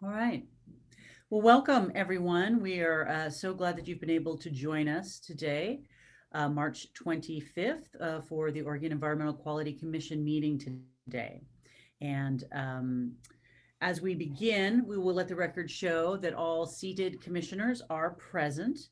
All right. Well, welcome everyone. We are so glad that you've been able to join us today, March 25th, for the Oregon Environmental Quality Commission meeting today. And as we begin, we will let the record show that all seated commissioners are present.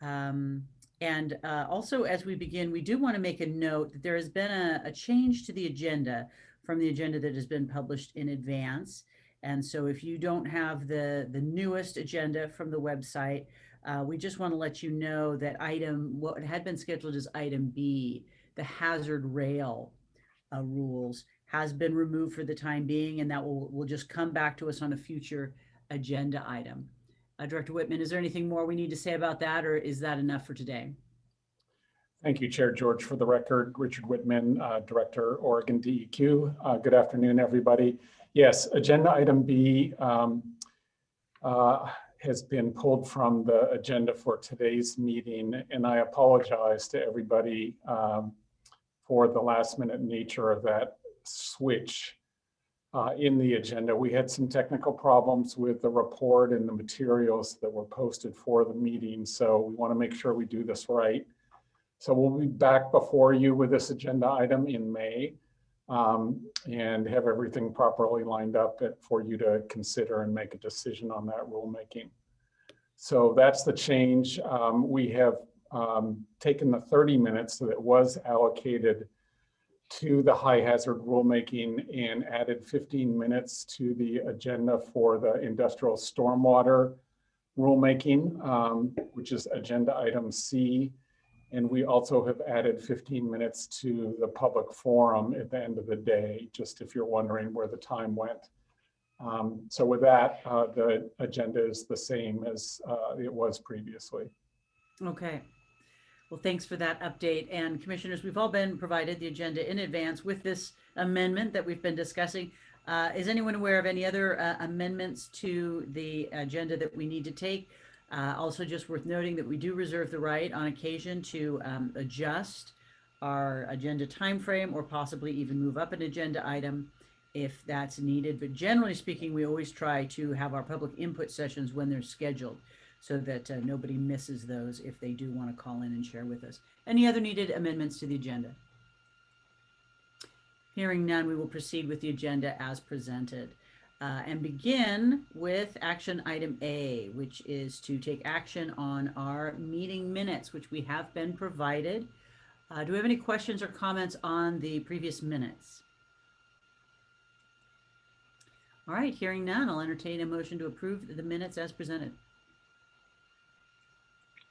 Also, as we begin, we do want to make a note that there has been a change to the agenda from the agenda that has been published in advance. And so if you don't have the newest agenda from the website, we just want to let you know that what had been scheduled as item B, the hazard rail rules, has been removed for the time being, and that will just come back to us on a future agenda item. Director Whitman, is there anything more we need to say about that, or is that enough for today? Thank you, Chair George. For the record, Richard Whitman, Director, Oregon DEQ. Good afternoon, everybody. Yes, agenda item B has been pulled from the agenda for today's meeting, and I apologize to everybody for the last minute nature of that switch in the agenda. We had some technical problems with the report and the materials that were posted for the meeting, so we want to make sure we do this right. So we'll be back before you with this agenda item in May and have everything properly lined up for you to consider and make a decision on that rulemaking. So that's the change. We have taken the 30 minutes that was allocated to the high hazard rulemaking and added 15 minutes to the agenda for the industrial stormwater rulemaking, which is agenda item C. And we also have added 15 minutes to the public forum at the end of the day, just if you're wondering where the time went. So with that, the agenda is the same as it was previously. Okay. Well, thanks for that update. And commissioners, we've all been provided the agenda in advance with this amendment that we've been discussing. Is anyone aware of any other amendments to the agenda that we need to take? Also, just worth noting that we do reserve the right on occasion to adjust our agenda timeframe or possibly even move up an agenda item if that's needed. But generally speaking, we always try to have our public input sessions when they're scheduled so that nobody misses those if they do want to call in and share with us. Any other needed amendments to the agenda? Hearing none, we will proceed with the agenda as presented. And begin with action item A, which is to take action on our meeting minutes, which we have been provided. Do we have any questions or comments on the previous minutes? All right, hearing none, I'll entertain a motion to approve the minutes as presented.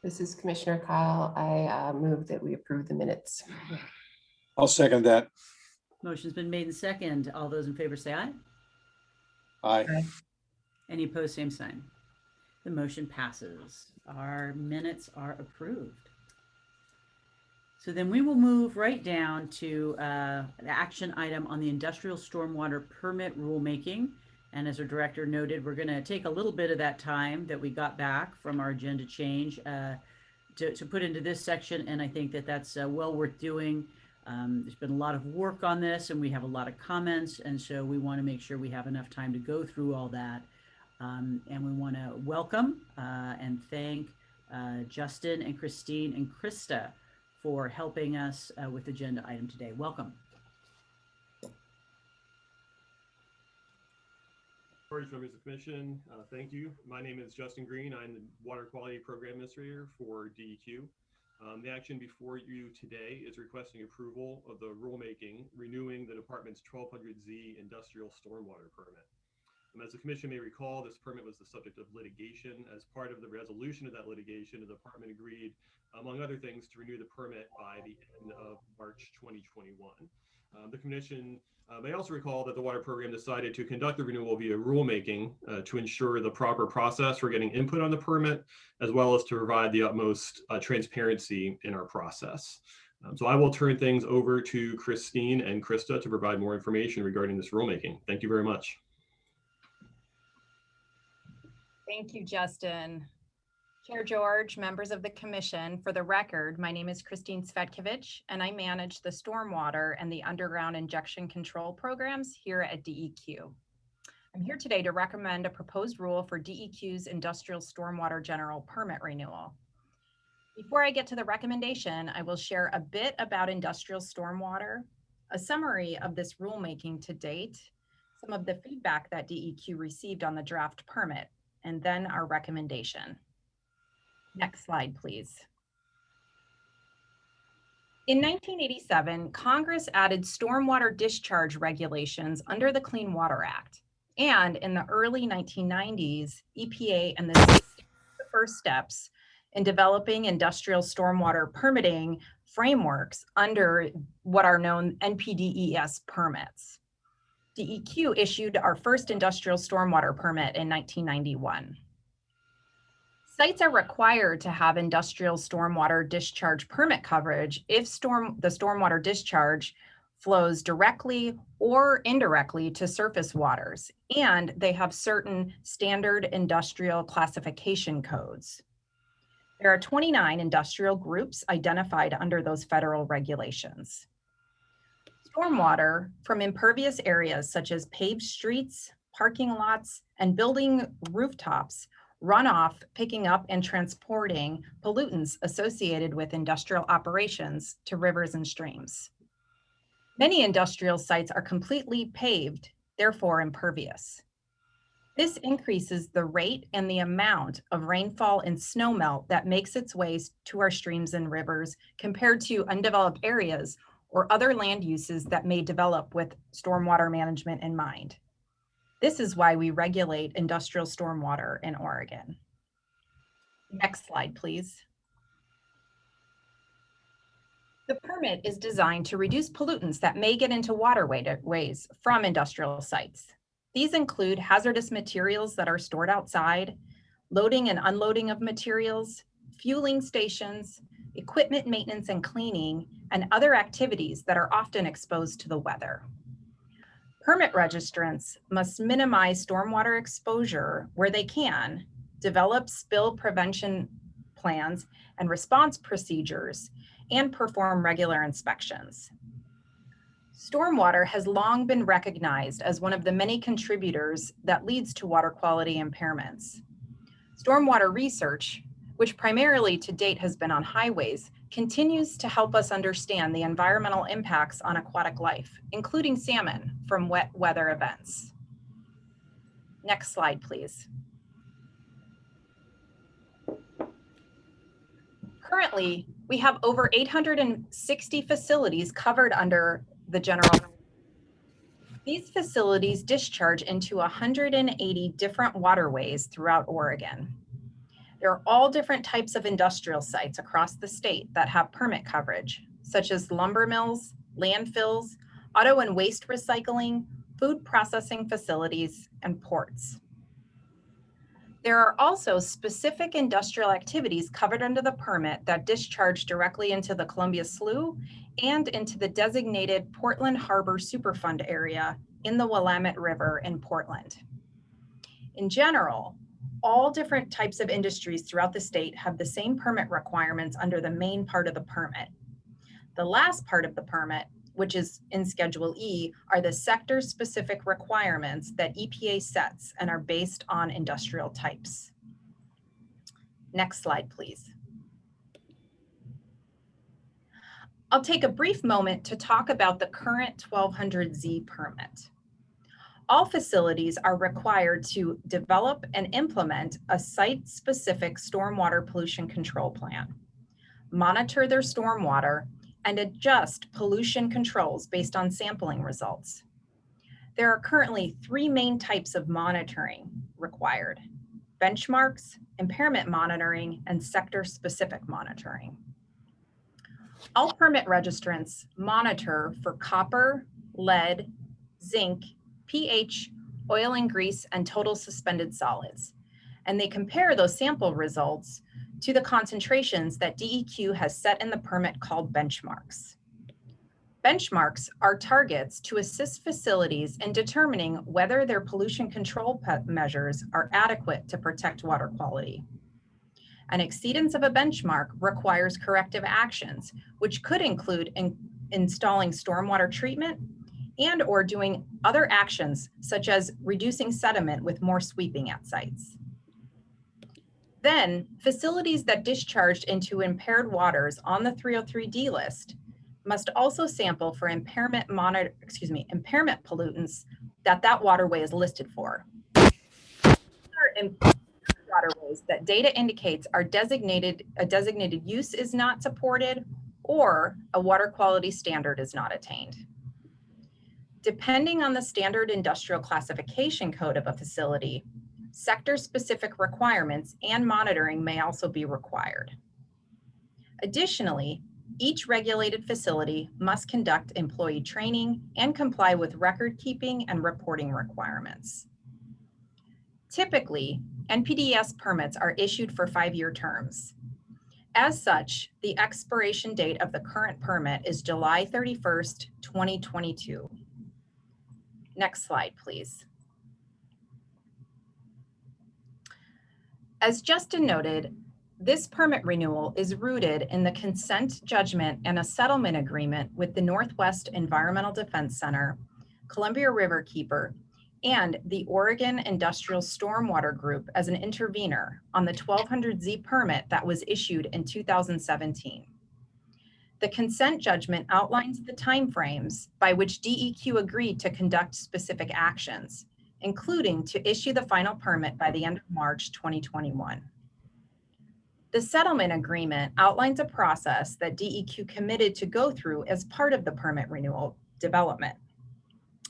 This is Commissioner Kyle. I move that we approve the minutes. I'll second that. Motion's been made and second. All those in favor say aye. Aye. Any opposed, same sign. The motion passes. Our minutes are approved. So then we will move right down to the action item on the industrial stormwater permit rulemaking. And as our director noted, we're going to take a little bit of that time that we got back from our agenda change to put into this section. And I think that that's well worth doing. There's been a lot of work on this and we have a lot of comments. And so we want to make sure we have enough time to go through all that. And we want to welcome and thank Justin and Christine and Krista for helping us with the agenda item today. Welcome. Members of the Commission, thank you. My name is Justin Green. I'm the Water Quality Program Administrator for DEQ. The action before you today is requesting approval of the rulemaking renewing the department's 1200Z industrial stormwater permit. As the Commission may recall, this permit was the subject of litigation. As part of the resolution of that litigation, the department agreed, among other things, to renew the permit by the end of March 2021. The Commission may also recall that the water program decided to conduct the renewal via rulemaking to ensure the proper process for getting input on the permit, as well as to provide the utmost transparency in our process. So I will turn things over to Christine and Krista to provide more information regarding this rulemaking. Thank you very much. Thank you, Justin. Chair George, members of the Commission, for the record, my name is Christine Svetkovich, and I manage the stormwater and the underground injection control programs here at DEQ. I'm here today to recommend a proposed rule for DEQ's industrial stormwater general permit renewal. Before I get to the recommendation, I will share a bit about industrial stormwater, a summary of this rulemaking to date, some of the feedback that DEQ received on the draft permit, and then our recommendation. Next slide, please. In 1987, Congress added stormwater discharge regulations under the Clean Water Act. And in the early 1990s, EPA and the state took the first steps in developing industrial stormwater permitting frameworks under what are known NPDES permits. DEQ issued our first industrial stormwater permit in 1991. Sites are required to have industrial stormwater discharge permit coverage if the stormwater discharge flows directly or indirectly to surface waters, and they have certain standard industrial classification codes. There are 29 industrial groups identified under those federal regulations. Stormwater from impervious areas such as paved streets, parking lots, and building rooftops run off, picking up and transporting pollutants associated with industrial operations to rivers and streams. Many industrial sites are completely paved, therefore impervious. This increases the rate and the amount of rainfall and snowmelt that makes its way to our streams and rivers compared to undeveloped areas or other land uses that may develop with stormwater management in mind. This is why we regulate industrial stormwater in Oregon. Next slide, please. The permit is designed to reduce pollutants that may get into waterways from industrial sites. These include hazardous materials that are stored outside, loading and unloading of materials, fueling stations, equipment maintenance and cleaning, and other activities that are often exposed to the weather. Permit registrants must minimize stormwater exposure where they can, develop spill prevention plans and response procedures, and perform regular inspections. Stormwater has long been recognized as one of the many contributors that leads to water quality impairments. Stormwater research, which primarily to date has been on highways, continues to help us understand the environmental impacts on aquatic life, including salmon from wet weather events. Next slide, please. Currently, we have over 860 facilities covered under the general. These facilities discharge into 180 different waterways throughout Oregon. There are all different types of industrial sites across the state that have permit coverage, such as lumber mills, landfills, auto and waste recycling, food processing facilities, and ports. There are also specific industrial activities covered under the permit that discharge directly into the Columbia Slough and into the designated Portland Harbor Superfund area in the Willamette River in Portland. In general, all different types of industries throughout the state have the same permit requirements under the main part of the permit. The last part of the permit, which is in Schedule E, are the sector-specific requirements that EPA sets and are based on industrial types. Next slide, please. I'll take a brief moment to talk about the current 1200Z permit. All facilities are required to develop and implement a site-specific stormwater pollution control plan, monitor their stormwater, and adjust pollution controls based on sampling results. There are currently 3 main types of monitoring required: benchmarks, impairment monitoring, and sector-specific monitoring. All permit registrants monitor for copper, lead, zinc, pH, oil and grease, and total suspended solids. And they compare those sample results to the concentrations that DEQ has set in the permit called benchmarks. Benchmarks are targets to assist facilities in determining whether their pollution control measures are adequate to protect water quality. An exceedance of a benchmark requires corrective actions, which could include installing stormwater treatment and or doing other actions such as reducing sediment with more sweeping at sites. Then, facilities that discharged into impaired waters on the 303D list must also sample for impairment pollutants that waterway is listed for. Waterways that data indicates a designated use is not supported or a water quality standard is not attained. Depending on the standard industrial classification code of a facility, sector-specific requirements and monitoring may also be required. Additionally, each regulated facility must conduct employee training and comply with record keeping and reporting requirements. Typically, NPDES permits are issued for 5-year terms. As such, the expiration date of the current permit is July 31st, 2022. Next slide, please. As Justin noted, this permit renewal is rooted in the consent judgment and a settlement agreement with the Northwest Environmental Defense Center, Columbia Riverkeeper, and the Oregon Industrial Stormwater Group as an intervener on the 1200Z permit that was issued in 2017. The consent judgment outlines the timeframes by which DEQ agreed to conduct specific actions, including to issue the final permit by the end of March 2021. The settlement agreement outlines a process that DEQ committed to go through as part of the permit renewal development.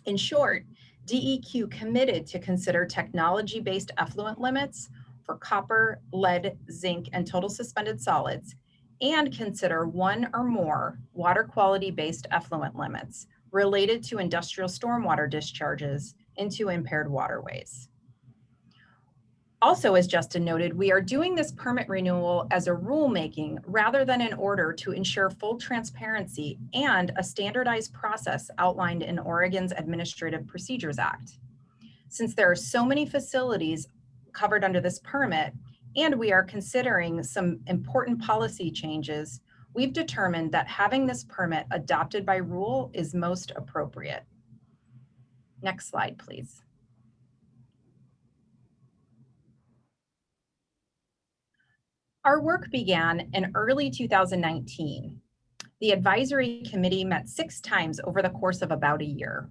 In short, DEQ committed to consider technology-based effluent limits for copper, lead, zinc, and total suspended solids, and consider one or more water quality-based effluent limits related to industrial stormwater discharges into impaired waterways. Also, as Justin noted, we are doing this permit renewal as a rulemaking rather than in order to ensure full transparency and a standardized process outlined in Oregon's Administrative Procedures Act. Since there are so many facilities covered under this permit, and we are considering some important policy changes, we've determined that having this permit adopted by rule is most appropriate. Next slide, please. Our work began in early 2019. The advisory committee met 6 times over the course of about a year.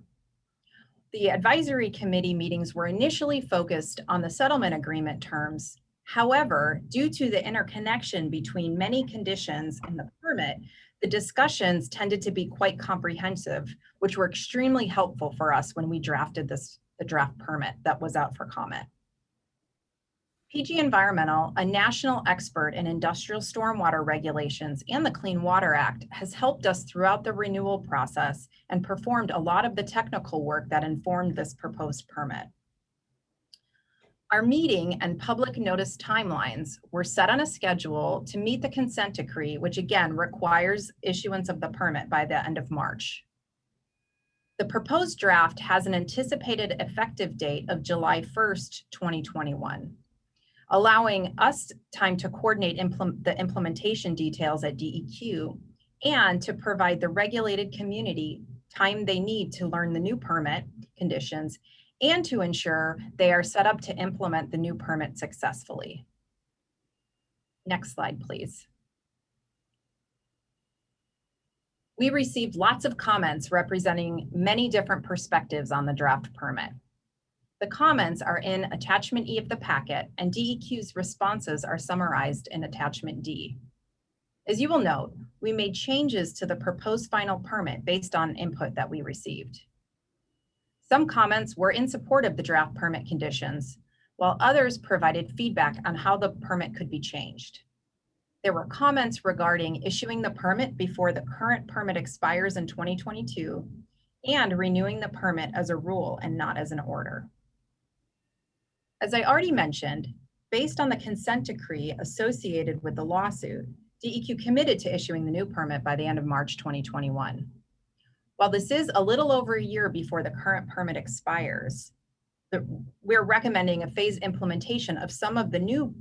The advisory committee meetings were initially focused on the settlement agreement terms. However, due to the interconnection between many conditions in the permit, the discussions tended to be quite comprehensive, which were extremely helpful for us when we drafted the draft permit that was out for comment. PG Environmental, a national expert in industrial stormwater regulations and the Clean Water Act, has helped us throughout the renewal process and performed a lot of the technical work that informed this proposed permit. Our meeting and public notice timelines were set on a schedule to meet the consent decree, which again requires issuance of the permit by the end of March. The proposed draft has an anticipated effective date of July 1st, 2021. Allowing us time to coordinate the implementation details at DEQ and to provide the regulated community time they need to learn the new permit conditions and to ensure they are set up to implement the new permit successfully. Next slide, please. We received lots of comments representing many different perspectives on the draft permit. The comments are in attachment E of the packet, and DEQ's responses are summarized in attachment D. As you will note, we made changes to the proposed final permit based on input that we received. Some comments were in support of the draft permit conditions, while others provided feedback on how the permit could be changed. There were comments regarding issuing the permit before the current permit expires in 2022 and renewing the permit as a rule and not as an order. As I already mentioned, based on the consent decree associated with the lawsuit, DEQ committed to issuing the new permit by the end of March 2021. While this is a little over a year before the current permit expires, we're recommending a phased implementation of some of the new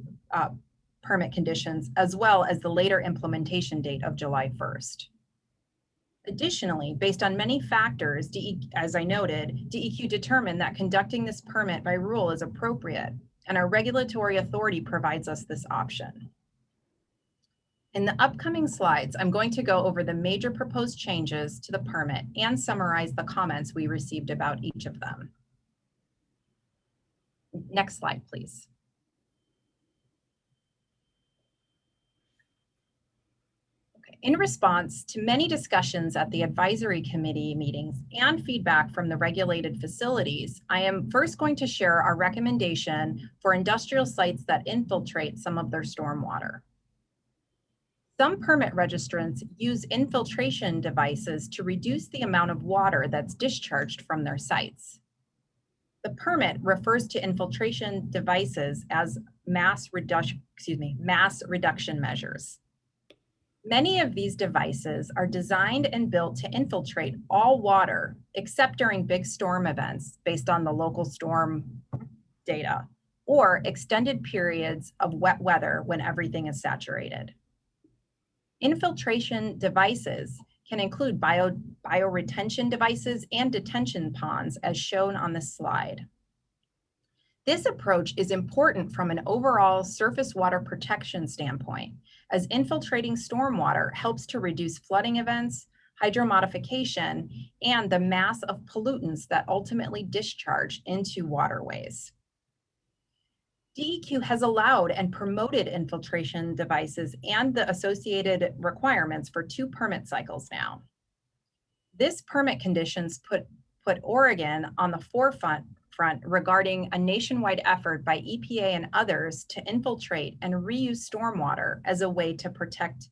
permit conditions, as well as the later implementation date of July 1st. Additionally, based on many factors, as I noted, DEQ determined that conducting this permit by rule is appropriate, and our regulatory authority provides us this option. In the upcoming slides, I'm going to go over the major proposed changes to the permit and summarize the comments we received about each of them. Next slide, please. In response to many discussions at the advisory committee meetings and feedback from the regulated facilities, I am first going to share our recommendation for industrial sites that infiltrate some of their stormwater. Some permit registrants use infiltration devices to reduce the amount of water that's discharged from their sites. The permit refers to infiltration devices as mass reduction measures. Many of these devices are designed and built to infiltrate all water except during big storm events based on the local storm data or extended periods of wet weather when everything is saturated. Infiltration devices can include bioretention devices and detention ponds as shown on this slide. This approach is important from an overall surface water protection standpoint, as infiltrating stormwater helps to reduce flooding events, hydromodification, and the mass of pollutants that ultimately discharge into waterways. DEQ has allowed and promoted infiltration devices and the associated requirements for 2 permit cycles now. This permit conditions put Oregon on the forefront regarding a nationwide effort by EPA and others to infiltrate and reuse stormwater as a way to protect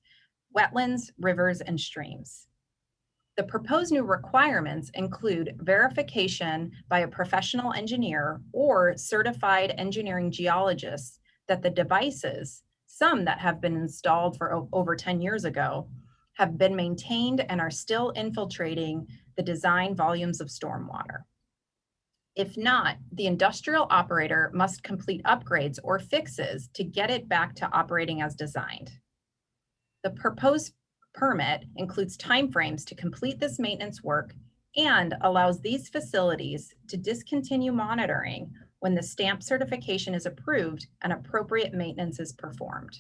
wetlands, rivers, and streams. The proposed new requirements include verification by a professional engineer or certified engineering geologists that the devices, some that have been installed for over 10 years ago, have been maintained and are still infiltrating the design volumes of stormwater. If not, the industrial operator must complete upgrades or fixes to get it back to operating as designed. The proposed permit includes timeframes to complete this maintenance work and allows these facilities to discontinue monitoring when the stamp certification is approved and appropriate maintenance is performed.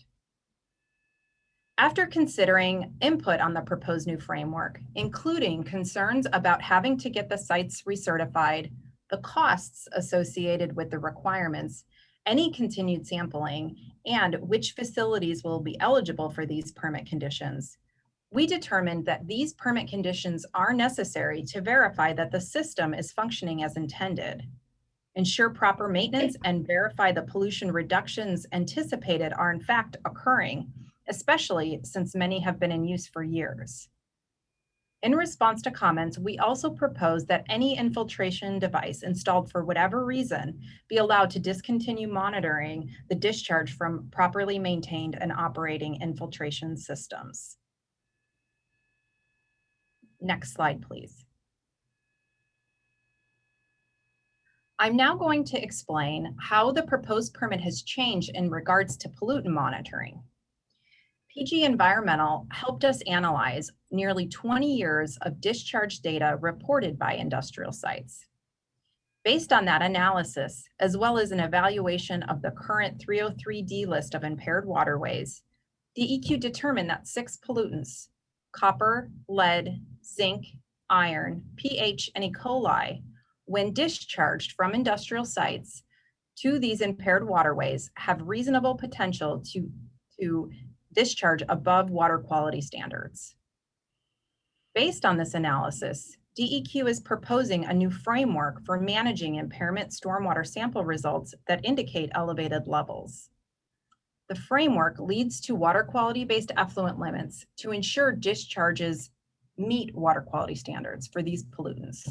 After considering input on the proposed new framework, including concerns about having to get the sites recertified, the costs associated with the requirements, any continued sampling, and which facilities will be eligible for these permit conditions, we determined that these permit conditions are necessary to verify that the system is functioning as intended, ensure proper maintenance, and verify the pollution reductions anticipated are in fact occurring, especially since many have been in use for years. In response to comments, we also proposed that any infiltration device installed for whatever reason be allowed to discontinue monitoring the discharge from properly maintained and operating infiltration systems. Next slide, please. I'm now going to explain how the proposed permit has changed in regards to pollutant monitoring. PG Environmental helped us analyze nearly 20 years of discharge data reported by industrial sites. Based on that analysis, as well as an evaluation of the current 303D list of impaired waterways, DEQ determined that 6 pollutants, copper, lead, zinc, iron, pH, and E. coli, when discharged from industrial sites to these impaired waterways, have reasonable potential to discharge above water quality standards. Based on this analysis, DEQ is proposing a new framework for managing impairment stormwater sample results that indicate elevated levels. The framework leads to water quality-based effluent limits to ensure discharges meet water quality standards for these pollutants.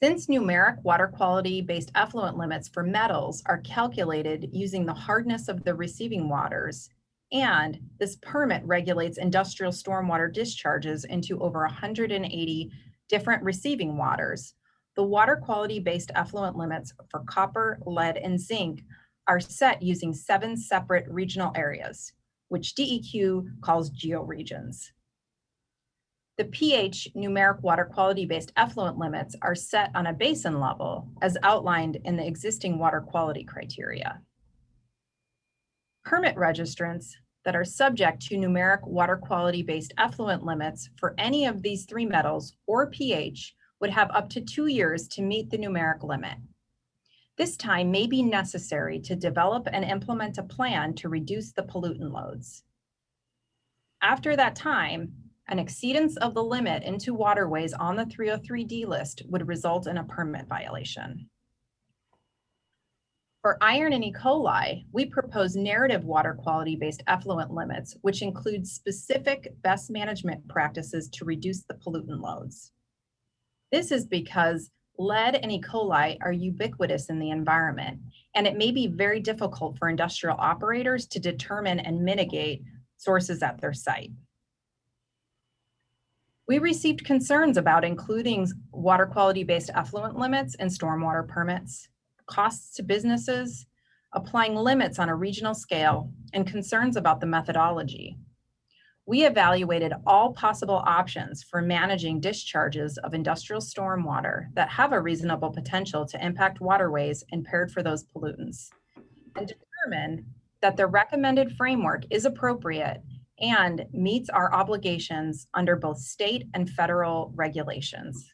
Since numeric water quality-based effluent limits for metals are calculated using the hardness of the receiving waters, and this permit regulates industrial stormwater discharges into over 180 different receiving waters, the water quality-based effluent limits for copper, lead, and zinc are set using 7 separate regional areas, which DEQ calls georegions. The pH numeric water quality-based effluent limits are set on a basin level as outlined in the existing water quality criteria. Permit registrants that are subject to numeric water quality-based effluent limits for any of these three metals or pH would have up to 2 years to meet the numeric limit. This time may be necessary to develop and implement a plan to reduce the pollutant loads. After that time, an exceedance of the limit into waterways on the 303D list would result in a permit violation. For iron and E. coli, we propose narrative water quality-based effluent limits, which include specific best management practices to reduce the pollutant loads. This is because lead and E. coli are ubiquitous in the environment, and it may be very difficult for industrial operators to determine and mitigate sources at their site. We received concerns about including water quality-based effluent limits in stormwater permits, costs to businesses, applying limits on a regional scale, and concerns about the methodology. We evaluated all possible options for managing discharges of industrial stormwater that have a reasonable potential to impact waterways impaired for those pollutants, and determined that the recommended framework is appropriate and meets our obligations under both state and federal regulations.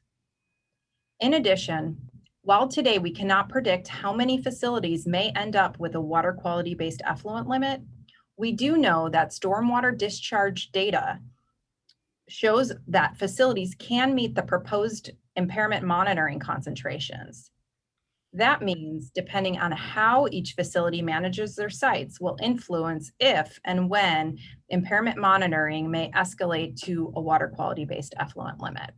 In addition, while today we cannot predict how many facilities may end up with a water quality-based effluent limit, we do know that stormwater discharge data shows that facilities can meet the proposed impairment monitoring concentrations. That means depending on how each facility manages their sites will influence if and when impairment monitoring may escalate to a water quality-based effluent limit.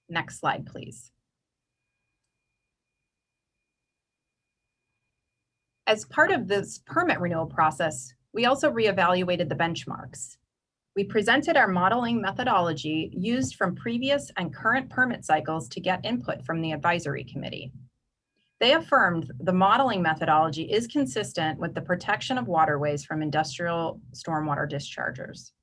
Next slide, please. As part of this permit renewal process, we also reevaluated the benchmarks. We presented our modeling methodology used from previous and current permit cycles to get input from the advisory committee. They affirmed the modeling methodology is consistent with the protection of waterways from industrial stormwater discharges.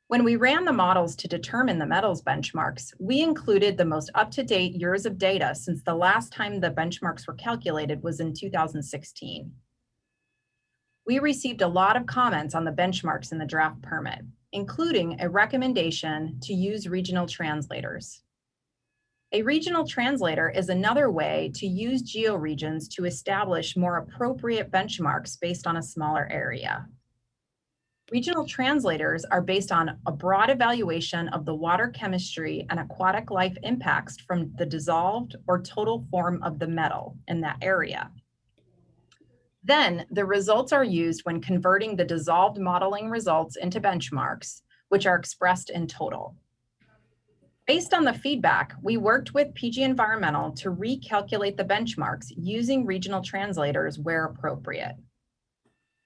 When we ran the models to determine the metals benchmarks, we included the most up-to-date years of data since the last time the benchmarks were calculated was in 2016. We received a lot of comments on the benchmarks in the draft permit, including a recommendation to use regional translators. A regional translator is another way to use georegions to establish more appropriate benchmarks based on a smaller area. Regional translators are based on a broad evaluation of the water chemistry and aquatic life impacts from the dissolved or total form of the metal in that area. Then the results are used when converting the dissolved modeling results into benchmarks, which are expressed in total. Based on the feedback, we worked with PG Environmental to recalculate the benchmarks using regional translators where appropriate.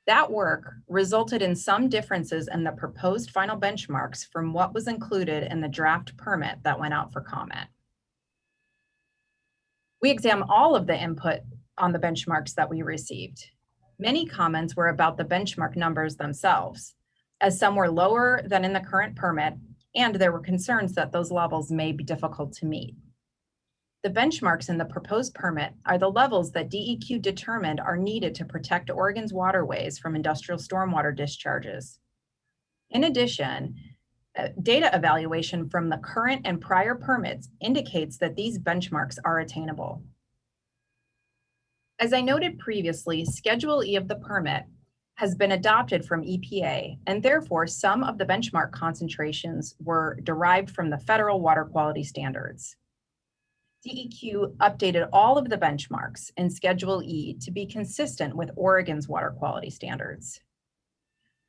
That work resulted in some differences in the proposed final benchmarks from what was included in the draft permit that went out for comment. We examined all of the input on the benchmarks that we received. Many comments were about the benchmark numbers themselves, as some were lower than in the current permit, and there were concerns that those levels may be difficult to meet. The benchmarks in the proposed permit are the levels that DEQ determined are needed to protect Oregon's waterways from industrial stormwater discharges. In addition, data evaluation from the current and prior permits indicates that these benchmarks are attainable. As I noted previously, Schedule E of the permit has been adopted from EPA, and therefore some of the benchmark concentrations were derived from the federal water quality standards. DEQ updated all of the benchmarks in Schedule E to be consistent with Oregon's water quality standards.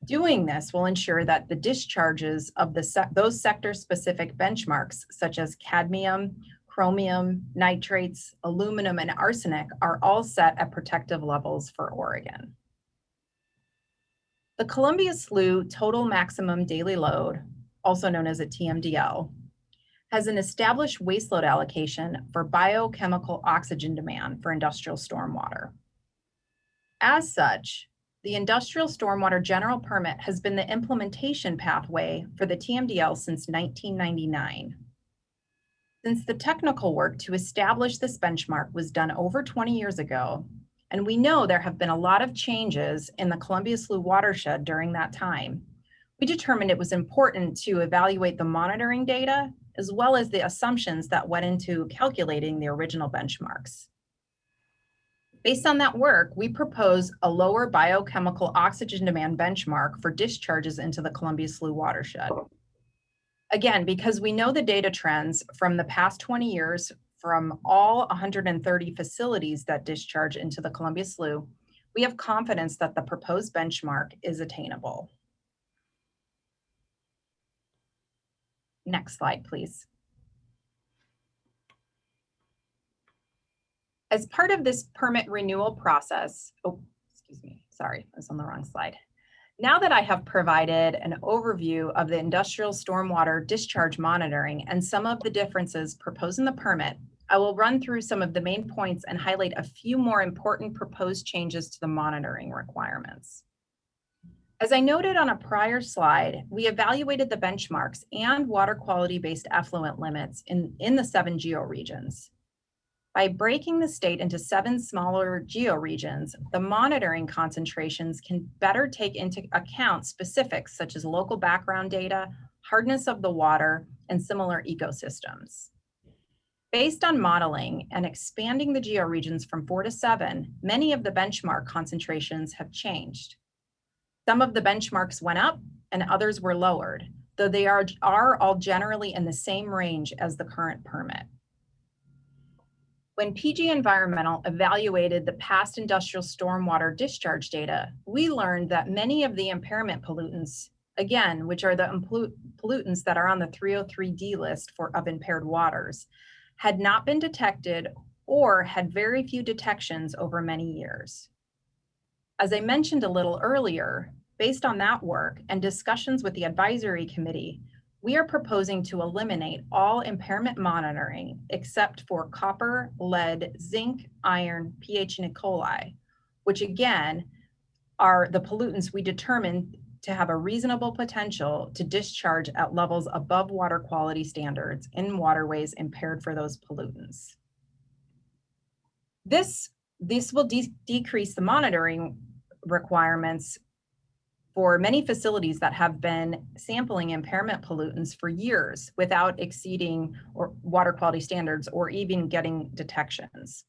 Doing this will ensure that the discharges of those sector-specific benchmarks, such as cadmium, chromium, nitrates, aluminum, and arsenic, are all set at protective levels for Oregon. The Columbia Slough Total Maximum Daily Load, also known as a TMDL, has an established waste load allocation for biochemical oxygen demand for industrial stormwater. As such, the Industrial Stormwater General Permit has been the implementation pathway for the TMDL since 1999. Since the technical work to establish this benchmark was done over 20 years ago, and we know there have been a lot of changes in the Columbia Slough watershed during that time, we determined it was important to evaluate the monitoring data as well as the assumptions that went into calculating the original benchmarks. Based on that work, we propose a lower biochemical oxygen demand benchmark for discharges into the Columbia Slough watershed. Again, because we know the data trends from the past 20 years from all 130 facilities that discharge into the Columbia Slough, we have confidence that the proposed benchmark is attainable. Next slide, please. As part of this permit renewal process, sorry, I was on the wrong slide. Now that I have provided an overview of the industrial stormwater discharge monitoring and some of the differences proposed in the permit, I will run through some of the main points and highlight a few more important proposed changes to the monitoring requirements. As I noted on a prior slide, we evaluated the benchmarks and water quality-based effluent limits in the 7 georegions. By breaking the state into 7 smaller georegions, the monitoring concentrations can better take into account specifics such as local background data, hardness of the water, and similar ecosystems. Based on modeling and expanding the georegions from 4 to 7, many of the benchmark concentrations have changed. Some of the benchmarks went up and others were lowered, though they are all generally in the same range as the current permit. When PG Environmental evaluated the past industrial stormwater discharge data, we learned that many of the impairment pollutants, again, which are the pollutants that are on the 303D list of impaired waters, had not been detected or had very few detections over many years. As I mentioned a little earlier, based on that work and discussions with the advisory committee, we are proposing to eliminate all impairment monitoring except for copper, lead, zinc, iron, pH, and E. Coli, which again are the pollutants we determined to have a reasonable potential to discharge at levels above water quality standards in waterways impaired for those pollutants. This will decrease the monitoring requirements for many facilities that have been sampling impairment pollutants for years without exceeding water quality standards or even getting detections.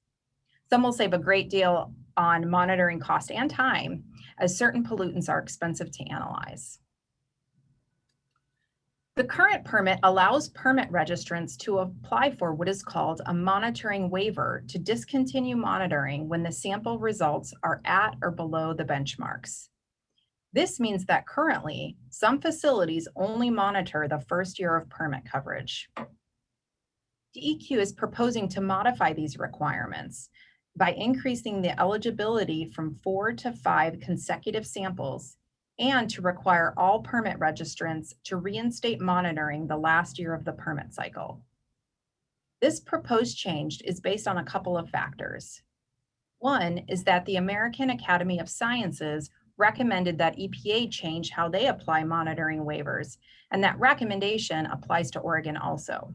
Some will save a great deal on monitoring cost and time, as certain pollutants are expensive to analyze. The current permit allows permit registrants to apply for what is called a monitoring waiver to discontinue monitoring when the sample results are at or below the benchmarks. This means that currently, some facilities only monitor the first year of permit coverage. DEQ is proposing to modify these requirements by increasing the eligibility from 4 to 5 consecutive samples and to require all permit registrants to reinstate monitoring the last year of the permit cycle. This proposed change is based on a couple of factors. One is that the American Academy of Sciences recommended that EPA change how they apply monitoring waivers, and that recommendation applies to Oregon also.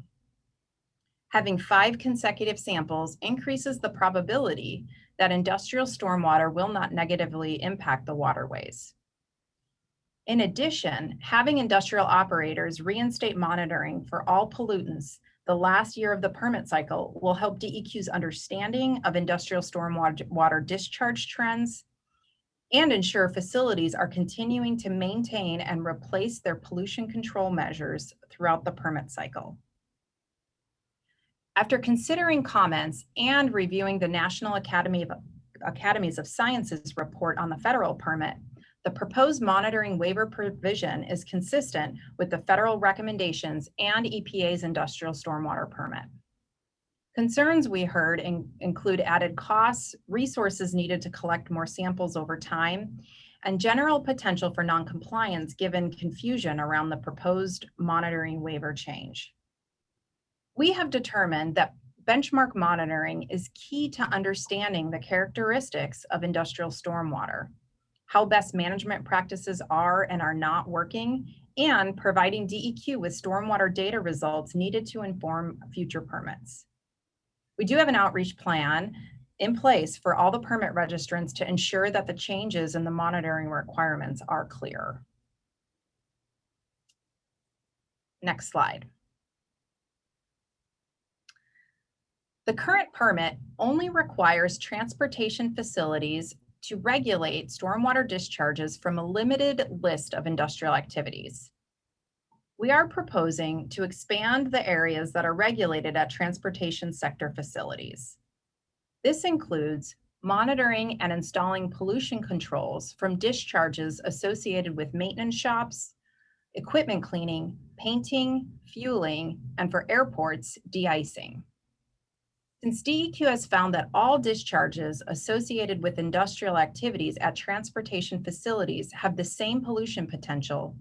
Having 5 consecutive samples increases the probability that industrial stormwater will not negatively impact the waterways. In addition, having industrial operators reinstate monitoring for all pollutants the last year of the permit cycle will help DEQ's understanding of industrial stormwater discharge trends and ensure facilities are continuing to maintain and replace their pollution control measures throughout the permit cycle. After considering comments and reviewing the National Academies of Sciences report on the federal permit, the proposed monitoring waiver provision is consistent with the federal recommendations and EPA's industrial stormwater permit. Concerns we heard include added costs, resources needed to collect more samples over time, and general potential for noncompliance given confusion around the proposed monitoring waiver change. We have determined that benchmark monitoring is key to understanding the characteristics of industrial stormwater. how best management practices are and are not working, and providing DEQ with stormwater data results needed to inform future permits. We do have an outreach plan in place for all the permit registrants to ensure that the changes in the monitoring requirements are clear. Next slide. The current permit only requires transportation facilities to regulate stormwater discharges from a limited list of industrial activities. We are proposing to expand the areas that are regulated at transportation sector facilities. This includes monitoring and installing pollution controls from discharges associated with maintenance shops, equipment cleaning, painting, fueling, and for airports, de-icing. Since DEQ has found that all discharges associated with industrial activities at transportation facilities have the same pollution potential,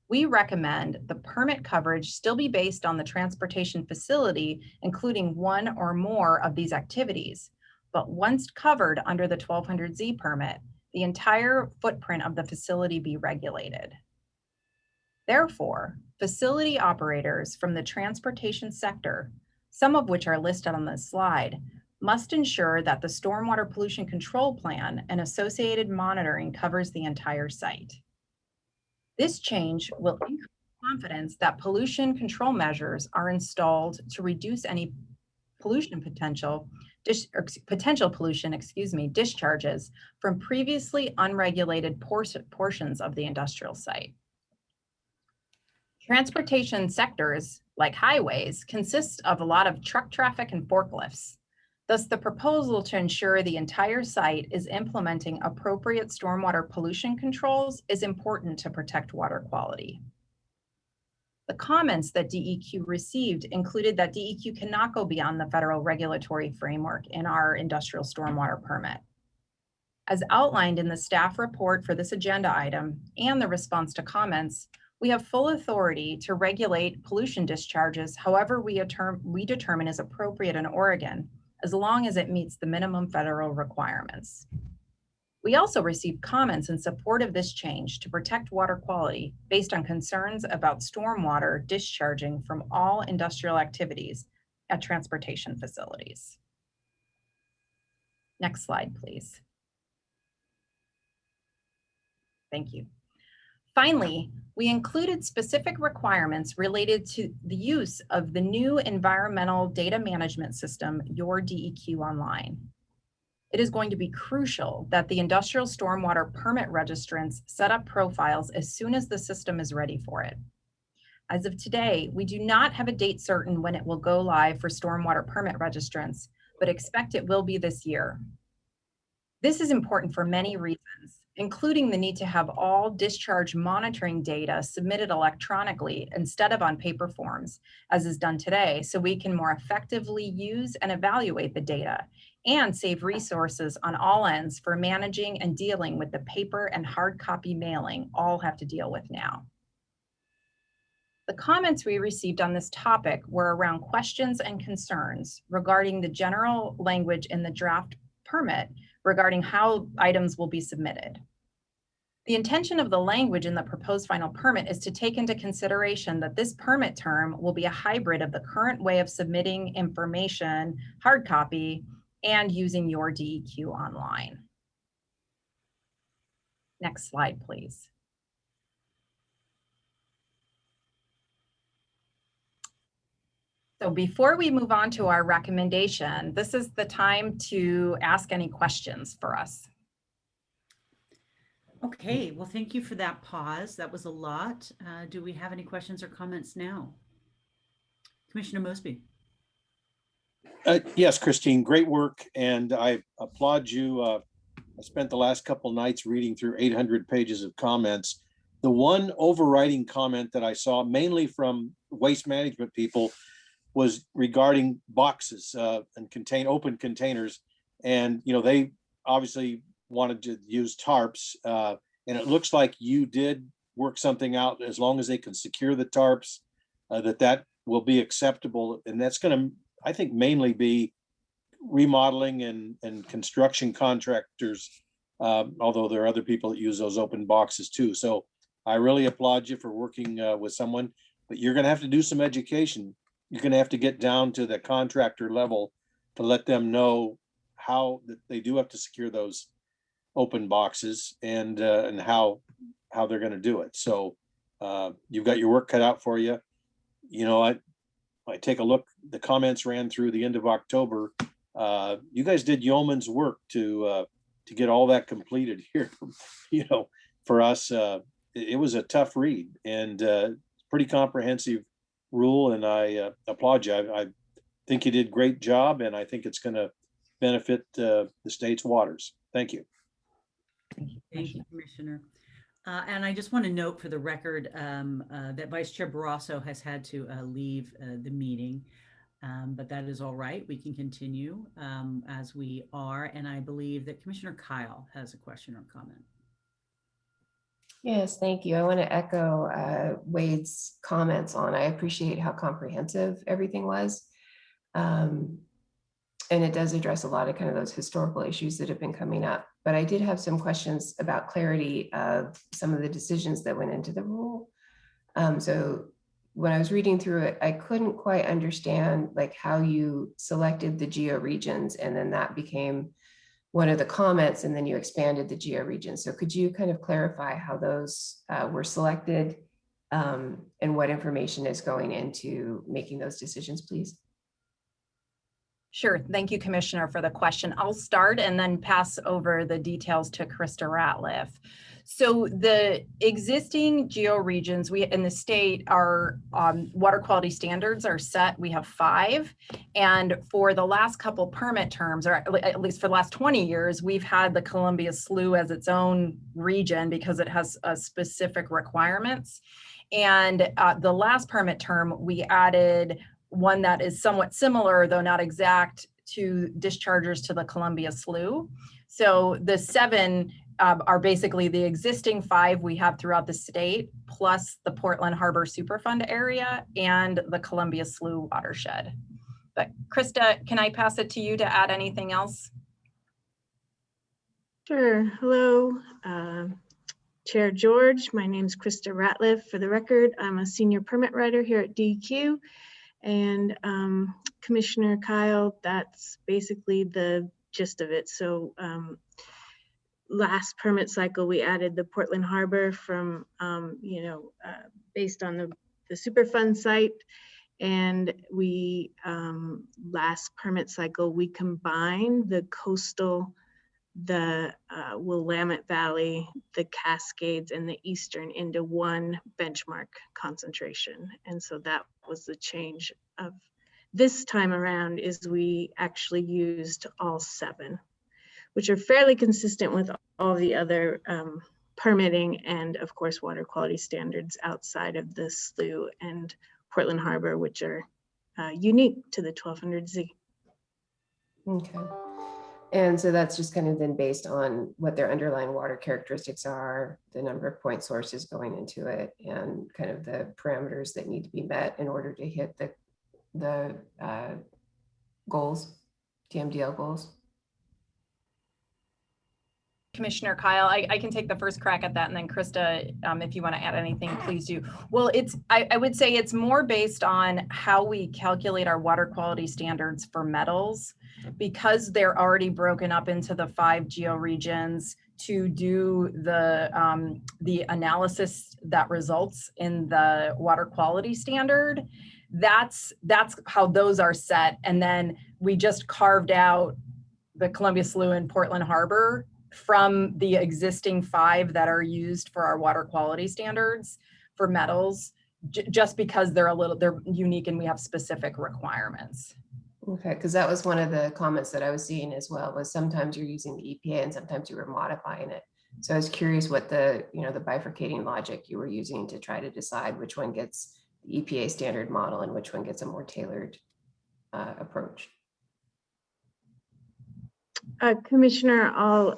we recommend the permit coverage still be based on the transportation facility, including one or more of these activities. But once covered under the 1200Z permit, the entire footprint of the facility be regulated. Therefore, facility operators from the transportation sector, some of which are listed on this slide, must ensure that the stormwater pollution control plan and associated monitoring covers the entire site. This change will increase confidence that pollution control measures are installed to reduce any pollution potential pollution, discharges from previously unregulated portions of the industrial site. Transportation sectors, like highways, consist of a lot of truck traffic and forklifts. Thus, the proposal to ensure the entire site is implementing appropriate stormwater pollution controls is important to protect water quality. The comments that DEQ received included that DEQ cannot go beyond the federal regulatory framework in our industrial stormwater permit. As outlined in the staff report for this agenda item and the response to comments, we have full authority to regulate pollution discharges however we determine is appropriate in Oregon, as long as it meets the minimum federal requirements. We also received comments in support of this change to protect water quality based on concerns about stormwater discharging from all industrial activities at transportation facilities. Next slide, please. Thank you. Finally, we included specific requirements related to the use of the new environmental data management system, Your DEQ Online. It is going to be crucial that the industrial stormwater permit registrants set up profiles as soon as the system is ready for it. As of today, we do not have a date certain when it will go live for stormwater permit registrants, but expect it will be this year. This is important for many reasons, including the need to have all discharge monitoring data submitted electronically instead of on paper forms, as is done today, so we can more effectively use and evaluate the data and save resources on all ends for managing and dealing with the paper and hard copy mailing all have to deal with now. The comments we received on this topic were around questions and concerns regarding the general language in the draft permit regarding how items will be submitted. The intention of the language in the proposed final permit is to take into consideration that this permit term will be a hybrid of the current way of submitting information, hard copy, and using Your DEQ Online. Next slide, please. So before we move on to our recommendation, this is the time to ask any questions for us. Okay, well, thank you for that pause. That was a lot. Do we have any questions or comments now? Commissioner Mosby. Yes, Christine, great work. And I applaud you. I spent the last couple nights reading through 800 pages of comments. The one overriding comment that I saw, mainly from waste management people, was regarding boxes and open containers. And, you know, they obviously wanted to use tarps. And it looks like you did work something out, as long as they can secure the tarps, that will be acceptable. And that's going to, I think, mainly be remodeling and construction contractors although there are other people that use those open boxes too. So I really applaud you for working with someone, but you're gonna have to do some education. You're gonna have to get down to the contractor level to let them know how that they do have to secure those open boxes and how they're gonna do it. So you've got your work cut out for you. You know, I take a look, the comments ran through the end of October. You guys did yeoman's work to get all that completed here. You know, for us, it was a tough read and pretty comprehensive rule, and I applaud you. I think you did a great job, and I think it's going to benefit the state's waters. Thank you. Thank you, Commissioner. And I just want to note for the record that Vice Chair Barrasso has had to leave the meeting, but that is all right. We can continue as we are. And I believe that Commissioner Kyle has a question or comment. Yes, thank you. I want to echo Wade's comments on, I appreciate how comprehensive everything was. And it does address a lot of kind of those historical issues that have been coming up. But I did have some questions about clarity of some of the decisions that went into the rule. So when I was reading through it, I couldn't quite understand like how you selected the georegions, and then that became one of the comments, and then you expanded the georegions. So could you kind of clarify how those were selected and what information is going into making those decisions, please? Sure. Thank you, Commissioner, for the question. I'll start and then pass over the details to Krista Ratliff. So the existing georegions in the state, our water quality standards are set. We have 5. And for the last couple permit terms, or at least for the last 20 years, we've had the Columbia Slough as its own region because it has specific requirements. And the last permit term, we added one that is somewhat similar, though not exact, to discharges to the Columbia Slough. So the 7 are basically the existing 5 we have throughout the state, plus the Portland Harbor Superfund area and the Columbia Slough watershed. But Krista, can I pass it to you to add anything else? Sure. Hello, Chair George. My name is Krista Ratliff. For the record, I'm a senior permit writer here at DEQ. And Commissioner Kyle, that's basically the gist of it. So last permit cycle, we added the Portland Harbor from, based on the Superfund site. And we, last permit cycle, we combined the coastal, the Willamette Valley, the Cascades, and the Eastern into one benchmark concentration. And so that was the change of this time around, is we actually used all 7, which are fairly consistent with all the other permitting and of course water quality standards outside of the Slough and Portland Harbor, which are unique to the 1200Z. Okay. And so that's just kind of then based on what their underlying water characteristics are, the number of point sources going into it, and kind of the parameters that need to be met in order to hit the goals, TMDL goals. Commissioner Kyle, I can take the first crack at that, and then Krista, if you want to add anything, please do. Well, I would say it's more based on how we calculate our water quality standards for metals, because they're already broken up into the 5 georegions to do the analysis that results in the water quality standard. That's how those are set, and then we just carved out the Columbia Slough and Portland Harbor from the existing 5 that are used for our water quality standards for metals, just because they're unique and we have specific requirements. Okay, because that was one of the comments that I was seeing as well, was sometimes you're using the EPA and sometimes you were modifying it. So I was curious what the bifurcating logic you were using to try to decide which one gets the EPA standard model and which one gets a more tailored approach. Commissioner, I'll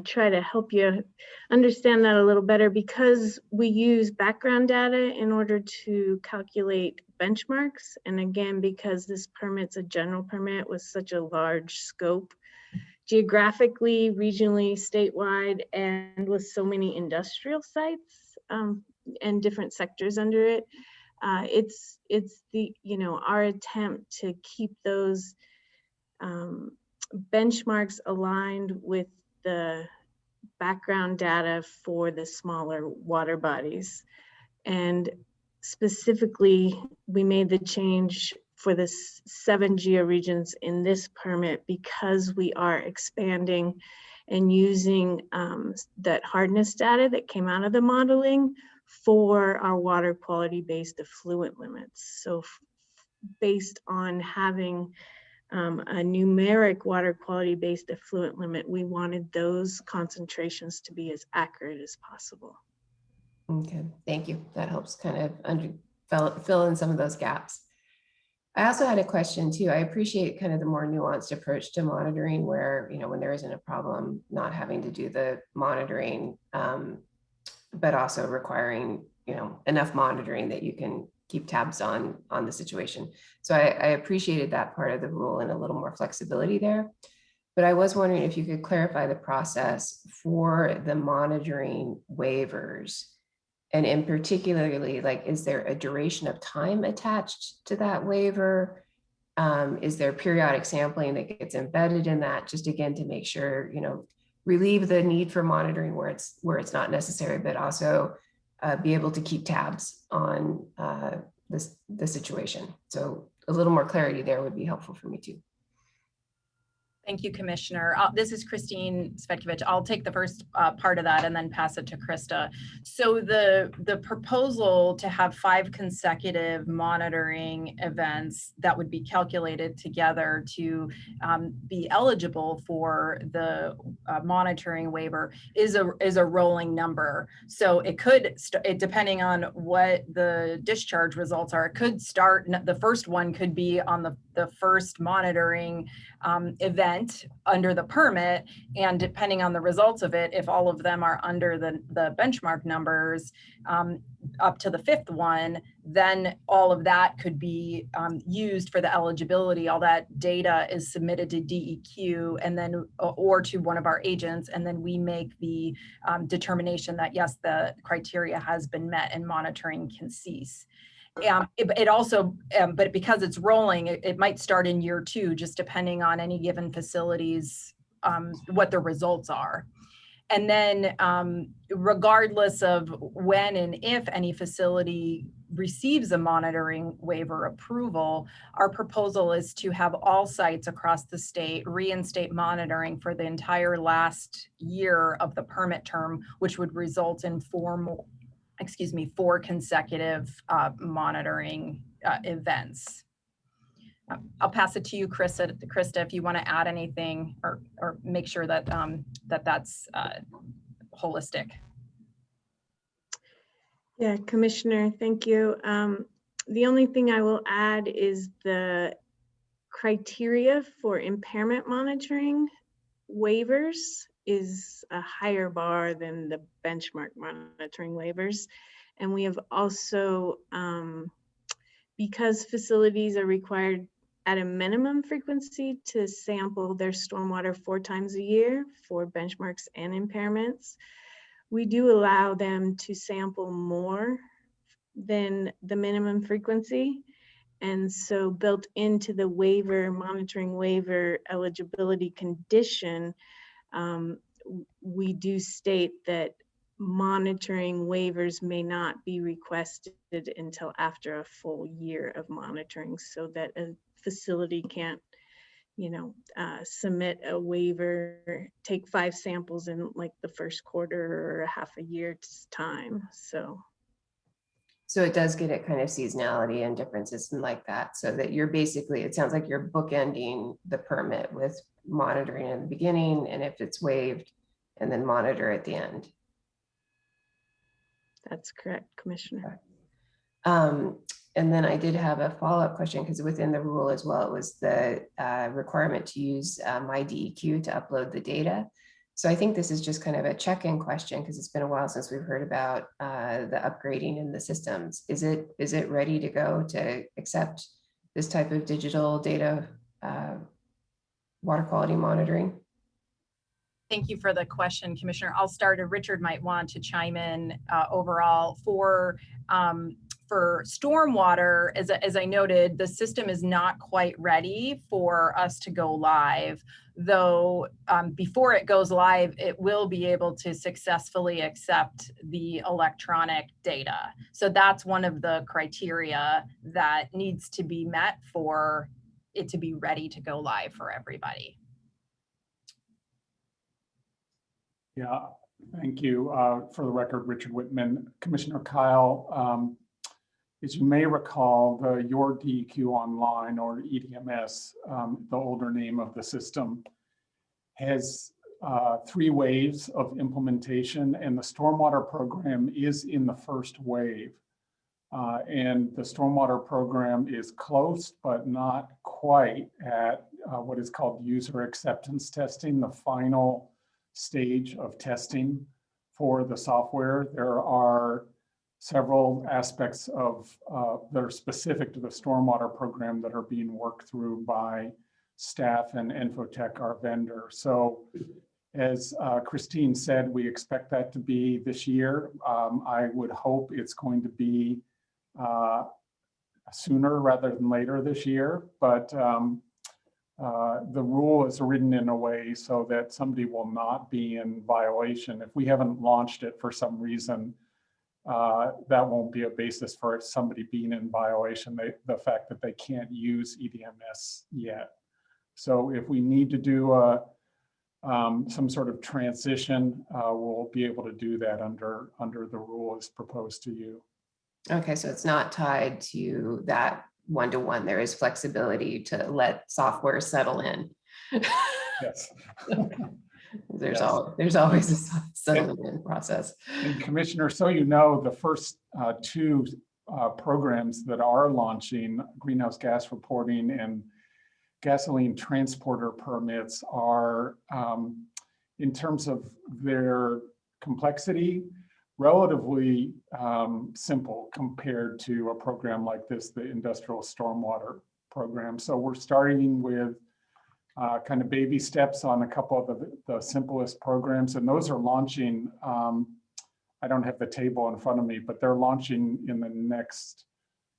try to help you understand that a little better, because we use background data in order to calculate benchmarks. And again, because this permit's a general permit with such a large scope, geographically, regionally, statewide, and with so many industrial sites and different sectors under it, it's the, you know, our attempt to keep those benchmarks aligned with the background data for the smaller water bodies. And specifically, we made the change for the 7 georegions in this permit because we are expanding and using that hardness data that came out of the modeling for our water quality based effluent limits. So based on having a numeric water quality based effluent limit, we wanted those concentrations to be as accurate as possible. Okay, thank you. That helps kind of fill in some of those gaps. I also had a question too. I appreciate kind of the more nuanced approach to monitoring where, you know, when there isn't a problem, not having to do the monitoring, but also requiring, you know, enough monitoring that you can keep tabs on the situation. So I appreciated that part of the rule and a little more flexibility there. But I was wondering if you could clarify the process for the monitoring waivers. And in particularly, like, is there a duration of time attached to that waiver? Is there periodic sampling that gets embedded in that? Just again, to make sure, you know, relieve the need for monitoring where it's not necessary, but also be able to keep tabs on the situation. So a little more clarity there would be helpful for me too. Thank you, Commissioner. This is Christine Svetkovich. I'll take the first part of that and then pass it to Krista. So the proposal to have 5 consecutive monitoring events that would be calculated together to be eligible for the monitoring waiver is a rolling number. So it could, depending on what the discharge results are, it could start, the first one could be on the first monitoring event under the permit, and depending on the results of it, if all of them are under the benchmark numbers up to the 5th one, then all of that could be used for the eligibility. All that data is submitted to DEQ and then or to one of our agents, and then we make the determination that yes, the criteria has been met and monitoring can cease. It also, but because it's rolling, it might start in year 2, just depending on any given facility's, what the results are. And then regardless of when and if any facility receives a monitoring waiver approval, our proposal is to have all sites across the state reinstate monitoring for the entire last year of the permit term, which would result in 4 consecutive monitoring events. I'll pass it to you, Krista, if you want to add anything or make sure that that's holistic. Yeah, Commissioner, thank you. The only thing I will add is the criteria for impairment monitoring waivers is a higher bar than the benchmark monitoring waivers. And we have also, because facilities are required at a minimum frequency to sample their stormwater 4 times a year for benchmarks and impairments, we do allow them to sample more than the minimum frequency. And so built into the waiver, monitoring waiver eligibility condition, we do state that monitoring waivers may not be requested until after a full year of monitoring, so that a facility can't, you know, submit a waiver, take 5 samples in like the first quarter or a half a year's time. So it does get it kind of seasonality and differences and like that, so that you're basically, it sounds like you're bookending the permit with monitoring in the beginning, and if it's waived, and then monitor at the end. that's correct, Commissioner. And then I did have a follow-up question, because within the rule as well, it was the requirement to use My DEQ to upload the data. So I think this is just kind of a check-in question, because it's been a while since we've heard about the upgrading in the systems. Is it ready to go to accept this type of digital data water quality monitoring? Thank you for the question, Commissioner. I'll start, and Richard might want to chime in overall. For stormwater, as I noted, the system is not quite ready for us to go live, though before it goes live, it will be able to successfully accept the electronic data. So that's one of the criteria that needs to be met for it to be ready to go live for everybody. Yeah, thank you. For the record, Richard Whitman. Commissioner Kyle, as you may recall, the Your DEQ Online, or EDMS, the older name of the system, has 3 waves of implementation, and the stormwater program is in the first wave. And the stormwater program is close, but not quite at what is called user acceptance testing, the final stage of testing for the software. There are several aspects of that are specific to the stormwater program that are being worked through by staff and Infotech, our vendor. So as Christine said, we expect that to be this year. I would hope it's going to be sooner rather than later this year, but the rule is written in a way so that somebody will not be in violation. If we haven't launched it for some reason, that won't be a basis for somebody being in violation, the fact that they can't use EDMS yet. So if we need to do some sort of transition, we'll be able to do that under the rule as proposed to you. Okay, so it's not tied to that one-to-one. There is flexibility to let software settle in. Yes. There's Yes. there's always a settling in process. And Commissioner, so you know, the first 2 programs that are launching, greenhouse gas reporting and gasoline transporter permits, are, in terms of their complexity, relatively simple compared to a program like this, the industrial stormwater program. So we're starting with kind of baby steps on a couple of the simplest programs, and those are launching. I don't have the table in front of me, but they're launching in the next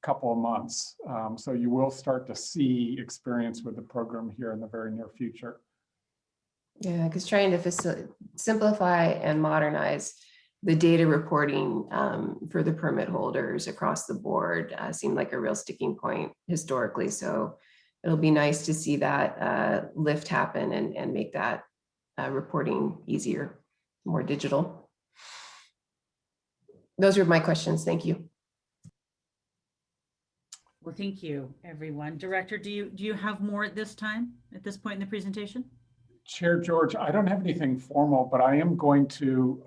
couple of months. So you will start to see experience with the program here in the very near future. Yeah, because trying to simplify and modernize the data reporting for the permit holders across the board seemed like a real sticking point historically. So it'll be nice to see that lift happen and make that reporting easier, more digital. Those are my questions. Thank you. Well, thank you, everyone. Director, do you have more at this time, at this point in the presentation? Chair George, I don't have anything formal, but I am going to,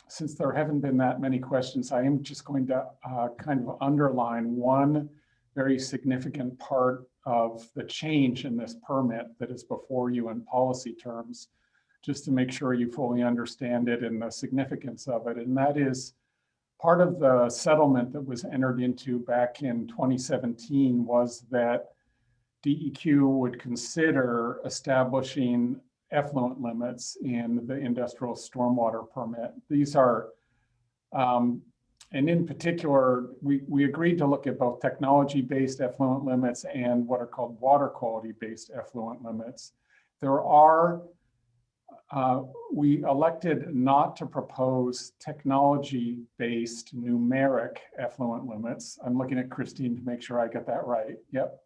since there haven't been that many questions, I am just going to kind of underline one very significant part of the change in this permit that is before you in policy terms, just to make sure you fully understand it and the significance of it. And that is part of the settlement that was entered into back in 2017 was that DEQ would consider establishing effluent limits in the industrial stormwater permit. These are, and in particular, we agreed to look at both technology-based effluent limits and what are called water quality-based effluent limits. There are, we elected not to propose technology-based numeric effluent limits. I'm looking at Christine to make sure I get that right. Yep.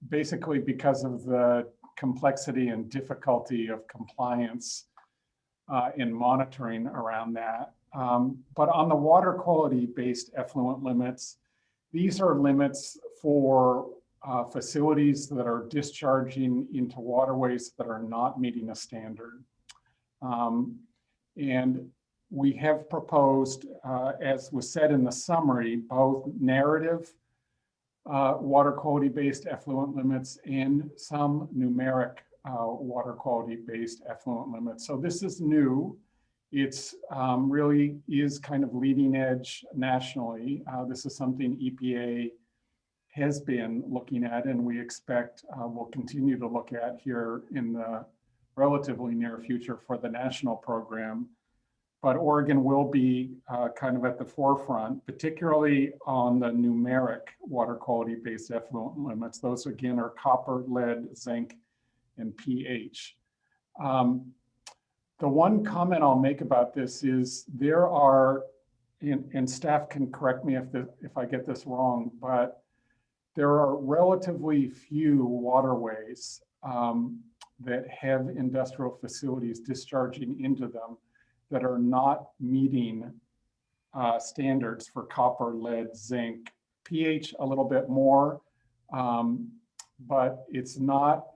Basically because of the complexity and difficulty of compliance in monitoring around that. But on the water quality-based effluent limits, these are limits for facilities that are discharging into waterways that are not meeting a standard. And we have proposed, as was said in the summary, both narrative water quality-based effluent limits and some numeric water quality-based effluent limits. So this is new. It's really is kind of leading edge nationally. This is something EPA has been looking at, and we expect we'll continue to look at here in the relatively near future for the national program. But Oregon will be kind of at the forefront, particularly on the numeric water quality-based effluent limits. Those again are copper, lead, zinc, and pH. The one comment I'll make about this is there are, and staff can correct me if I get this wrong, but there are relatively few waterways that have industrial facilities discharging into them that are not meeting standards for copper, lead, zinc, pH a little bit more, but it's not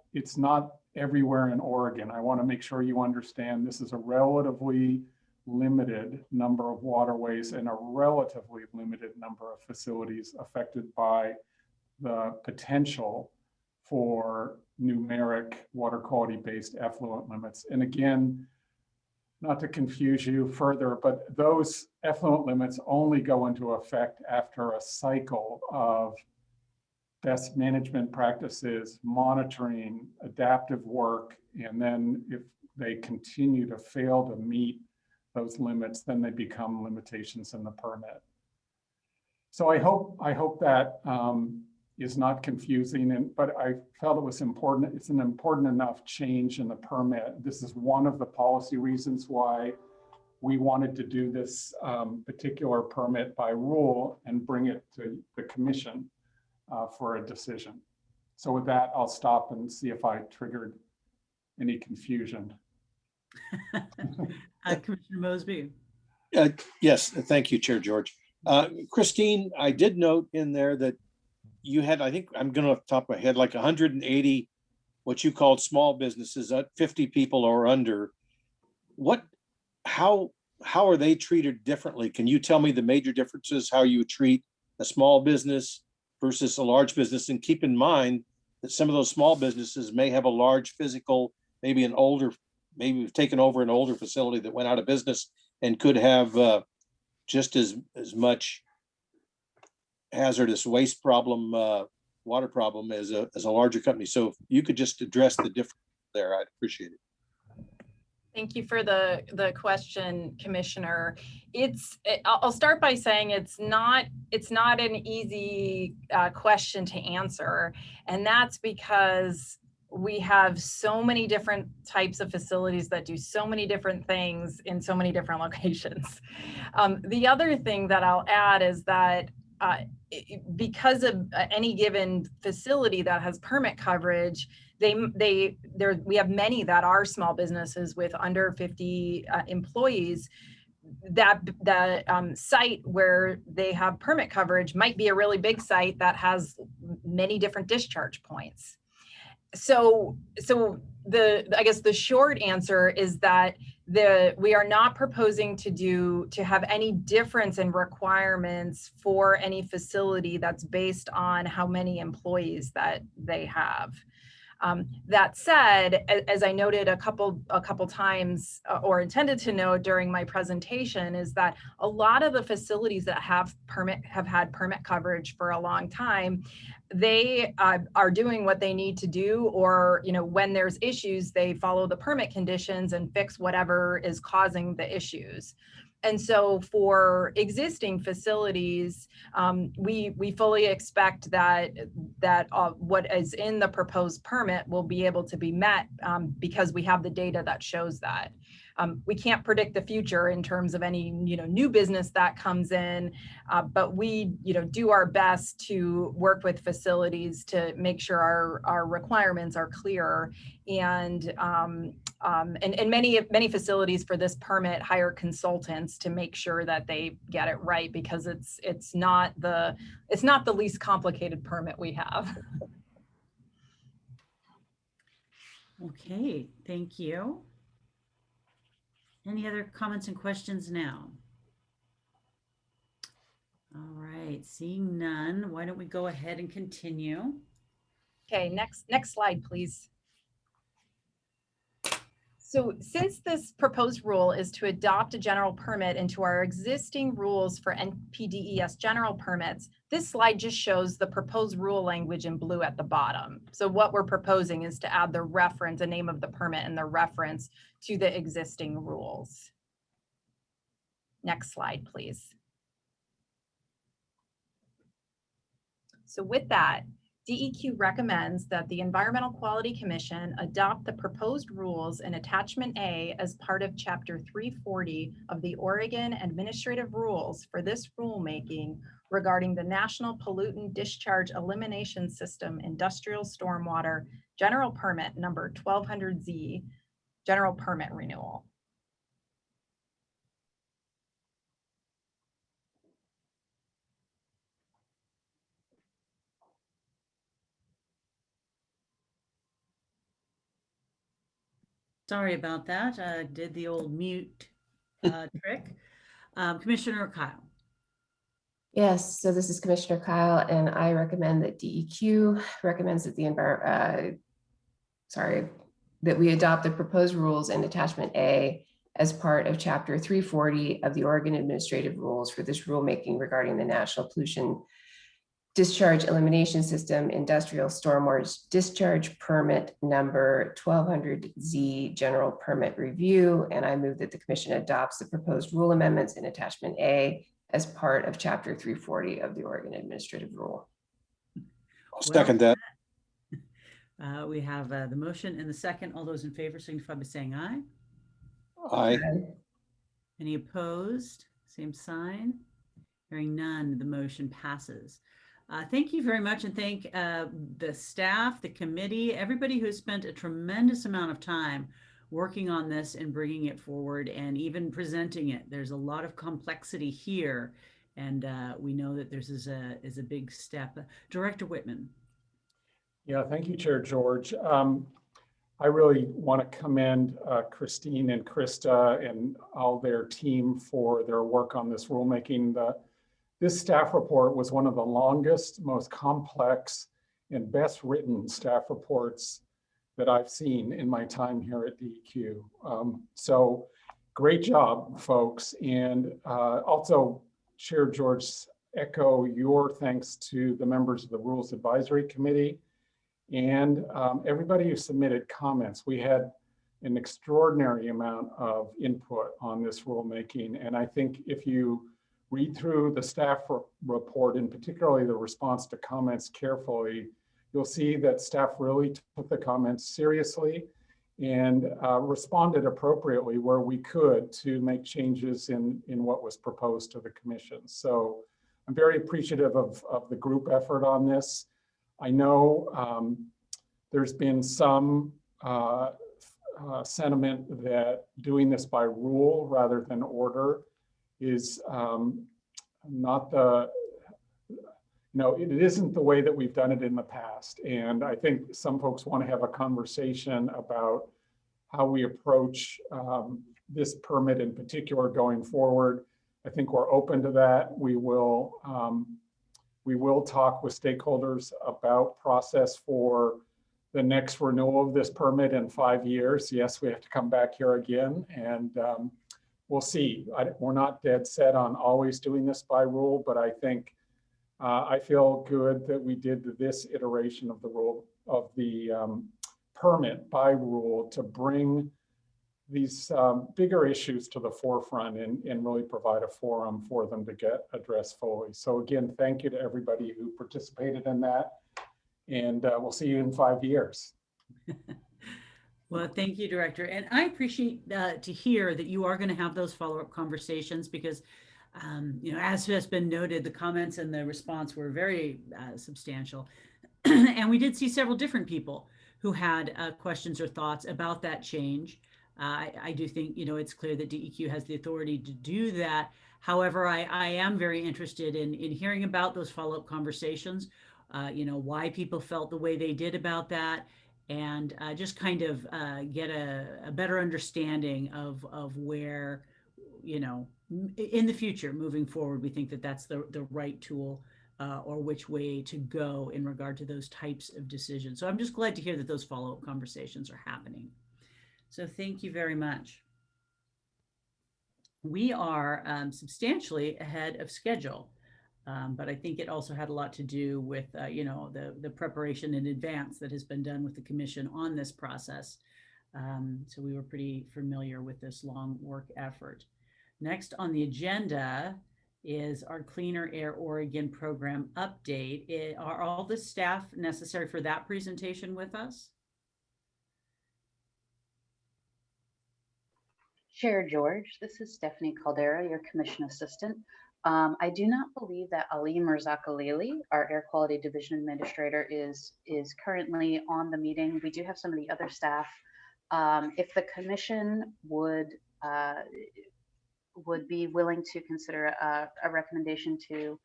everywhere in Oregon. I want to make sure you understand this is a relatively limited number of waterways and a relatively limited number of facilities affected by the potential for numeric water quality-based effluent limits. And again, not to confuse you further, but those effluent limits only go into effect after a cycle of best management practices, monitoring, adaptive work, and then if they continue to fail to meet those limits, then they become limitations in the permit. So I hope that is not confusing, but I felt it was important. It's an important enough change in the permit. This is one of the policy reasons why we wanted to do this particular permit by rule and bring it to the commission for a decision. So with that, I'll stop and see if I triggered any confusion. Commissioner Mosby. Yes, thank you, Chair George. Christine, I did note in there that you had, I think I'm going to off the top of my head, like 180, what you called small businesses at 50 people or under. How are they treated differently? Can you tell me the major differences, how you treat a small business versus a large business? And keep in mind that some of those small businesses may have a large physical, maybe we've taken over an older facility that went out of business and could have just as much hazardous waste problem, water problem as a larger company. So if you could just address the difference there, I'd appreciate it. Thank you for the question, Commissioner. I'll start by saying it's not an easy question to answer, and that's because we have so many different types of facilities that do so many different things in so many different locations. The other thing that I'll add is that because of any given facility that has permit coverage, we have many that are small businesses with under 50 employees. That site where they have permit coverage might be a really big site that has many different discharge points. So I guess the short answer is that we are not proposing to have any difference in requirements for any facility that's based on how many employees that they have. That said, as I noted a couple times or intended to note during my presentation, is that a lot of the facilities that have had permit coverage for a long time, they are doing what they need to do, or when there's issues, they follow the permit conditions and fix whatever is causing the issues. And so for existing facilities, we fully expect that what is in the proposed permit will be able to be met because we have the data that shows that. We can't predict the future in terms of any new business that comes in, but we do our best to work with facilities to make sure our requirements are clear. And many facilities for this permit hire consultants to make sure that they get it right, because it's not the least complicated permit we have. Okay, thank you. Any other comments and questions now? All right, seeing none, why don't we go ahead and continue? Okay, next slide, please. So since this proposed rule is to adopt a general permit into our existing rules for NPDES general permits, this slide just shows the proposed rule language in blue at the bottom. So what we're proposing is to add the reference, the name of the permit and the reference to the existing rules. Next slide, please. So with that, DEQ recommends that the Environmental Quality Commission adopt the proposed rules in Attachment A as part of Chapter 340 of the Oregon Administrative Rules for this rulemaking regarding the National Pollutant Discharge Elimination System Industrial Stormwater General Permit number 1200Z General Permit Renewal. Sorry about that. Did the old mute trick. Commissioner Kyle. Yes, so this is Commissioner Kyle, and I recommend that DEQ recommends that that we adopt the proposed rules in Attachment A as part of Chapter 340 of the Oregon Administrative Rules for this rulemaking regarding the National Pollution Discharge Elimination System Industrial Stormwater Discharge Permit number 1200Z General Permit Review. And I move that the Commission adopts the proposed rule amendments in Attachment A as part of Chapter 340 of the Oregon Administrative Rule. I'll second that. We have the motion and the second. All those in favor signify by saying aye. Aye. Any opposed? Same sign. Hearing none, the motion passes. Thank you very much, and thank the staff, the committee, everybody who spent a tremendous amount of time working on this and bringing it forward and even presenting it. There's a lot of complexity here, and we know that this is a big step. Director Whitman. Yeah, thank you, Chair George. I really want to commend Christine and Krista and all their team for their work on this rulemaking. This staff report was one of the longest, most complex, and best written staff reports that I've seen in my time here at DEQ. So great job, folks. And also, Chair George, echo your thanks to the members of the Rules Advisory Committee and everybody who submitted comments. We had an extraordinary amount of input on this rulemaking. And I think if you read through the staff report, and particularly the response to comments carefully, you'll see that staff really took the comments seriously and responded appropriately where we could to make changes in what was proposed to the commission. So I'm very appreciative of the group effort on this. I know there's been some sentiment that doing this by rule rather than order is not the, it isn't the way that we've done it in the past. And I think some folks want to have a conversation about how we approach this permit in particular going forward. I think we're open to that. We will talk with stakeholders about process for the next renewal of this permit in 5 years. Yes, we have to come back here again, and we'll see. We're not dead set on always doing this by rule, but I think I feel good that we did this iteration of the rule of the permit by rule to bring these bigger issues to the forefront and really provide a forum for them to get addressed fully. So again, thank you to everybody who participated in that, and we'll see you in 5 years. Well, thank you, Director. And I appreciate to hear that you are going to have those follow-up conversations because, as has been noted, the comments and the response were very substantial. And we did see several different people who had questions or thoughts about that change. I do think, it's clear that DEQ has the authority to do that. However, I am very interested in hearing about those follow-up conversations, why people felt the way they did about that, and just kind of get a better understanding of where, in the future, moving forward, we think that that's the right tool or which way to go in regard to those types of decisions. So I'm just glad to hear that those follow-up conversations are happening. So thank you very much. We are substantially ahead of schedule, but I think it also had a lot to do with, the preparation in advance that has been done with the commission on this process. So we were pretty familiar with this long work effort. Next on the agenda is our Cleaner Air Oregon program update. Are all the staff necessary for that presentation with us? Chair George, this is Stephanie Caldera, your commission assistant. I do not believe that Ali Mirzakhalili, our Air Quality Division Administrator, is currently on the meeting. We do have some of the other staff. If the commission would be willing to consider a recommendation to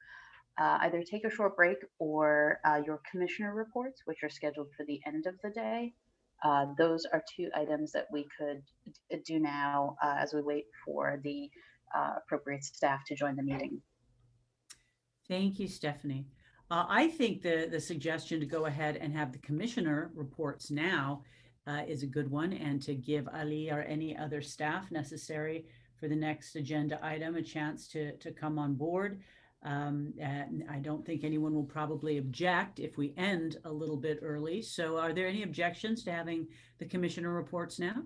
either take a short break or your commissioner reports, which are scheduled for the end of the day. Those are two items that we could do now as we wait for the appropriate staff to join the meeting. Thank you, Stephanie. I think the suggestion to go ahead and have the commissioner reports now is a good one, and to give Ali or any other staff necessary for the next agenda item a chance to come on board. And I don't think anyone will probably object if we end a little bit early. So are there any objections to having the commissioner reports now?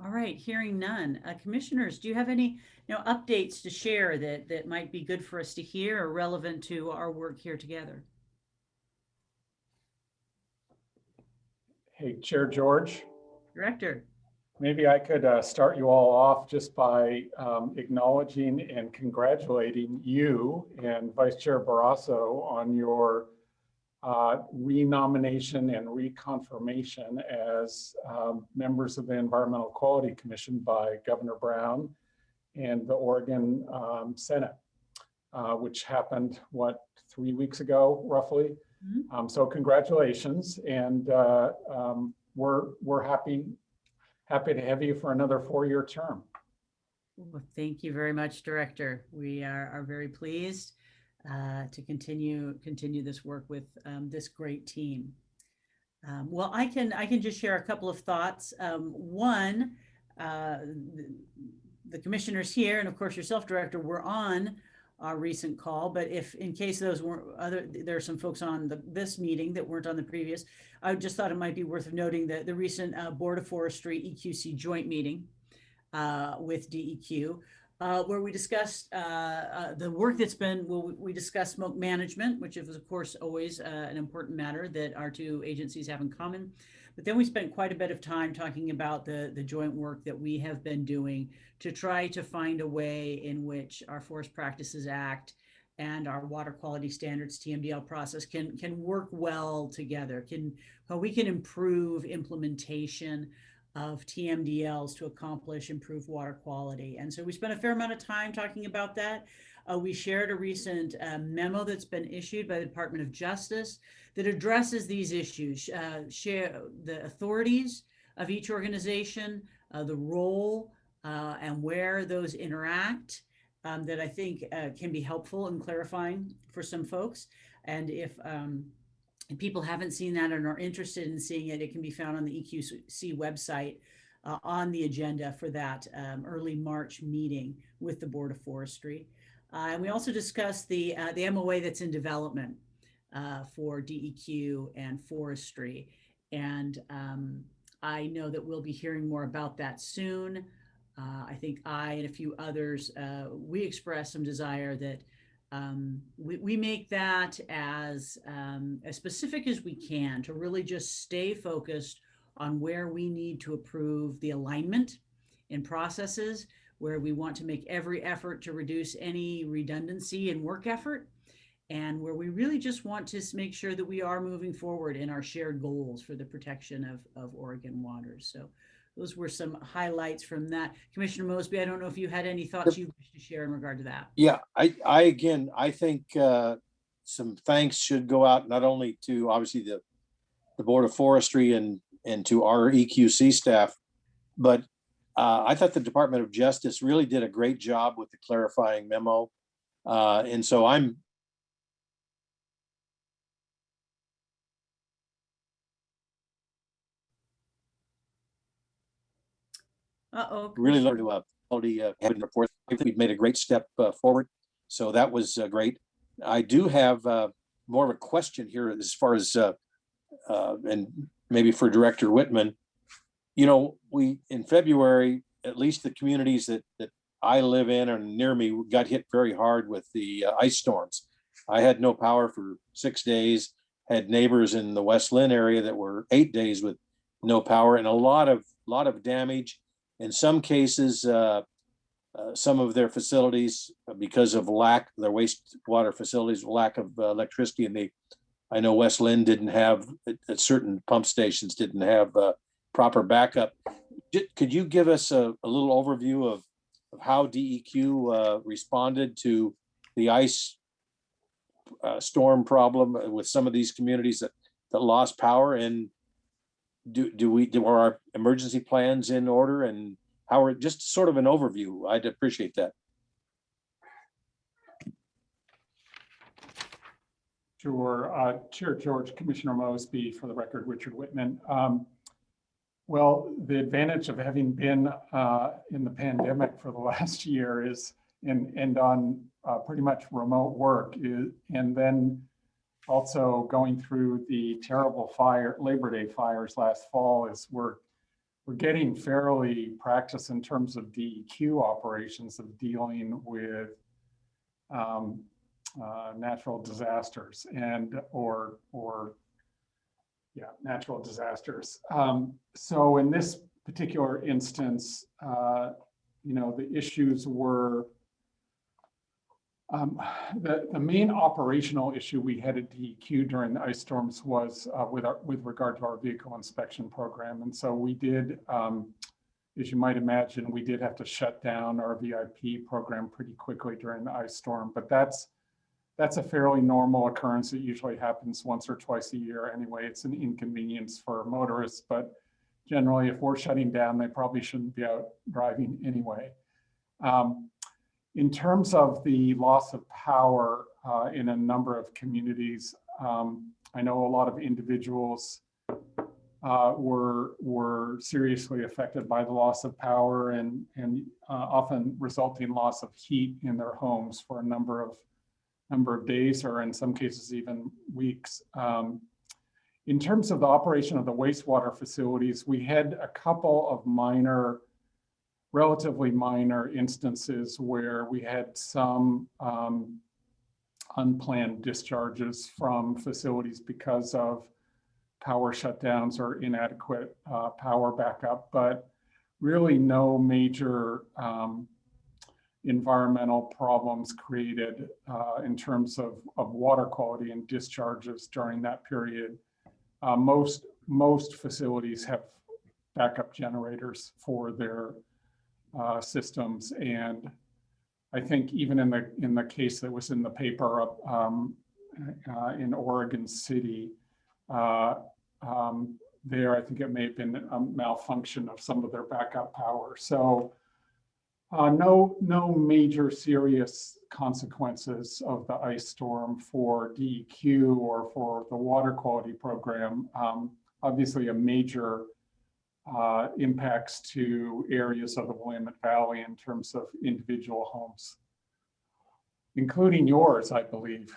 All right, hearing none. Commissioners, do you have any updates to share that might be good for us to hear or relevant to our work here together? Hey, Chair George. Director. Maybe I could start you all off just by acknowledging and congratulating you and Vice Chair Barrasso on your renomination and reconfirmation as members of the Environmental Quality Commission by Governor Brown and the Oregon Senate, which happened, 3 weeks ago, roughly. Mm-hmm. So congratulations, and we're happy to have you for another 4-year term. Well, thank you very much, Director. We are very pleased to continue this work with this great team. Well, I can just share a couple of thoughts. One, the commissioners here, and of course yourself, Director, were on our recent call, but if in case those weren't there are some folks on this meeting that weren't on the previous, I just thought it might be worth noting that the recent Board of Forestry EQC joint meeting with DEQ, where we discussed the work that's been, we discussed smoke management, which is of course always an important matter that our two agencies have in common. But then we spent quite a bit of time talking about the joint work that we have been doing to try to find a way in which our Forest Practices Act and our Water Quality Standards TMDL process can work well together, how we can improve implementation of TMDLs to accomplish improved water quality. And so we spent a fair amount of time talking about that. We shared a recent memo that's been issued by the Department of Justice that addresses these issues, share the authorities of each organization, the role and where those interact, that I think can be helpful in clarifying for some folks. And if people haven't seen that and are interested in seeing it, it can be found on the EQC website on the agenda for that early March meeting with the Board of Forestry. And we also discussed the MOA that's in development for DEQ and forestry. And I know that we'll be hearing more about that soon. I think I and a few others, we expressed some desire that we make that as specific as we can to really just stay focused on where we need to improve the alignment in processes, where we want to make every effort to reduce any redundancy in work effort, and where we really just want to make sure that we are moving forward in our shared goals for the protection of Oregon waters. So those were some highlights from that. Commissioner Mosby, I don't know if you had any thoughts you wish to share in regard to that. Yeah, I think some thanks should go out not only to obviously the Board of Forestry and to our EQC staff, but I thought the Department of Justice really did a great job with the clarifying memo. And so I'm Uh-oh. Really learned to quality having reports. I think we've made a great step forward. So that was great. I do have more of a question here as far as, and maybe for Director Whitman. You know, we in February, at least the communities that I live in and near me got hit very hard with the ice storms. I had no power for 6 days, had neighbors in the West Lynn area that were 8 days with no power, and a lot of damage. In some cases, some of their facilities, because of their wastewater facilities, lack of electricity, and I know West Lynn didn't have, at certain pump stations didn't have proper backup. Could you give us a little overview of how DEQ responded to the ice storm problem with some of these communities that lost power, and are our emergency plans in order, and how are, just sort of an overview? I'd appreciate that. Sure. Chair George, Commissioner Mosby, for the record, Richard Whitman. Well, the advantage of having been in the pandemic for the last year is, and on pretty much remote work, and then also going through the terrible Labor Day fires last fall, is we're getting fairly practice in terms of DEQ operations of dealing with natural disasters natural disasters. So in this particular instance, the issues were the main operational issue we had at DEQ during the ice storms was with regard to our vehicle inspection program. And so we did, as you might imagine, we did have to shut down our VIP program pretty quickly during the ice storm, but that's a fairly normal occurrence. It usually happens once or twice a year anyway. It's an inconvenience for motorists, but generally if we're shutting down, they probably shouldn't be out driving anyway. In terms of the loss of power in a number of communities, I know a lot of individuals were seriously affected by the loss of power and often resulting loss of heat in their homes for a number of days, or in some cases even weeks. In terms of the operation of the wastewater facilities, we had a couple of relatively minor instances where we had some unplanned discharges from facilities because of power shutdowns or inadequate power backup, but really no major environmental problems created in terms of water quality and discharges during that period. Most facilities have backup generators for their systems, and I think even in the case that was in the paper in Oregon City, there I think it may have been a malfunction of some of their backup power. So no major serious consequences of the ice storm for DEQ or for the water quality program. Obviously a major impacts to areas of the Willamette Valley in terms of individual homes, including yours, I believe.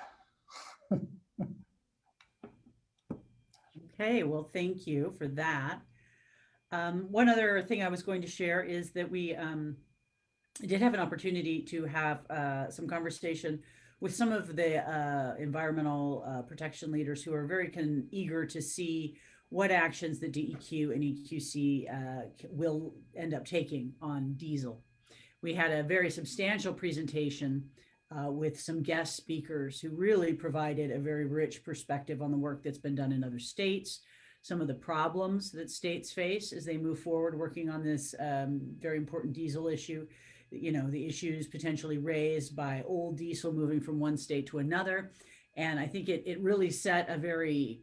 Okay, well, thank you for that. One other thing I was going to share is that we did have an opportunity to have some conversation with some of the environmental protection leaders who are very eager to see what actions the DEQ and EQC will end up taking on diesel. We had a very substantial presentation with some guest speakers who really provided a very rich perspective on the work that's been done in other states, some of the problems that states face as they move forward working on this very important diesel issue. The issues potentially raised by old diesel moving from one state to another. And I think it really set a very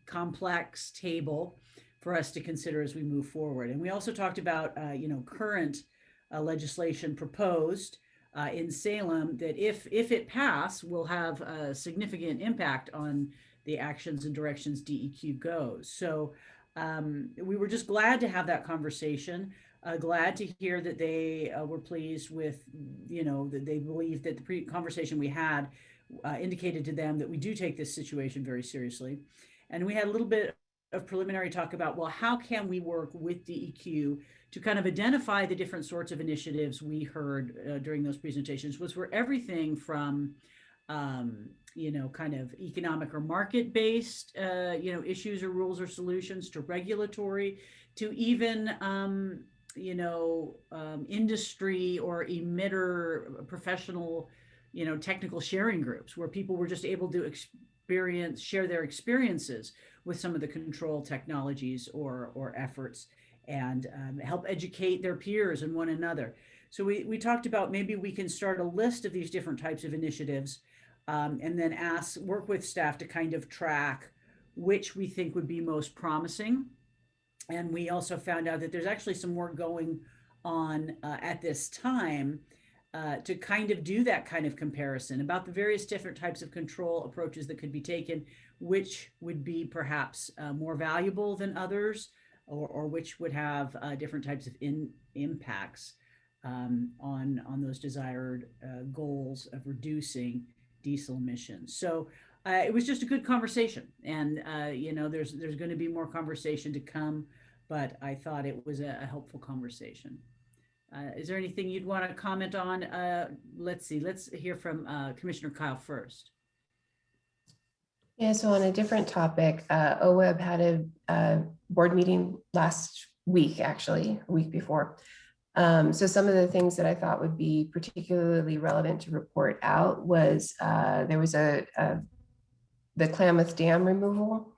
complex table for us to consider as we move forward. And we also talked about, current legislation proposed in Salem that if it passed, will have a significant impact on the actions and directions DEQ goes. So we were just glad to have that conversation. Glad to hear that they were pleased with, that they believe that the conversation we had indicated to them that we do take this situation very seriously. And we had a little bit of preliminary talk about, well, how can we work with DEQ to kind of identify the different sorts of initiatives we heard during those presentations, was for everything from, kind of economic or market-based, issues or rules or solutions, to regulatory, to even, industry or emitter professional, technical sharing groups where people were just able to share their experiences with some of the control technologies or efforts, and help educate their peers and one another. So we talked about maybe we can start a list of these different types of initiatives, and then work with staff to kind of track which we think would be most promising. And we also found out that there's actually some work going on at this time to kind of do that kind of comparison about the various different types of control approaches that could be taken, which would be perhaps more valuable than others, or which would have different types of impacts on those desired goals of reducing diesel emissions. So it was just a good conversation, and there's going to be more conversation to come, but I thought it was a helpful conversation. Is there anything you'd want to comment on? Let's see. Let's hear from Commissioner Kyle first. Yeah, so on a different topic, OWEB had a board meeting last week, actually, a week before. So some of the things that I thought would be particularly relevant to report out was there was the Klamath Dam removal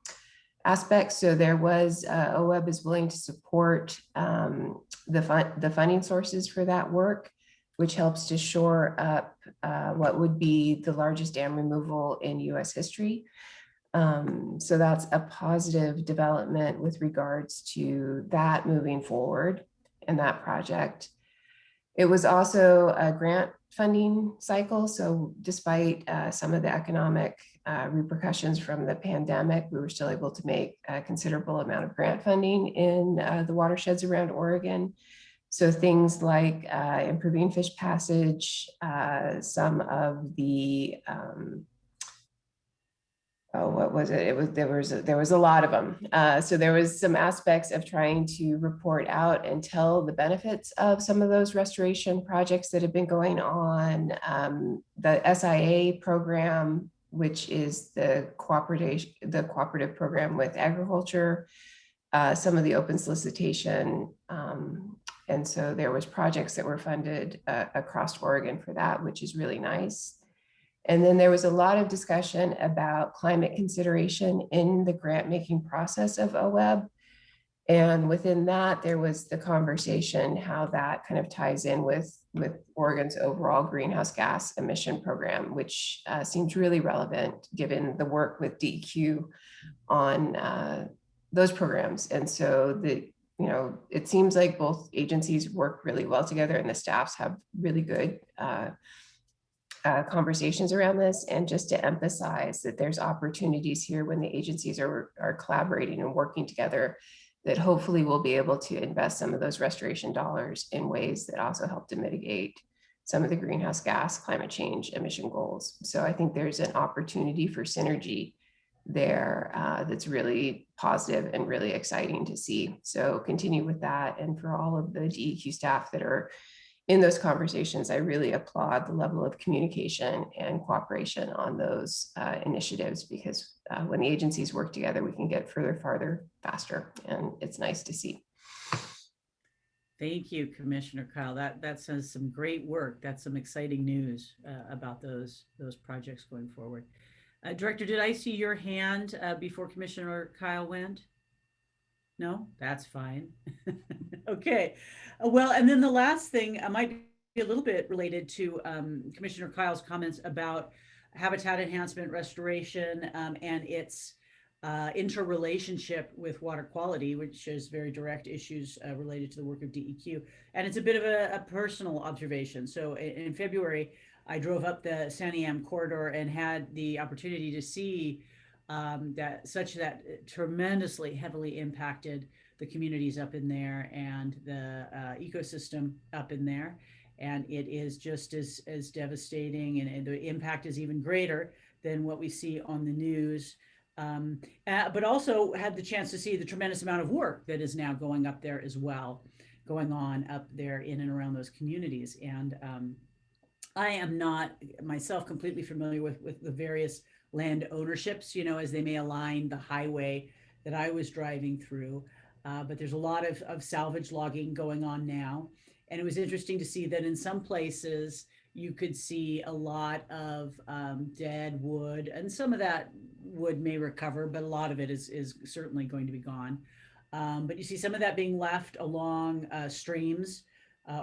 aspect. So there was OWEB is willing to support the funding sources for that work, which helps to shore up what would be the largest dam removal in US history. So that's a positive development with regards to that moving forward in that project. It was also a grant funding cycle. So despite some of the economic repercussions from the pandemic, we were still able to make a considerable amount of grant funding in the watersheds around Oregon. So things like improving fish passage, some of the what was it? There was a lot of them. So there was some aspects of trying to report out and tell the benefits of some of those restoration projects that have been going on. The SIA program, which is the cooperative program with agriculture, some of the open solicitation. And so there was projects that were funded across Oregon for that, which is really nice. And then there was a lot of discussion about climate consideration in the grant making process of OWEB. And within that, there was the conversation how that kind of ties in with Oregon's overall greenhouse gas emission program, which seems really relevant given the work with DEQ on those programs. And so it seems like both agencies work really well together, and the staffs have really good conversations around this. And just to emphasize that there's opportunities here when the agencies are collaborating and working together, that hopefully we'll be able to invest some of those restoration dollars in ways that also help to mitigate some of the greenhouse gas climate change emission goals. So I think there's an opportunity for synergy there that's really positive and really exciting to see. So continue with that. And for all of the DEQ staff that are in those conversations, I really applaud the level of communication and cooperation on those initiatives, because when the agencies work together, we can get farther, faster, and it's nice to see. Thank you, Commissioner Kyle. That says some great work. That's some exciting news about those projects going forward. Director, did I see your hand before Commissioner Kyle went? No, that's fine. Okay. Well, and then the last thing might be a little bit related to Commissioner Kyle's comments about habitat enhancement, restoration, and its interrelationship with water quality, which is very direct issues related to the work of DEQ. And it's a bit of a personal observation. So in February, I drove up the Santiam corridor and had the opportunity to see that tremendously heavily impacted the communities up in there and the ecosystem up in there. And it is just as devastating, and the impact is even greater than what we see on the news. But also had the chance to see the tremendous amount of work that is now going up there as well, going on up there in and around those communities. And I am not myself completely familiar with the various land ownerships, as they may align the highway that I was driving through. But there's a lot of salvage logging going on now. And it was interesting to see that in some places you could see a lot of dead wood, and some of that wood may recover, but a lot of it is certainly going to be gone. But you see some of that being left along streams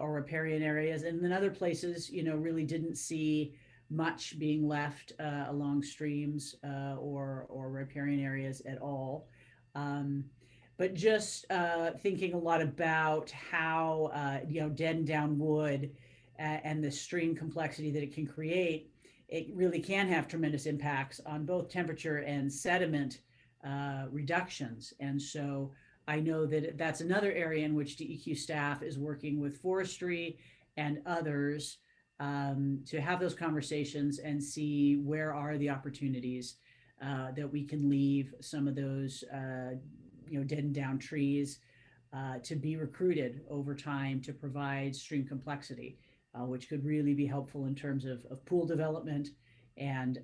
or riparian areas, and then other places, really didn't see much being left along streams or riparian areas at all. But just thinking a lot about how, dead and down wood and the stream complexity that it can create, it really can have tremendous impacts on both temperature and sediment reductions. And so I know that that's another area in which DEQ staff is working with forestry and others to have those conversations and see where are the opportunities that we can leave some of those dead and down trees to be recruited over time to provide stream complexity, which could really be helpful in terms of pool development and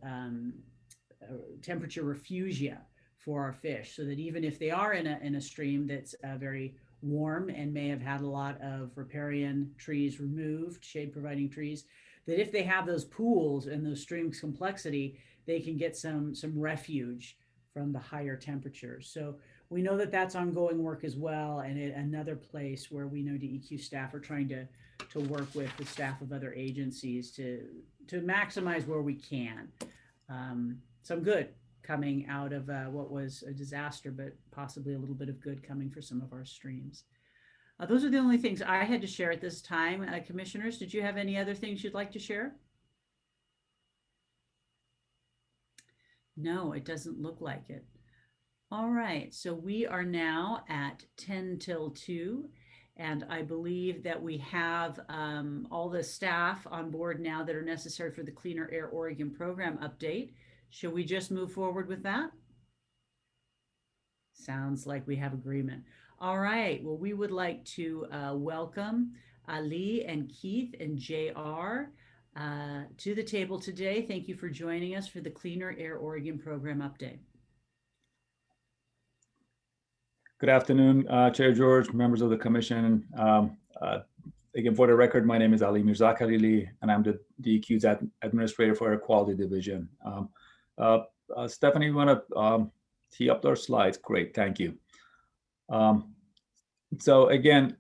temperature refugia for our fish, so that even if they are in a stream that's very warm and may have had a lot of riparian trees removed, shade providing trees, that if they have those pools and those streams complexity, they can get some refuge from the higher temperatures. So we know that that's ongoing work as well, and another place where we know DEQ staff are trying to work with the staff of other agencies to maximize where we can. Some good coming out of what was a disaster, but possibly a little bit of good coming for some of our streams. Those are the only things I had to share at this time. Commissioners, did you have any other things you'd like to share? No, it doesn't look like it. All right, so we are now at 10 till 2, and I believe that we have all the staff on board now that are necessary for the Cleaner Air Oregon program update. Should we just move forward with that? Sounds like we have agreement. All right, well, we would like to welcome Ali and Keith and JR to the table today. Thank you for joining us for the Cleaner Air Oregon program update. Good afternoon, Chair George, members of the Commission. Again, for the record, my name is Ali Mirzakhalili, and I'm the DEQ's Administrator for Air Quality Division. Stephanie, you want to tee up our slides? Great, thank you. So again,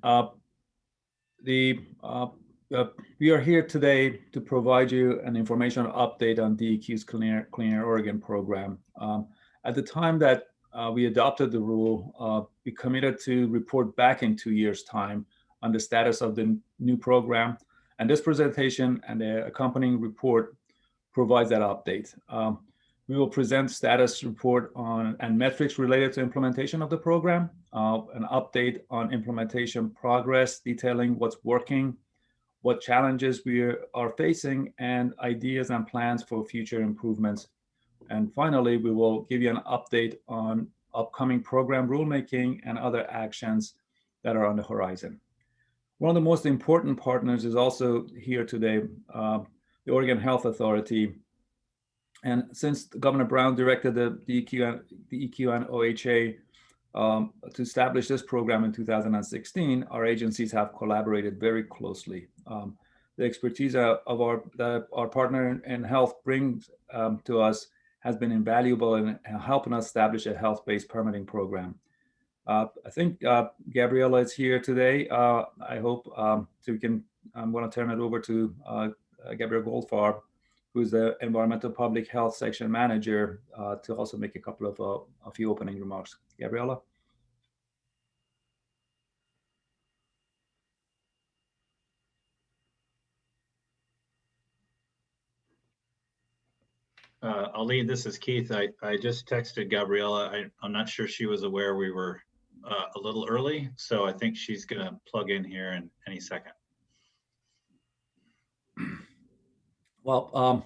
we are here today to provide you an informational update on DEQ's Clean Air Oregon program. At the time that we adopted the rule, we committed to report back in 2 years' time on the status of the new program. And this presentation and the accompanying report provides that update. We will present status report on and metrics related to implementation of the program, an update on implementation progress, detailing what's working, what challenges we are facing, and ideas and plans for future improvements. And finally, we will give you an update on upcoming program rulemaking and other actions that are on the horizon. One of the most important partners is also here today, the Oregon Health Authority. And since Governor Brown directed the EQ and OHA to establish this program in 2016, our agencies have collaborated very closely. The expertise that our partner in health brings to us has been invaluable in helping us establish a health-based permitting program. I think Gabriella is here today. I hope so we can. I'm going to turn it over to Gabriella Goldfarb, who's the Environmental Public Health Section Manager, to also make a couple of a few opening remarks. Gabriella. Ali, this is Keith. I just texted Gabriella. I'm not sure she was aware we were a little early, so I think she's going to plug in here in any second. Well,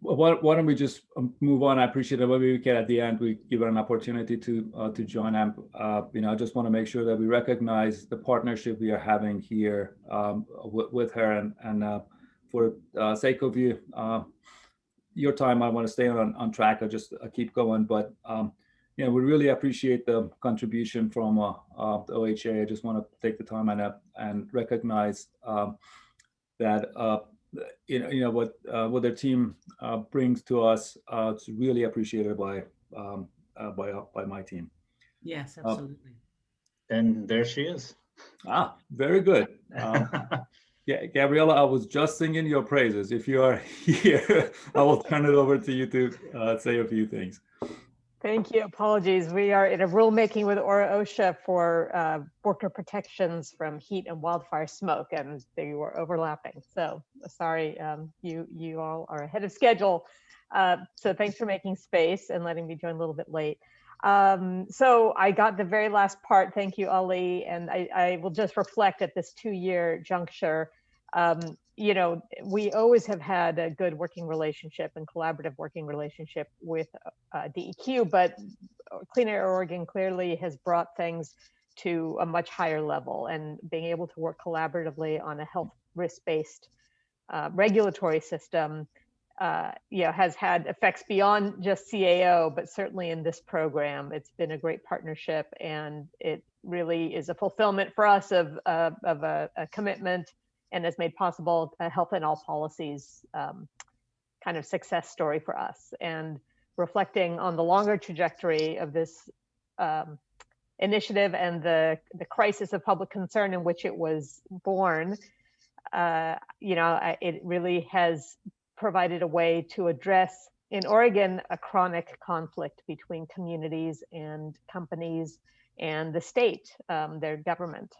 why don't we just move on? I appreciate it. Maybe we can at the end we give her an opportunity to join. I just want to make sure that we recognize the partnership we are having here with her, and for sake of your time, I want to stay on track. I just keep going, but we really appreciate the contribution from the OHA. I just want to take the time and recognize that what their team brings to us. It's really appreciated by my team. Yes, absolutely. And there she is. Very good. Yeah, Gabriella, I was just singing your praises. If you are here, I will turn it over to you to say a few things. Thank you. Apologies. We are in a rulemaking with OSHA for worker protections from heat and wildfire smoke, and they were overlapping. So sorry, you all are ahead of schedule. So thanks for making space and letting me join a little bit late. So I got the very last part. Thank you, Ali. And I will just reflect at this 2-year juncture. We always have had a good working relationship and collaborative working relationship with DEQ, but Clean Air Oregon clearly has brought things to a much higher level, and being able to work collaboratively on a health risk-based regulatory system has had effects beyond just CAO, but certainly in this program, it's been a great partnership, and it really is a fulfillment for us of a commitment, and has made possible a health in all policies kind of success story for us. And reflecting on the longer trajectory of this initiative and the crisis of public concern in which it was born, it really has provided a way to address in Oregon a chronic conflict between communities and companies and the state, their government.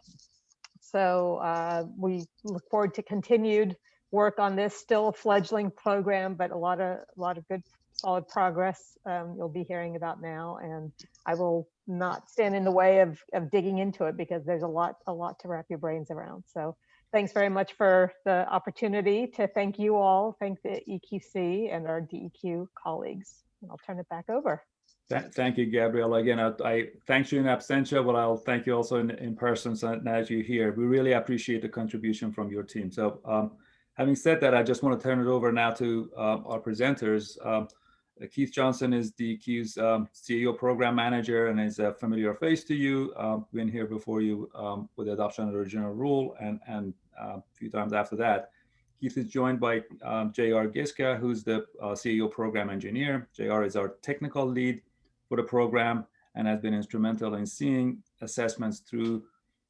So we look forward to continued work on this, still a fledgling program, but a lot of good solid progress you'll be hearing about now. And I will not stand in the way of digging into it, because there's a lot to wrap your brains around. So thanks very much for the opportunity to thank you all, thank the EQC and our DEQ colleagues. And I'll turn it back over. Thank you, Gabriella. Again, I thank you in absentia, but I'll thank you also in person as you're here. We really appreciate the contribution from your team. So having said that, I just want to turn it over now to our presenters. Keith Johnson is DEQ's CEO Program Manager and is a familiar face to you. Been here before you with the adoption of the original rule and a few times after that. Keith is joined by J.R. Giska, who's the CEO Program Engineer. J.R. is our technical lead for the program and has been instrumental in seeing assessments through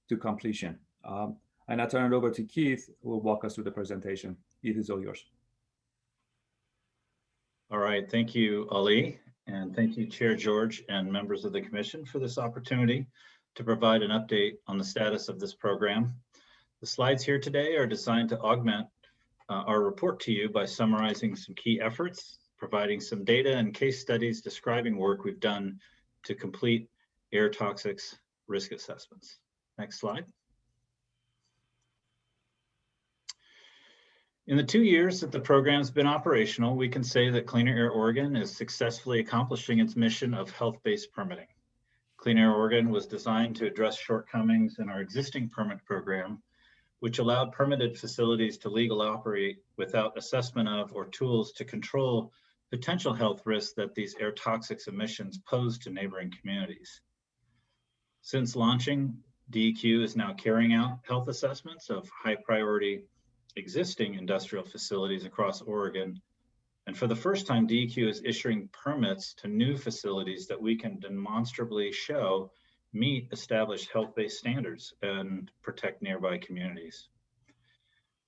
to completion. And I turn it over to Keith, who will walk us through the presentation. Keith, is all yours. All right, thank you, Ali, and thank you, Chair George and members of the Commission for this opportunity to provide an update on the status of this program. The slides here today are designed to augment our report to you by summarizing some key efforts, providing some data and case studies describing work we've done to complete air toxics risk assessments. Next slide. In the 2 years that the program's been operational, we can say that Clean Air Oregon is successfully accomplishing its mission of health-based permitting. Clean Air Oregon was designed to address shortcomings in our existing permit program, which allowed permitted facilities to legally operate without assessment of or tools to control potential health risks that these air toxics emissions pose to neighboring communities. Since launching, DEQ is now carrying out health assessments of high priority existing industrial facilities across Oregon. And for the first time, DEQ is issuing permits to new facilities that we can demonstrably show meet established health-based standards and protect nearby communities.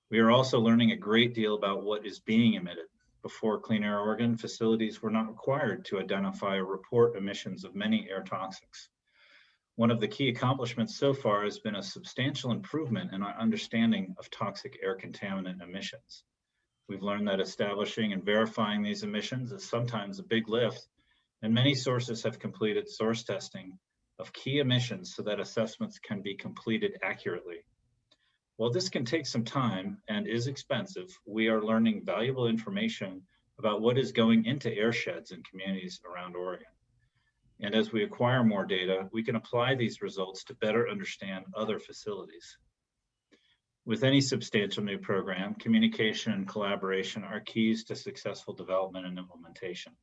We are also learning a great deal about what is being emitted. Before Clean Air Oregon, facilities were not required to identify or report emissions of many air toxics. One of the key accomplishments so far has been a substantial improvement in our understanding of toxic air contaminant emissions. We've learned that establishing and verifying these emissions is sometimes a big lift, and many sources have completed source testing of key emissions so that assessments can be completed accurately. While this can take some time and is expensive, we are learning valuable information about what is going into airsheds in communities around Oregon. And as we acquire more data, we can apply these results to better understand other facilities. With any substantial new program, communication and collaboration are keys to successful development and implementation.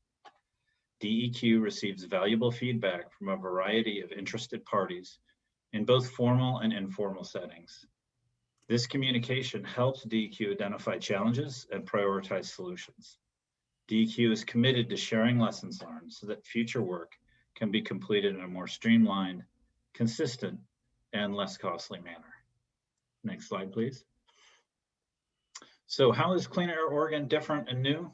DEQ receives valuable feedback from a variety of interested parties in both formal and informal settings. This communication helps DEQ identify challenges and prioritize solutions. DEQ is committed to sharing lessons learned so that future work can be completed in a more streamlined, consistent, and less costly manner. Next slide, please. So how is Clean Air Oregon different and new?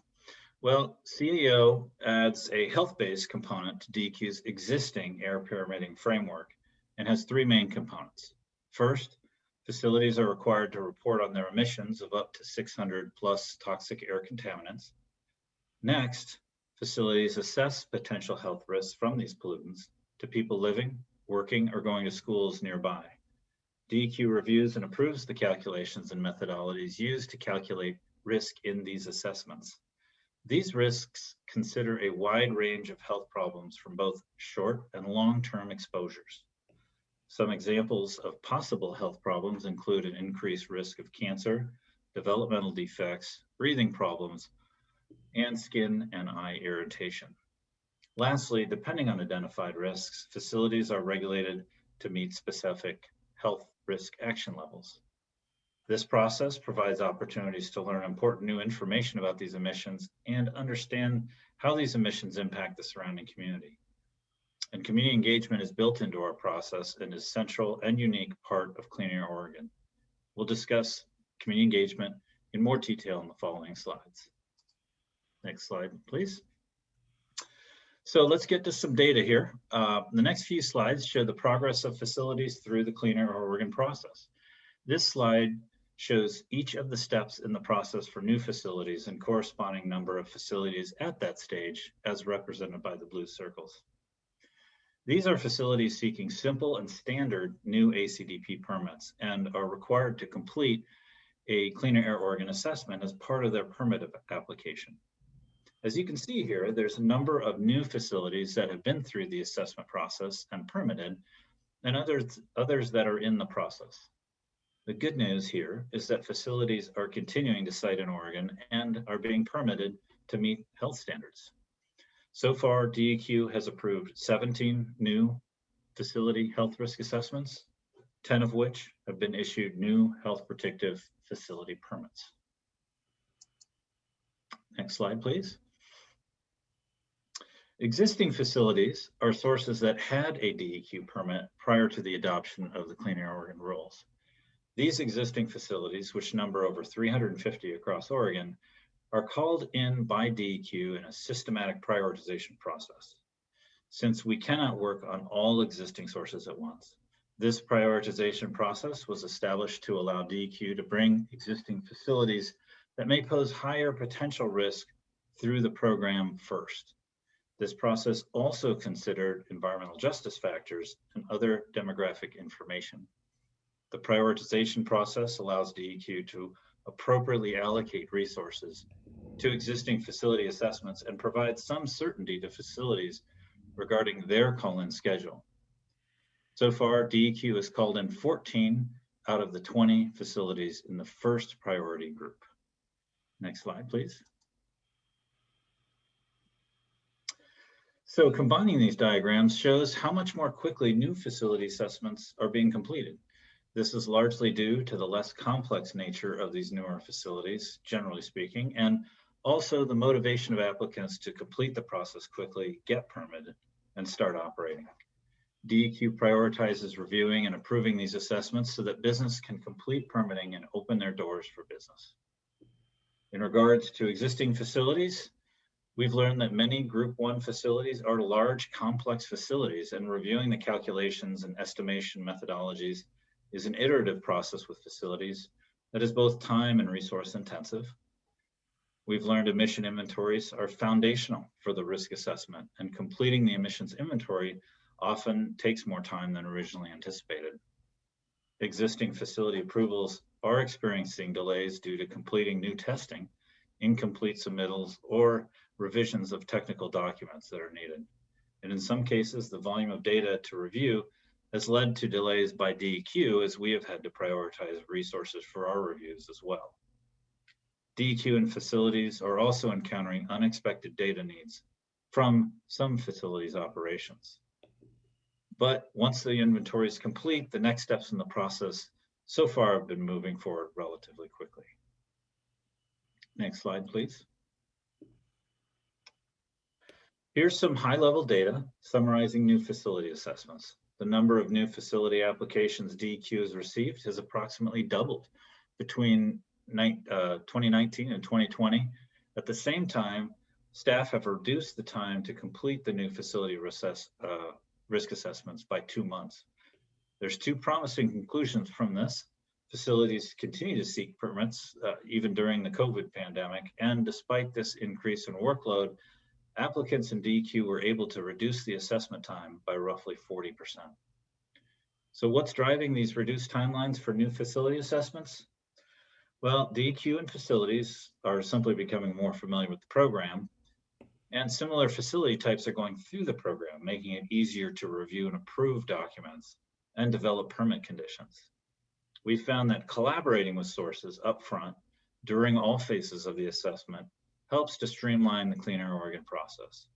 Well, CAO adds a health-based component to DEQ's existing air permitting framework and has three main components. First, facilities are required to report on their emissions of up to 600 plus toxic air contaminants. Next, facilities assess potential health risks from these pollutants to people living, working, or going to schools nearby. DEQ reviews and approves the calculations and methodologies used to calculate risk in these assessments. These risks consider a wide range of health problems from both short and long-term exposures. Some examples of possible health problems include an increased risk of cancer, developmental defects, breathing problems, and skin and eye irritation. Lastly, depending on identified risks, facilities are regulated to meet specific health risk action levels. This process provides opportunities to learn important new information about these emissions and understand how these emissions impact the surrounding community. And community engagement is built into our process and is central and unique part of Clean Air Oregon. We'll discuss community engagement in more detail in the following slides. Next slide, please. So let's get to some data here. The next few slides show the progress of facilities through the Clean Air Oregon process. This slide shows each of the steps in the process for new facilities and corresponding number of facilities at that stage as represented by the blue circles. These are facilities seeking simple and standard new ACDP permits and are required to complete a Clean Air Oregon assessment as part of their permit application. As you can see here, there's a number of new facilities that have been through the assessment process and permitted, and others that are in the process. The good news here is that facilities are continuing to site in Oregon and are being permitted to meet health standards. So far, DEQ has approved 17 new facility health risk assessments, 10 of which have been issued new health protective facility permits. Next slide, please. Existing facilities are sources that had a DEQ permit prior to the adoption of the Clean Air Oregon rules. These existing facilities, which number over 350 across Oregon, are called in by DEQ in a systematic prioritization process. Since we cannot work on all existing sources at once, this prioritization process was established to allow DEQ to bring existing facilities that may pose higher potential risk through the program first. This process also considered environmental justice factors and other demographic information. The prioritization process allows DEQ to appropriately allocate resources to existing facility assessments and provide some certainty to facilities regarding their call-in schedule. So far, DEQ has called in 14 out of the 20 facilities in the first priority group. Next slide, please. So combining these diagrams shows how much more quickly new facility assessments are being completed. This is largely due to the less complex nature of these newer facilities, generally speaking, and also the motivation of applicants to complete the process quickly, get permitted, and start operating. DEQ prioritizes reviewing and approving these assessments so that business can complete permitting and open their doors for business. In regards to existing facilities, we've learned that many Group 1 facilities are large, complex facilities, and reviewing the calculations and estimation methodologies is an iterative process with facilities that is both time and resource intensive. We've learned emission inventories are foundational for the risk assessment, and completing the emissions inventory often takes more time than originally anticipated. Existing facility approvals are experiencing delays due to completing new testing, incomplete submittals, or revisions of technical documents that are needed. And in some cases, the volume of data to review has led to delays by DEQ, as we have had to prioritize resources for our reviews as well. DEQ and facilities are also encountering unexpected data needs from some facilities operations. But once the inventory is complete, the next steps in the process so far have been moving forward relatively quickly. Next slide, please. Here's some high-level data summarizing new facility assessments. The number of new facility applications DEQ has received has approximately doubled between 2019 and 2020. At the same time, staff have reduced the time to complete the new facility risk assessments by 2 months. There's two promising conclusions from this. Facilities continue to seek permits even during the COVID pandemic, and despite this increase in workload, applicants in DEQ were able to reduce the assessment time by roughly 40%. So what's driving these reduced timelines for new facility assessments? Well, DEQ and facilities are simply becoming more familiar with the program, and similar facility types are going through the program, making it easier to review and approve documents and develop permit conditions. We found that collaborating with sources upfront during all phases of the assessment helps to streamline the Clean Air Oregon process.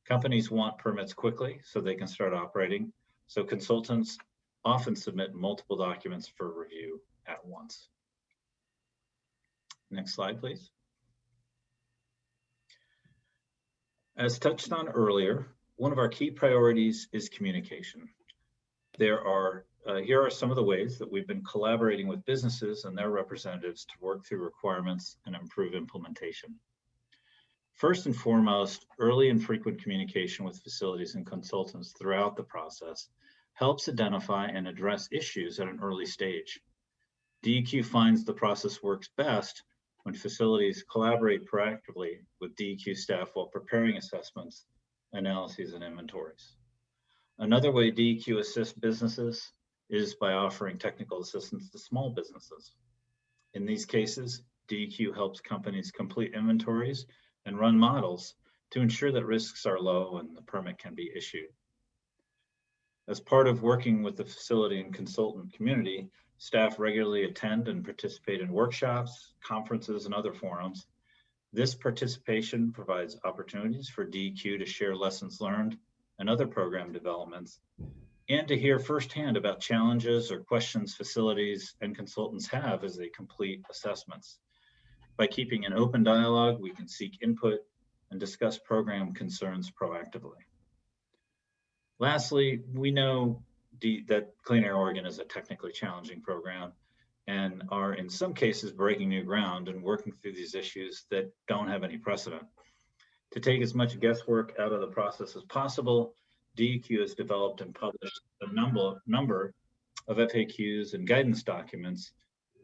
Companies want permits quickly so they can start operating, so consultants often submit multiple documents for review at once. Next slide, please. As touched on earlier, one of our key priorities is communication. Here are some of the ways that we've been collaborating with businesses and their representatives to work through requirements and improve implementation. First and foremost, early and frequent communication with facilities and consultants throughout the process helps identify and address issues at an early stage. DEQ finds the process works best when facilities collaborate proactively with DEQ staff while preparing assessments, analyses, and inventories. Another way DEQ assists businesses is by offering technical assistance to small businesses. In these cases, DEQ helps companies complete inventories and run models to ensure that risks are low and the permit can be issued. As part of working with the facility and consultant community, staff regularly attend and participate in workshops, conferences, and other forums. This participation provides opportunities for DEQ to share lessons learned and other program developments, and to hear firsthand about challenges or questions facilities and consultants have as they complete assessments. By keeping an open dialogue, we can seek input and discuss program concerns proactively. Lastly, we know that Clean Air Oregon is a technically challenging program and are in some cases breaking new ground and working through these issues that don't have any precedent. To take as much guesswork out of the process as possible, DEQ has developed and published a number of FAQs and guidance documents.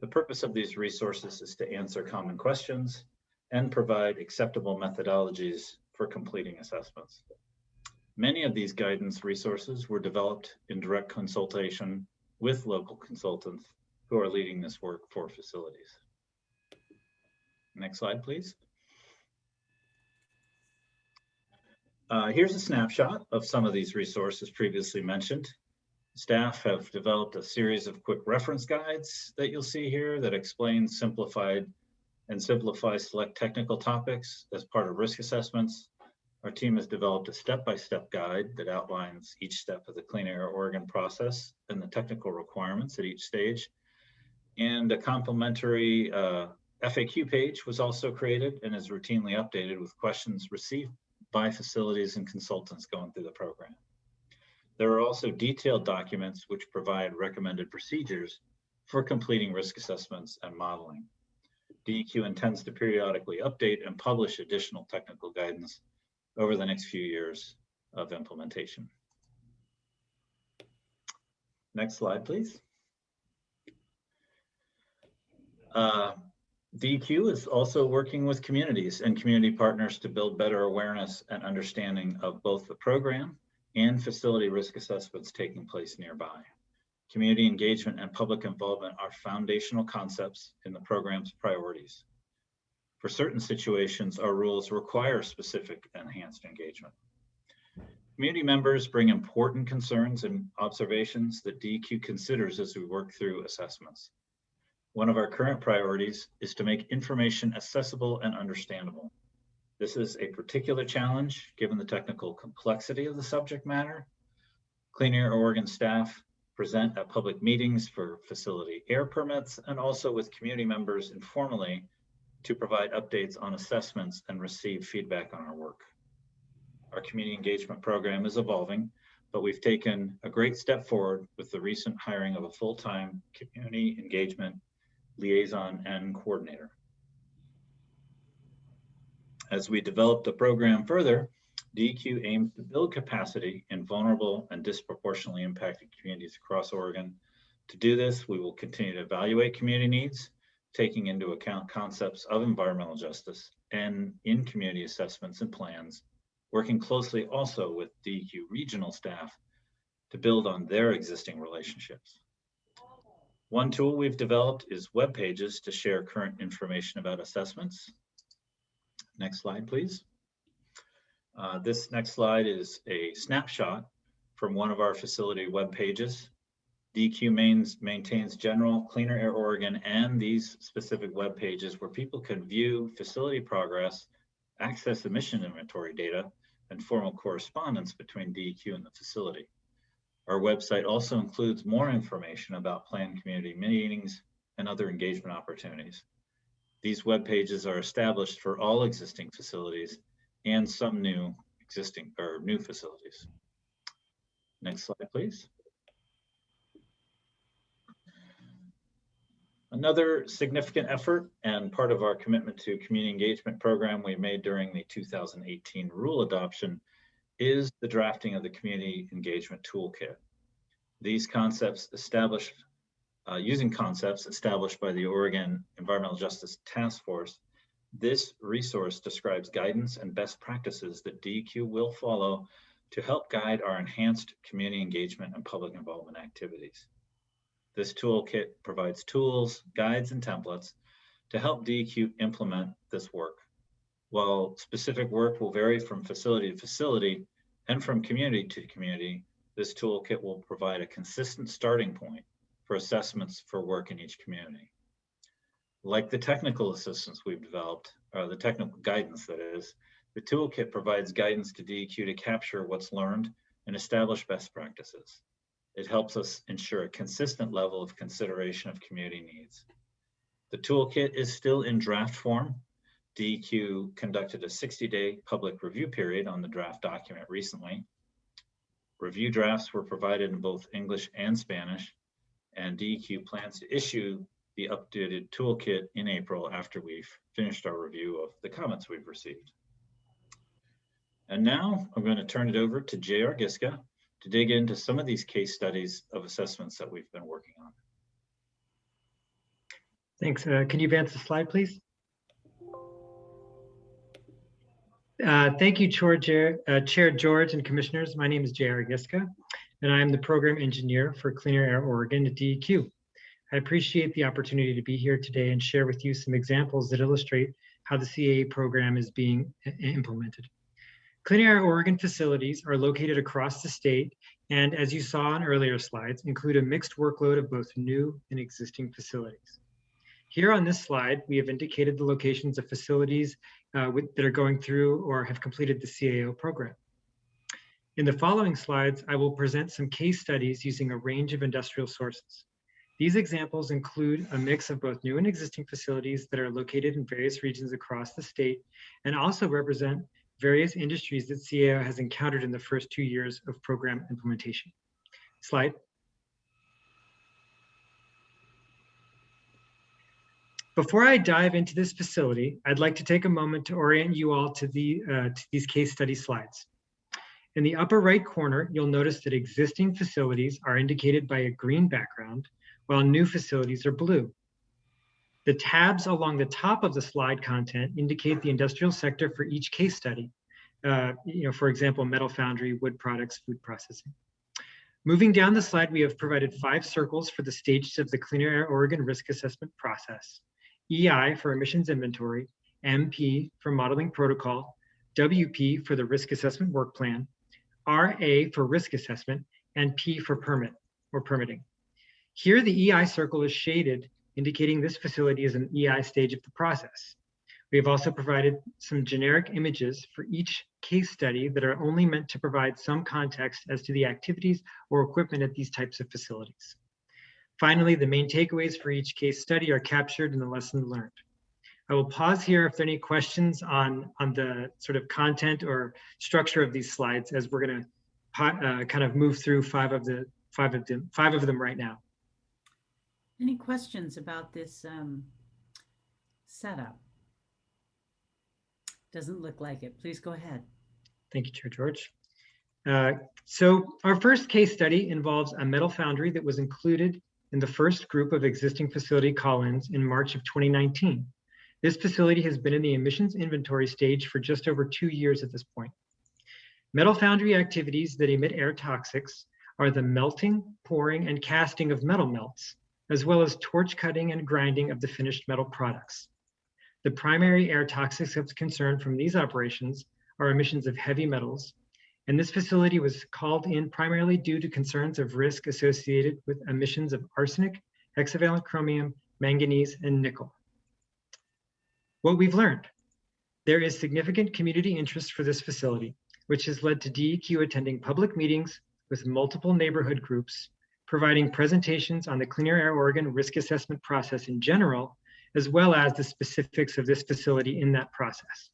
The purpose of these resources is to answer common questions and provide acceptable methodologies for completing assessments. Many of these guidance resources were developed in direct consultation with local consultants who are leading this work for facilities. Next slide, please. Here's a snapshot of some of these resources previously mentioned. Staff have developed a series of quick reference guides that you'll see here that explain simplify select technical topics as part of risk assessments. Our team has developed a step-by-step guide that outlines each step of the Clean Air Oregon process and the technical requirements at each stage. And a complimentary FAQ page was also created and is routinely updated with questions received by facilities and consultants going through the program. There are also detailed documents which provide recommended procedures for completing risk assessments and modeling. DEQ intends to periodically update and publish additional technical guidance over the next few years of implementation. Next slide, please. DEQ is also working with communities and community partners to build better awareness and understanding of both the program and facility risk assessments taking place nearby. Community engagement and public involvement are foundational concepts in the program's priorities. For certain situations, our rules require specific enhanced engagement. Community members bring important concerns and observations that DEQ considers as we work through assessments. One of our current priorities is to make information accessible and understandable. This is a particular challenge given the technical complexity of the subject matter. Clean Air Oregon staff present at public meetings for facility air permits and also with community members informally to provide updates on assessments and receive feedback on our work. Our community engagement program is evolving, but we've taken a great step forward with the recent hiring of a full-time community engagement liaison and coordinator. As we develop the program further, DEQ aims to build capacity in vulnerable and disproportionately impacted communities across Oregon. To do this, we will continue to evaluate community needs, taking into account concepts of environmental justice and in community assessments and plans, working closely also with DEQ regional staff to build on their existing relationships. One tool we've developed is web pages to share current information about assessments. Next slide, please. This next slide is a snapshot from one of our facility web pages. DEQ maintains general Cleaner Air Oregon and these specific web pages where people can view facility progress, access emission inventory data, and formal correspondence between DEQ and the facility. Our website also includes more information about planned community meetings and other engagement opportunities. These web pages are established for all existing facilities and some new facilities. Next slide, please. Another significant effort and part of our commitment to community engagement program we made during the 2018 rule adoption is the drafting of the Community Engagement Toolkit. These concepts using concepts established by the Oregon Environmental Justice Task Force, this resource describes guidance and best practices that DEQ will follow to help guide our enhanced community engagement and public involvement activities. This toolkit provides tools, guides, and templates to help DEQ implement this work. While specific work will vary from facility to facility and from community to community, this toolkit will provide a consistent starting point for assessments for work in each community. Like the technical assistance we've developed, or the technical guidance that is, the toolkit provides guidance to DEQ to capture what's learned and establish best practices. It helps us ensure a consistent level of consideration of community needs. The toolkit is still in draft form. DEQ conducted a 60-day public review period on the draft document recently. Review drafts were provided in both English and Spanish, and DEQ plans to issue the updated toolkit in April after we've finished our review of the comments we've received. And now I'm going to turn it over to J.R. Giska to dig into some of these case studies of assessments that we've been working on. Thanks. Can you advance the slide, please? Thank you, Chair George and Commissioners. My name is J.R. Giska, and I'm the Program Engineer for Cleaner Air Oregon at DEQ. I appreciate the opportunity to be here today and share with you some examples that illustrate how the CAA program is being implemented. Clean Air Oregon facilities are located across the state and, as you saw on earlier slides, include a mixed workload of both new and existing facilities. Here on this slide, we have indicated the locations of facilities that are going through or have completed the CAO program. In the following slides, I will present some case studies using a range of industrial sources. These examples include a mix of both new and existing facilities that are located in various regions across the state and also represent various industries that CAO has encountered in the first 2 years of program implementation. Slide. Before I dive into this facility, I'd like to take a moment to orient you all to these case study slides. In the upper right corner, you'll notice that existing facilities are indicated by a green background, while new facilities are blue. The tabs along the top of the slide content indicate the industrial sector for each case study, for example, metal foundry, wood products, food processing. Moving down the slide, we have provided 5 circles for the stages of the Clean Air Oregon risk assessment process. EI for emissions inventory, MP for modeling protocol, WP for the risk assessment work plan, RA for risk assessment, and P for permit or permitting. Here, the EI circle is shaded, indicating this facility is an EI stage of the process. We have also provided some generic images for each case study that are only meant to provide some context as to the activities or equipment at these types of facilities. Finally, the main takeaways for each case study are captured in the lessons learned. I will pause here if there are any questions on the sort of content or structure of these slides, as we're going to kind of move through five of them right now. Any questions about this setup? Doesn't look like it. Please go ahead. Thank you, Chair George. So our first case study involves a metal foundry that was included in the first group of existing facility call-ins in March of 2019. This facility has been in the emissions inventory stage for just over 2 years at this point. Metal foundry activities that emit air toxics are the melting, pouring, and casting of metal melts, as well as torch cutting and grinding of the finished metal products. The primary air toxics of concern from these operations are emissions of heavy metals, and this facility was called in primarily due to concerns of risk associated with emissions of arsenic, hexavalent chromium, manganese, and nickel. What we've learned: there is significant community interest for this facility, which has led to DEQ attending public meetings with multiple neighborhood groups, providing presentations on the Clean Air Oregon risk assessment process in general, as well as the specifics of this facility in that process.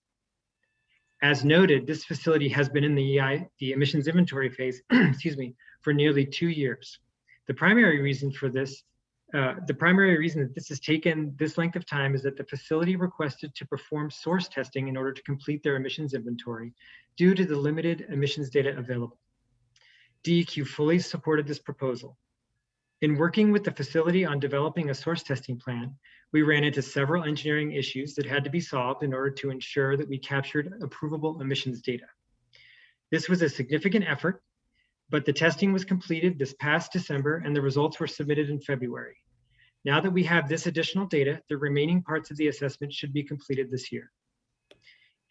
As noted, this facility has been in the emissions inventory phase, excuse me, for nearly 2 years. The primary reason that this has taken this length of time is that the facility requested to perform source testing in order to complete their emissions inventory due to the limited emissions data available. DEQ fully supported this proposal. In working with the facility on developing a source testing plan, we ran into several engineering issues that had to be solved in order to ensure that we captured approvable emissions data. This was a significant effort, but the testing was completed this past December and the results were submitted in February. Now that we have this additional data, the remaining parts of the assessment should be completed this year.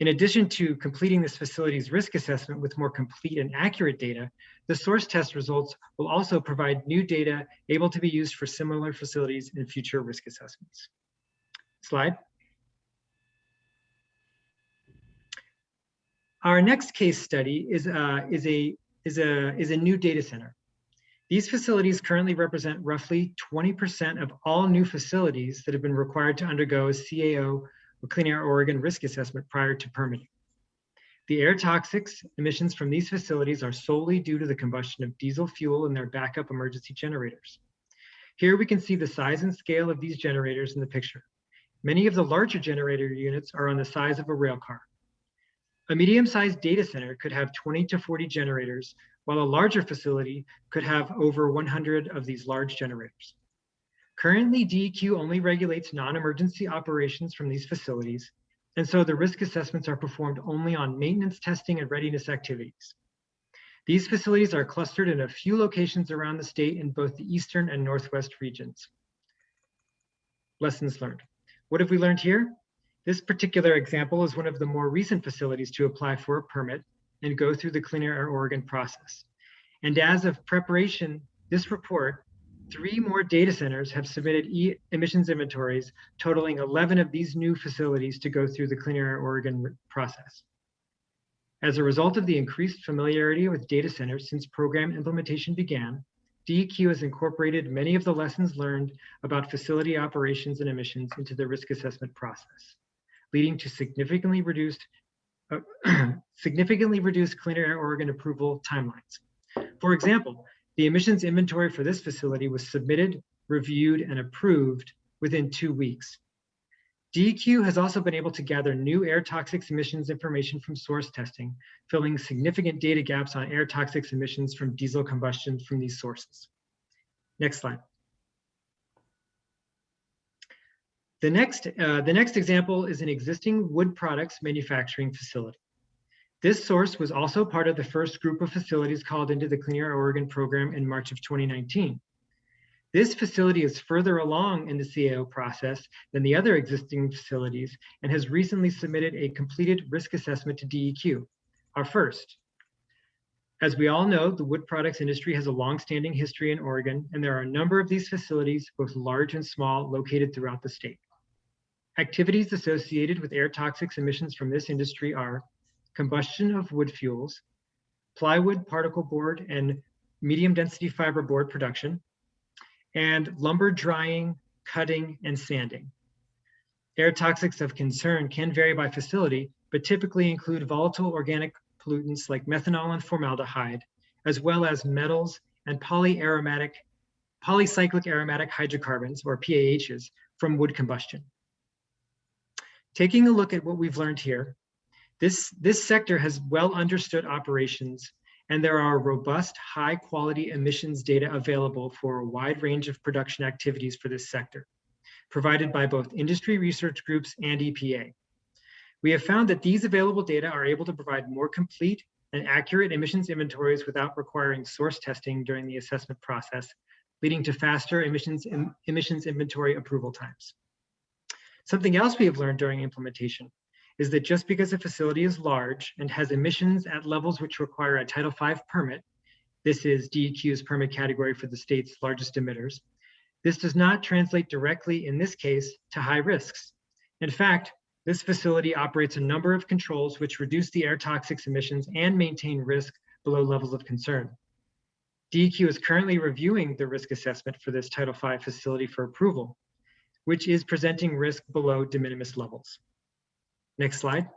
In addition to completing this facility's risk assessment with more complete and accurate data, the source test results will also provide new data able to be used for similar facilities in future risk assessments. Slide. Our next case study is a new data center. These facilities currently represent roughly 20% of all new facilities that have been required to undergo a CAO or Clean Air Oregon risk assessment prior to permitting. The air toxics emissions from these facilities are solely due to the combustion of diesel fuel in their backup emergency generators. Here we can see the size and scale of these generators in the picture. Many of the larger generator units are on the size of a rail car. A medium-sized data center could have 20 to 40 generators, while a larger facility could have over 100 of these large generators. Currently, DEQ only regulates non-emergency operations from these facilities, and so the risk assessments are performed only on maintenance testing and readiness activities. These facilities are clustered in a few locations around the state in both the eastern and northwest regions. Lessons learned. What have we learned here? This particular example is one of the more recent facilities to apply for a permit and go through the Clean Air Oregon process. And as of preparation, this report, 3 more data centers have submitted emissions inventories, totaling 11 of these new facilities to go through the Clean Air Oregon process. As a result of the increased familiarity with data centers since program implementation began, DEQ has incorporated many of the lessons learned about facility operations and emissions into the risk assessment process, leading to significantly reduced Clean Air Oregon approval timelines. For example, the emissions inventory for this facility was submitted, reviewed, and approved within 2 weeks. DEQ has also been able to gather new air toxics emissions information from source testing, filling significant data gaps on air toxics emissions from diesel combustion from these sources. Next slide. The next example is an existing wood products manufacturing facility. This source was also part of the first group of facilities called into the Clean Air Oregon program in March of 2019. This facility is further along in the CAO process than the other existing facilities and has recently submitted a completed risk assessment to DEQ, our first. As we all know, the wood products industry has a long-standing history in Oregon, and there are a number of these facilities, both large and small, located throughout the state. Activities associated with air toxics emissions from this industry are combustion of wood fuels, plywood, particle board, and medium density fiberboard production, and lumber drying, cutting, and sanding. Air toxics of concern can vary by facility, but typically include volatile organic pollutants like methanol and formaldehyde, as well as metals and polycyclic aromatic hydrocarbons, or PAHs, from wood combustion. Taking a look at what we've learned here, this sector has well understood operations, and there are robust, high quality emissions data available for a wide range of production activities for this sector, provided by both industry research groups and EPA. We have found that these available data are able to provide more complete and accurate emissions inventories without requiring source testing during the assessment process, leading to faster emissions inventory approval times. Something else we have learned during implementation is that just because a facility is large and has emissions at levels which require a Title V permit, this is DEQ's permit category for the state's largest emitters, this does not translate directly, in this case, to high risks. In fact, this facility operates a number of controls which reduce the air toxics emissions and maintain risk below levels of concern. DEQ is currently reviewing the risk assessment for this Title V facility for approval, which is presenting risk below de minimis levels. Next slide.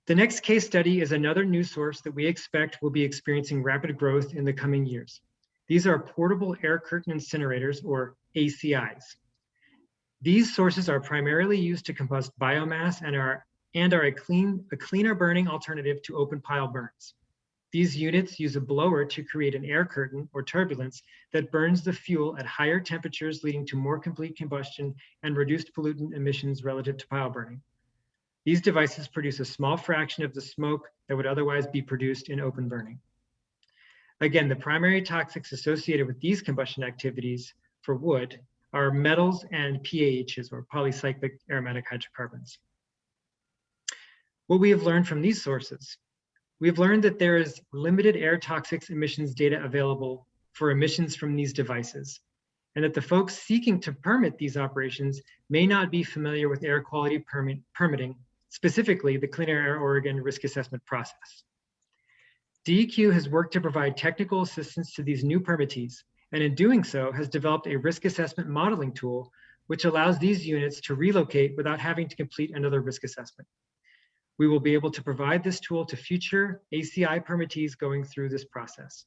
The next case study is another news source that we expect will be experiencing rapid growth in the coming years. These are portable air curtain incinerators, or ACIs. These sources are primarily used to combust biomass and are a cleaner burning alternative to open pile burns. These units use a blower to create an air curtain, or turbulence, that burns the fuel at higher temperatures, leading to more complete combustion and reduced pollutant emissions relative to pile burning. These devices produce a small fraction of the smoke that would otherwise be produced in open burning. Again, the primary toxics associated with these combustion activities for wood are metals and PAHs, or polycyclic aromatic hydrocarbons. What we have learned from these sources: we've learned that there is limited air toxics emissions data available for emissions from these devices, and that the folks seeking to permit these operations may not be familiar with air quality permitting, specifically the Clean Air Oregon risk assessment process. DEQ has worked to provide technical assistance to these new permittees, and in doing so has developed a risk assessment modeling tool which allows these units to relocate without having to complete another risk assessment. We will be able to provide this tool to future ACI permittees going through this process.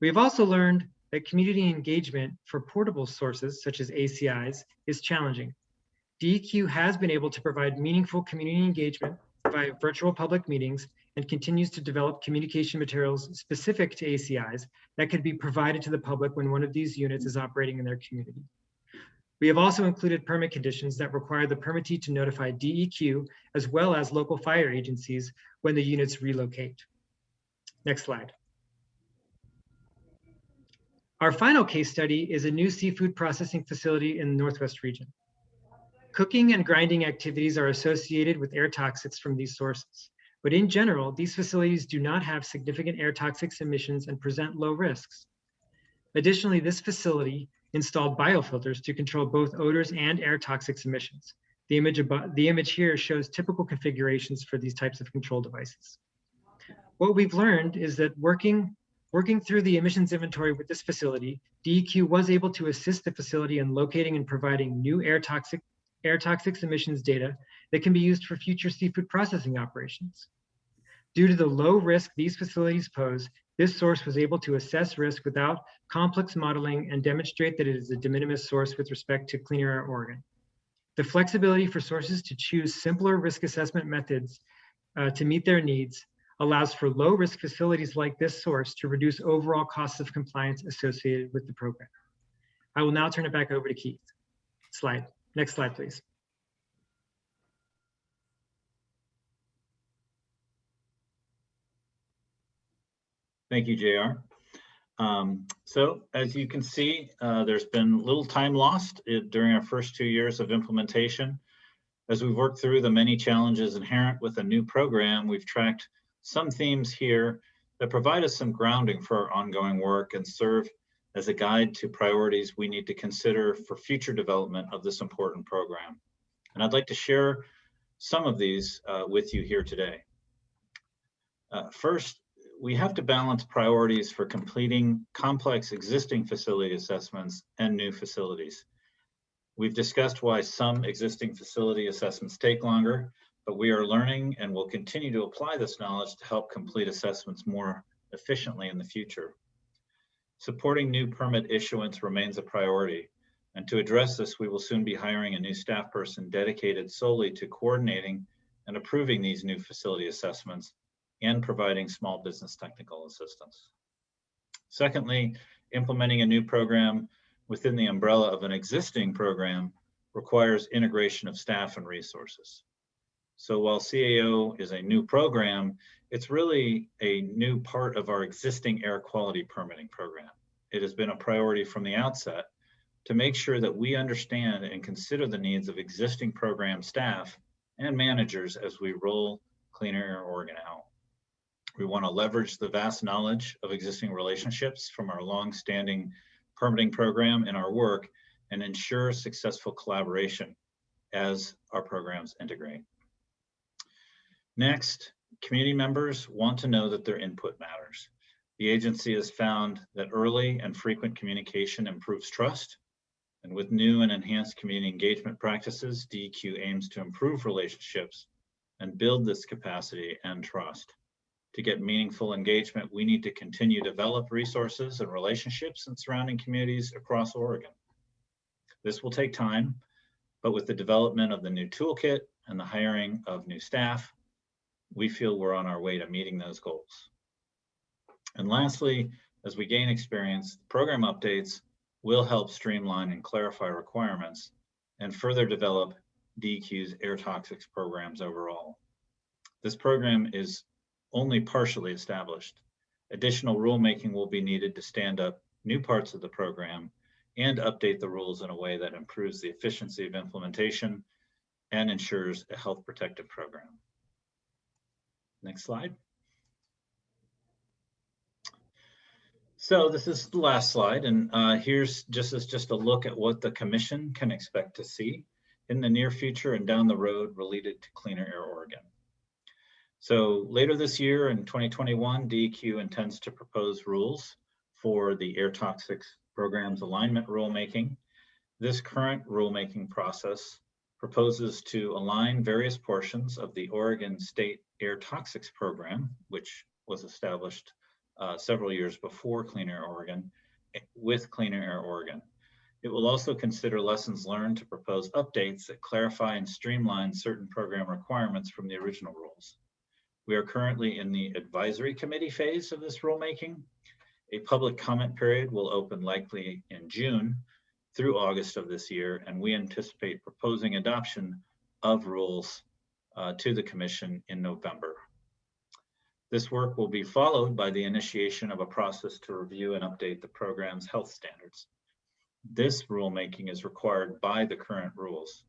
We have also learned that community engagement for portable sources such as ACIs is challenging. DEQ has been able to provide meaningful community engagement via virtual public meetings and continues to develop communication materials specific to ACIs that could be provided to the public when one of these units is operating in their community. We have also included permit conditions that require the permittee to notify DEQ as well as local fire agencies when the units relocate. Next slide. Our final case study is a new seafood processing facility in the Northwest region. Cooking and grinding activities are associated with air toxics from these sources, but in general, these facilities do not have significant air toxics emissions and present low risks. Additionally, this facility installed biofilters to control both odors and air toxics emissions. The image here shows typical configurations for these types of control devices. What we've learned is that working through the emissions inventory with this facility, DEQ was able to assist the facility in locating and providing new air toxics emissions data that can be used for future seafood processing operations. Due to the low risk these facilities pose, this source was able to assess risk without complex modeling and demonstrate that it is a de minimis source with respect to Clean Air Oregon. The flexibility for sources to choose simpler risk assessment methods to meet their needs allows for low risk facilities like this source to reduce overall costs of compliance associated with the program. I will now turn it back over to Keith. Next slide, please. Thank you, JR. So as you can see, there's been little time lost during our first 2 years of implementation. As we've worked through the many challenges inherent with a new program, we've tracked some themes here that provide us some grounding for our ongoing work and serve as a guide to priorities we need to consider for future development of this important program. And I'd like to share some of these with you here today. First, we have to balance priorities for completing complex existing facility assessments and new facilities. We've discussed why some existing facility assessments take longer, but we are learning and will continue to apply this knowledge to help complete assessments more efficiently in the future. Supporting new permit issuance remains a priority, and to address this, we will soon be hiring a new staff person dedicated solely to coordinating and approving these new facility assessments and providing small business technical assistance. Secondly, implementing a new program within the umbrella of an existing program requires integration of staff and resources. So while CAO is a new program, it's really a new part of our existing air quality permitting program. It has been a priority from the outset to make sure that we understand and consider the needs of existing program staff and managers as we roll Cleaner Air Oregon out. We want to leverage the vast knowledge of existing relationships from our long-standing permitting program in our work and ensure successful collaboration as our programs integrate. Next, community members want to know that their input matters. The agency has found that early and frequent communication improves trust, and with new and enhanced community engagement practices, DEQ aims to improve relationships and build this capacity and trust. To get meaningful engagement, we need to continue to develop resources and relationships in surrounding communities across Oregon. This will take time, but with the development of the new toolkit and the hiring of new staff, we feel we're on our way to meeting those goals. And lastly, as we gain experience, program updates will help streamline and clarify requirements and further develop DEQ's air toxics programs overall. This program is only partially established. Additional rulemaking will be needed to stand up new parts of the program and update the rules in a way that improves the efficiency of implementation and ensures a health protective program. Next slide. So this is the last slide, and here's just a look at what the Commission can expect to see in the near future and down the road related to Cleaner Air Oregon. So later this year in 2021, DEQ intends to propose rules for the air toxics program's alignment rulemaking. This current rulemaking process proposes to align various portions of the Oregon State Air Toxics Program, which was established several years before Clean Air Oregon, with Cleaner Air Oregon. It will also consider lessons learned to propose updates that clarify and streamline certain program requirements from the original rules. We are currently in the advisory committee phase of this rulemaking. A public comment period will open likely in June through August of this year, and we anticipate proposing adoption of rules to the Commission in November. This work will be followed by the initiation of a process to review and update the program's health standards. This rulemaking is required by the current rules.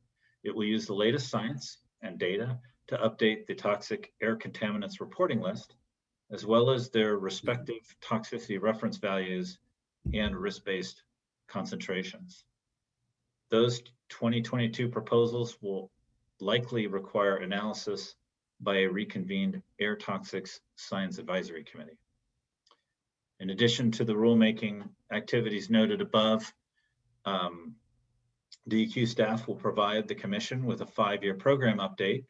It will use the latest science and data to update the toxic air contaminants reporting list, as well as their respective toxicity reference values and risk-based concentrations. Those 2022 proposals will likely require analysis by a reconvened Air Toxics Science Advisory Committee. In addition to the rulemaking activities noted above, DEQ staff will provide the Commission with a 5-year program update,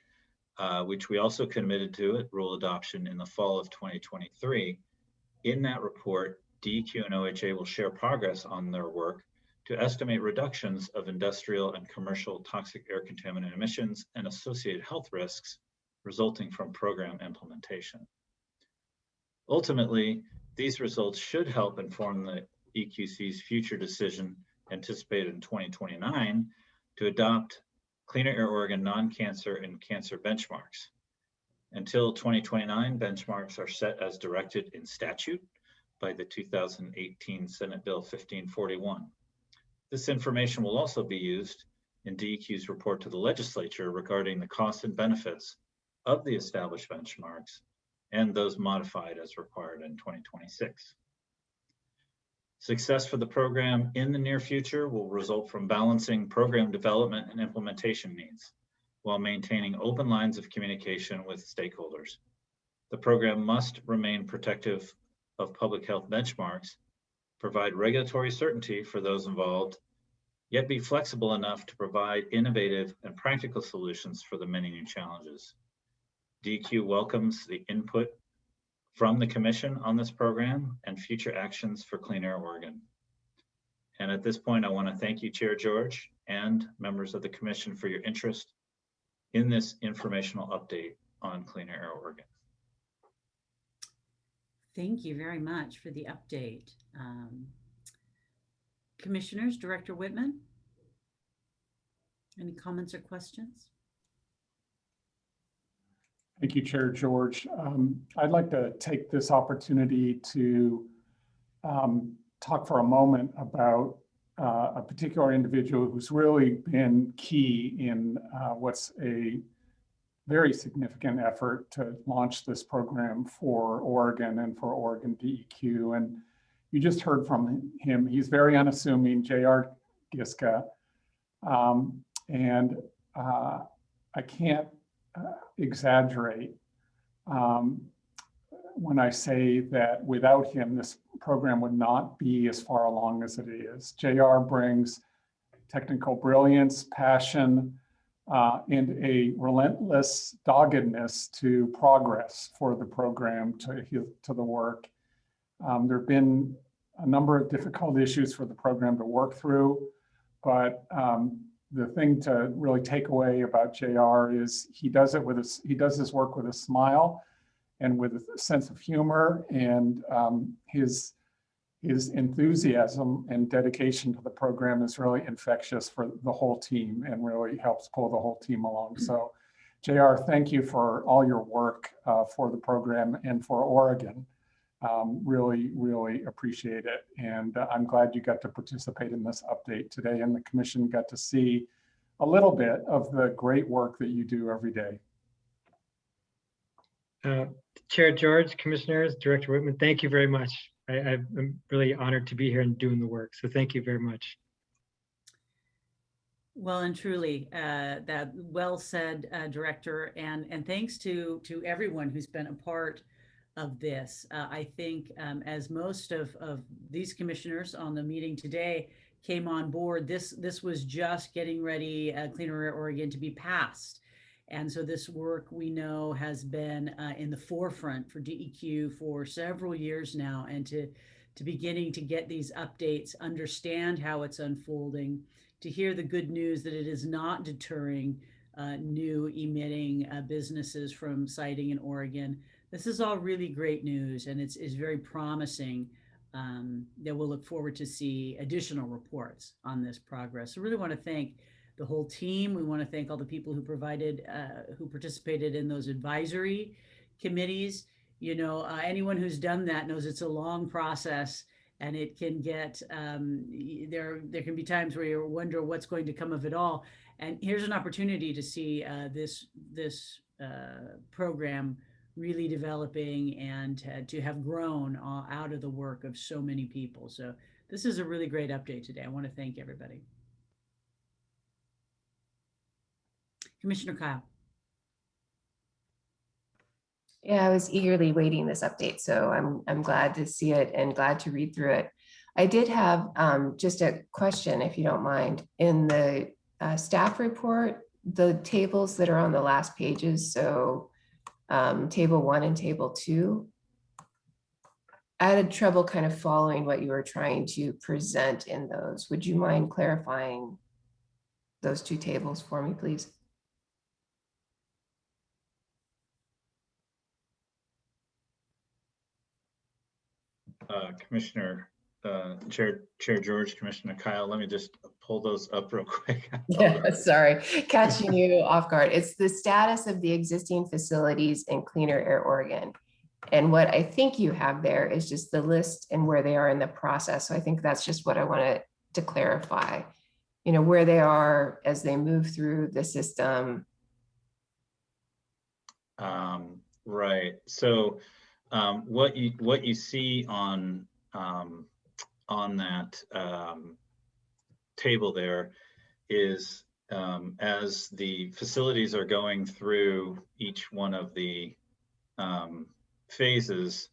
which we also committed to at rule adoption in the fall of 2023. In that report, DEQ and OHA will share progress on their work to estimate reductions of industrial and commercial toxic air contaminant emissions and associated health risks resulting from program implementation. Ultimately, these results should help inform the EQC's future decision anticipated in 2029 to adopt Cleaner Air Oregon non-cancer and cancer benchmarks. Until 2029, benchmarks are set as directed in statute by the 2018 Senate Bill 1541. This information will also be used in DEQ's report to the legislature regarding the costs and benefits of the established benchmarks and those modified as required in 2026. Success for the program in the near future will result from balancing program development and implementation needs while maintaining open lines of communication with stakeholders. The program must remain protective of public health benchmarks, provide regulatory certainty for those involved, yet be flexible enough to provide innovative and practical solutions for the many new challenges. DEQ welcomes the input from the Commission on this program and future actions for Clean Air Oregon. And at this point, I want to thank you, Chair George, and members of the Commission for your interest in this informational update on Clean Air Oregon. Thank you very much for the update. Commissioners, Director Whitman, any comments or questions? Thank you, Chair George. I'd like to take this opportunity to talk for a moment about a particular individual who's really been key in what's a very significant effort to launch this program for Oregon and for Oregon DEQ. And you just heard from him. He's very unassuming, J.R. Giska. And I can't exaggerate when I say that without him, this program would not be as far along as it is. JR brings technical brilliance, passion, and a relentless doggedness to progress for the program, to the work. There have been a number of difficult issues for the program to work through, but the thing to really take away about JR is he does his work with a smile and with a sense of humor, and his enthusiasm and dedication to the program is really infectious for the whole team and really helps pull the whole team along. So JR, thank you for all your work for the program and for Oregon. Really, really appreciate it. And I'm glad you got to participate in this update today, and the Commission got to see a little bit of the great work that you do every day. Chair George, Commissioners, Director Whitman, thank you very much. I'm really honored to be here and doing the work. So thank you very much. Well and truly, that well said, Director, and thanks to everyone who's been a part of this. I think as most of these commissioners on the meeting today came on board, this was just getting ready, Cleaner Air Oregon, to be passed. And so this work, we know, has been in the forefront for DEQ for several years now, and to beginning to get these updates, understand how it's unfolding, to hear the good news that it is not deterring new emitting businesses from siting in Oregon. This is all really great news, and it's very promising that we'll look forward to see additional reports on this progress. So really want to thank the whole team. We want to thank all the people who participated in those advisory committees. You know, anyone who's done that knows it's a long process, and it can get, there can be times where you wonder what's going to come of it all. And here's an opportunity to see this program really developing and to have grown out of the work of so many people. So this is a really great update today. I want to thank everybody. Commissioner Kyle. Yeah, I was eagerly waiting this update, so I'm glad to see it and glad to read through it. I did have just a question, if you don't mind. In the staff report, the tables that are on the last pages, so table 1 and table 2, I had trouble kind of following what you were trying to present in those. Would you mind clarifying those 2 tables for me, please? Commissioner, Chair George, Commissioner Kyle, let me just pull those up real quick. Yeah, sorry, catching you off guard. It's the status of the existing facilities in Cleaner Air Oregon. And what I think you have there is just the list and where they are in the process. So I think that's just what I wanted to clarify, you know, where they are as they move through the system. Right. So what you see on that table there is as the facilities are going through each one of the phases,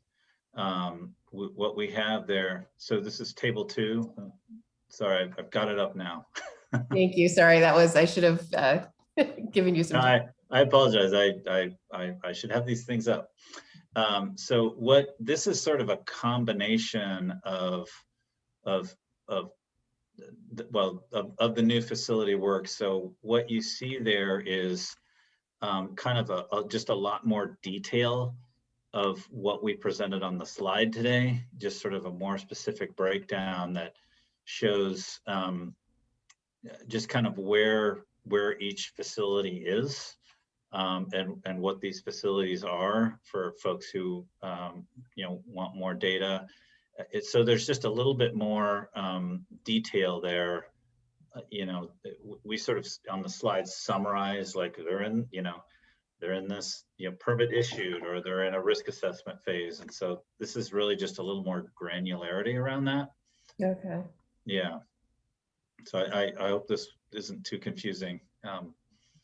what we have there. So this is table 2. Sorry, I've got it up now. Thank you. Sorry, I should have given you some time. I apologize. I should have these things up. So this is sort of a combination of the new facility work. So what you see there is kind of just a lot more detail of what we presented on the slide today, just sort of a more specific breakdown that shows just kind of where each facility is and what these facilities are for folks who want more data. So there's just a little bit more detail there. We sort of on the slides summarize like they're in this permit issued or they're in a risk assessment phase, and so this is really just a little more granularity around that. Okay. Yeah. So I hope this isn't too confusing.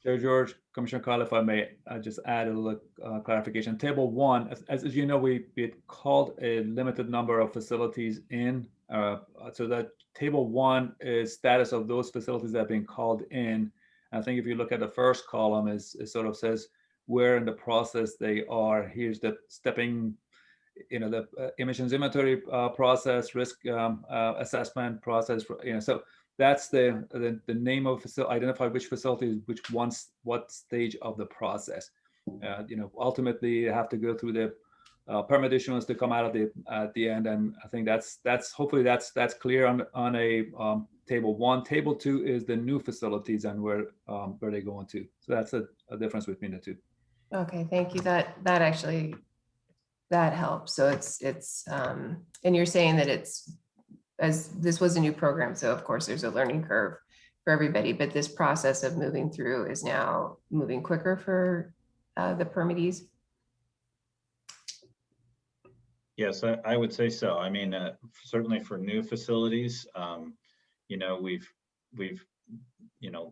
Chair George, Commissioner Kyle, if I may just add a little clarification. Table 1, as you know, we called a limited number of facilities in. So that table 1 is status of those facilities that have been called in. I think if you look at the first column, it sort of says where in the process they are. Here's the stepping, the emissions inventory process, risk assessment process. So that's the name of facility. Identify which facility, what stage of the process. Ultimately, you have to go through the permit issuance to come out at the end, and I think that's hopefully that's clear on a table 1. Table 2 is the new facilities and where they're going to. So that's a difference between the two. Okay, thank you. That actually helps. So it's and you're saying that it's, as this was a new program, so of course there's a learning curve for everybody, but this process of moving through is now moving quicker for the permittees. Yes, I would say so. I mean, certainly for new facilities, we've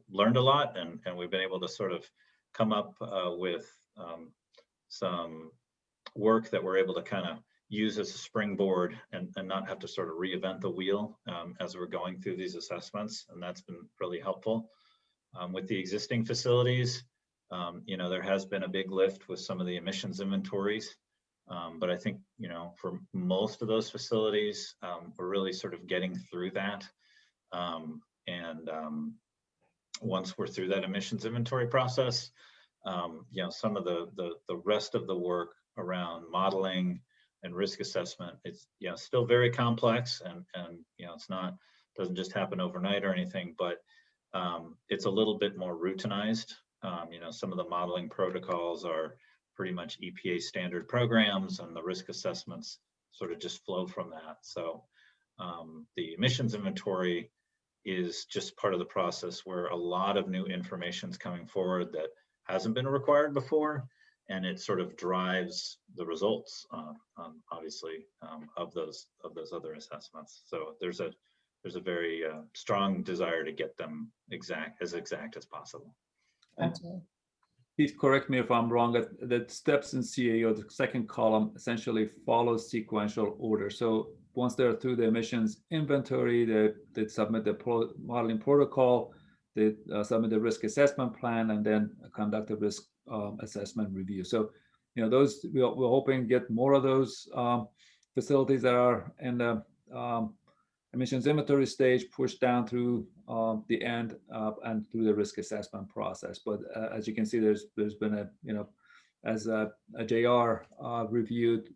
learned a lot, and we've been able to sort of come up with some work that we're able to kind of use as a springboard and not have to sort of reinvent the wheel as we're going through these assessments, and that's been really helpful. With the existing facilities, there has been a big lift with some of the emissions inventories. But I think, for most of those facilities, we're really sort of getting through that. Once we're through that emissions inventory process, some of the rest of the work around modeling and risk assessment, it's still very complex, and doesn't just happen overnight or anything, but it's a little bit more routinized. Some of the modeling protocols are pretty much EPA standard programs, and the risk assessments sort of just flow from that. So the emissions inventory is just part of the process where a lot of new information is coming forward that hasn't been required before, and it sort of drives the results, obviously, of those other assessments. So there's a very strong desire to get them as exact as possible. Gotcha. Please correct me if I'm wrong. That steps in CAO, the second column, essentially follows sequential order. So once they're through the emissions inventory, they submit the modeling protocol, they submit the risk assessment plan, and then conduct a risk assessment review. So, those we're hoping to get more of those facilities that are in the emissions inventory stage pushed down through the end and through the risk assessment process. But as you can see, there's been as a JR reviewed,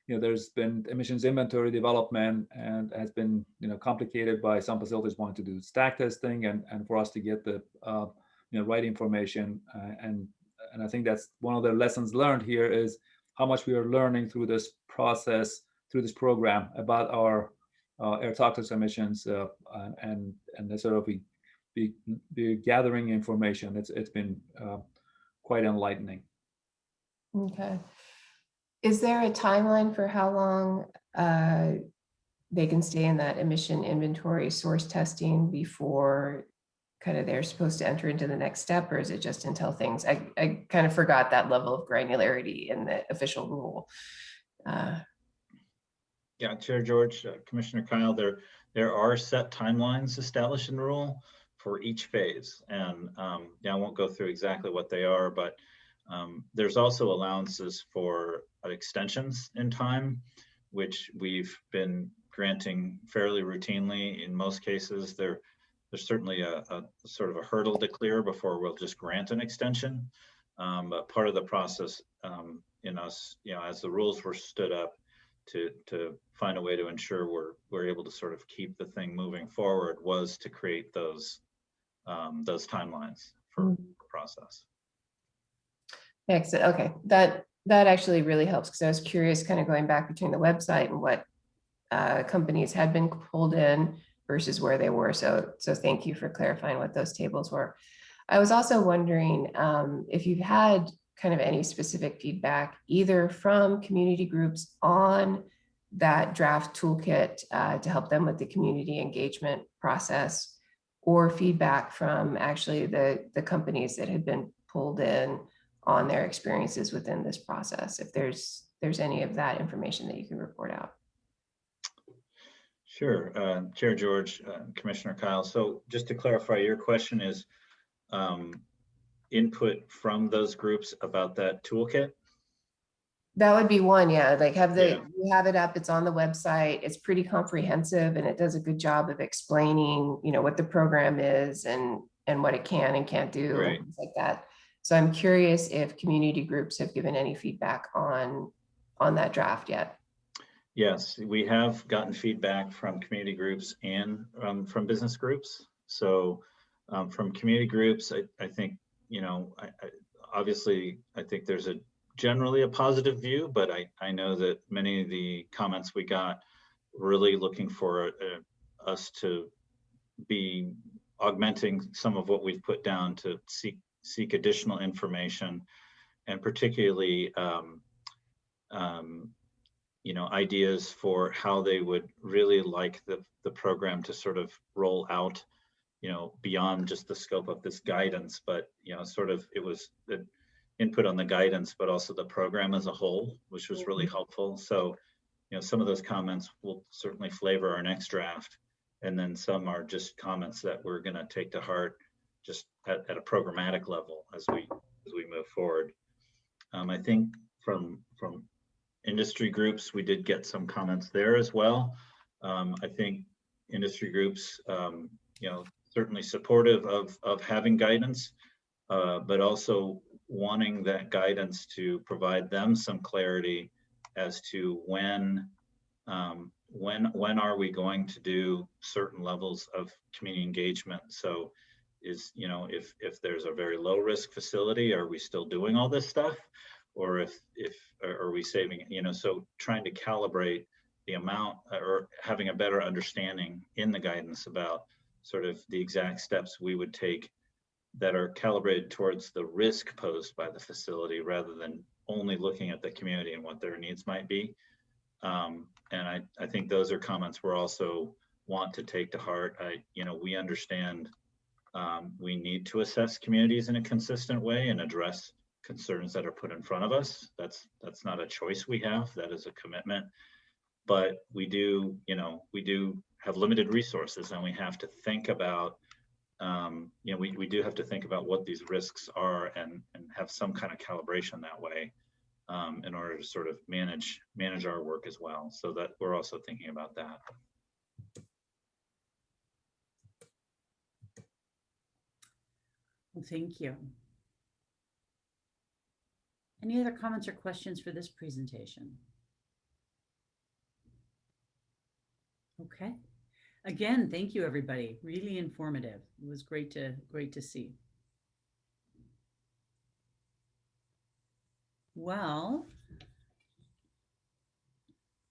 there's been emissions inventory development, and has been complicated by some facilities wanting to do stack testing, and for us to get the right information, and I think that's one of the lessons learned here is how much we are learning through this process, through this program about our air toxics emissions, and the sort of be gathering information. It's been quite enlightening. Okay. Is there a timeline for how long they can stay in that emission inventory source testing before kind of they're supposed to enter into the next step, or is it just until things, I kind of forgot that level of granularity in the official rule. Yeah, Chair George, Commissioner Kyle, there are set timelines established in the rule for each phase. And yeah, I won't go through exactly what they are, but there's also allowances for extensions in time, which we've been granting fairly routinely. In most cases, there's certainly a sort of a hurdle to clear before we'll just grant an extension. But part of the process in us, as the rules were stood up to find a way to ensure we're able to sort of keep the thing moving forward, was to create those timelines for the process. Excellent. Okay, that actually really helps, because I was curious, kind of going back between the website and what companies had been pulled in versus where they were. So thank you for clarifying what those tables were. I was also wondering if you've had kind of any specific feedback, either from community groups on that draft toolkit to help them with the community engagement process, or feedback from actually the companies that had been pulled in on their experiences within this process, if there's any of that information that you can report out. Sure, Chair George, Commissioner Kyle. So just to clarify, your question is input from those groups about that toolkit? That would be one, yeah. Like you have it up, it's on the website, it's pretty comprehensive, and it does a good job of explaining, what the program is and what it can and can't do, and things like that. So I'm curious if community groups have given any feedback on that draft yet. Yes, we have gotten feedback from community groups and from business groups. So from community groups, I think, obviously, I think there's generally a positive view, but I know that many of the comments we got really looking for us to be augmenting some of what we've put down to seek additional information, and particularly ideas for how they would really like the program to sort of roll out, beyond just the scope of this guidance, but sort of it was the input on the guidance, but also the program as a whole, which was really helpful. So some of those comments will certainly flavor our next draft, and then some are just comments that we're going to take to heart just at a programmatic level as we move forward. I think from industry groups, we did get some comments there as well. I think industry groups, certainly supportive of having guidance, but also wanting that guidance to provide them some clarity as to when are we going to do certain levels of community engagement. So if there's a very low risk facility, are we still doing all this stuff? Or if are we saving, so trying to calibrate the amount, or having a better understanding in the guidance about sort of the exact steps we would take that are calibrated towards the risk posed by the facility, rather than only looking at the community and what their needs might be. And I think those are comments we're also want to take to heart. We understand we need to assess communities in a consistent way and address concerns that are put in front of us. That's not a choice we have, that is a commitment. But we do have limited resources, and we have to think about we do have to think about what these risks are, and have some kind of calibration that way in order to sort of manage our work as well. So that we're also thinking about that. Well, thank you. Any other comments or questions for this presentation? Okay. Again, thank you, everybody. Really informative. It was great to see. Well,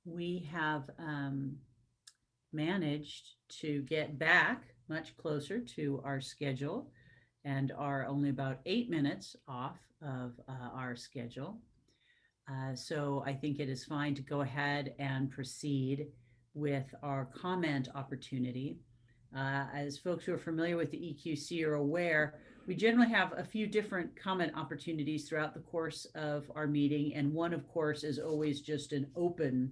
we have managed to get back much closer to our schedule and are only about 8 minutes off of our schedule. So I think it is fine to go ahead and proceed with our comment opportunity. As folks who are familiar with the EQC are aware, we generally have a few different comment opportunities throughout the course of our meeting. And one, of course, is always just an open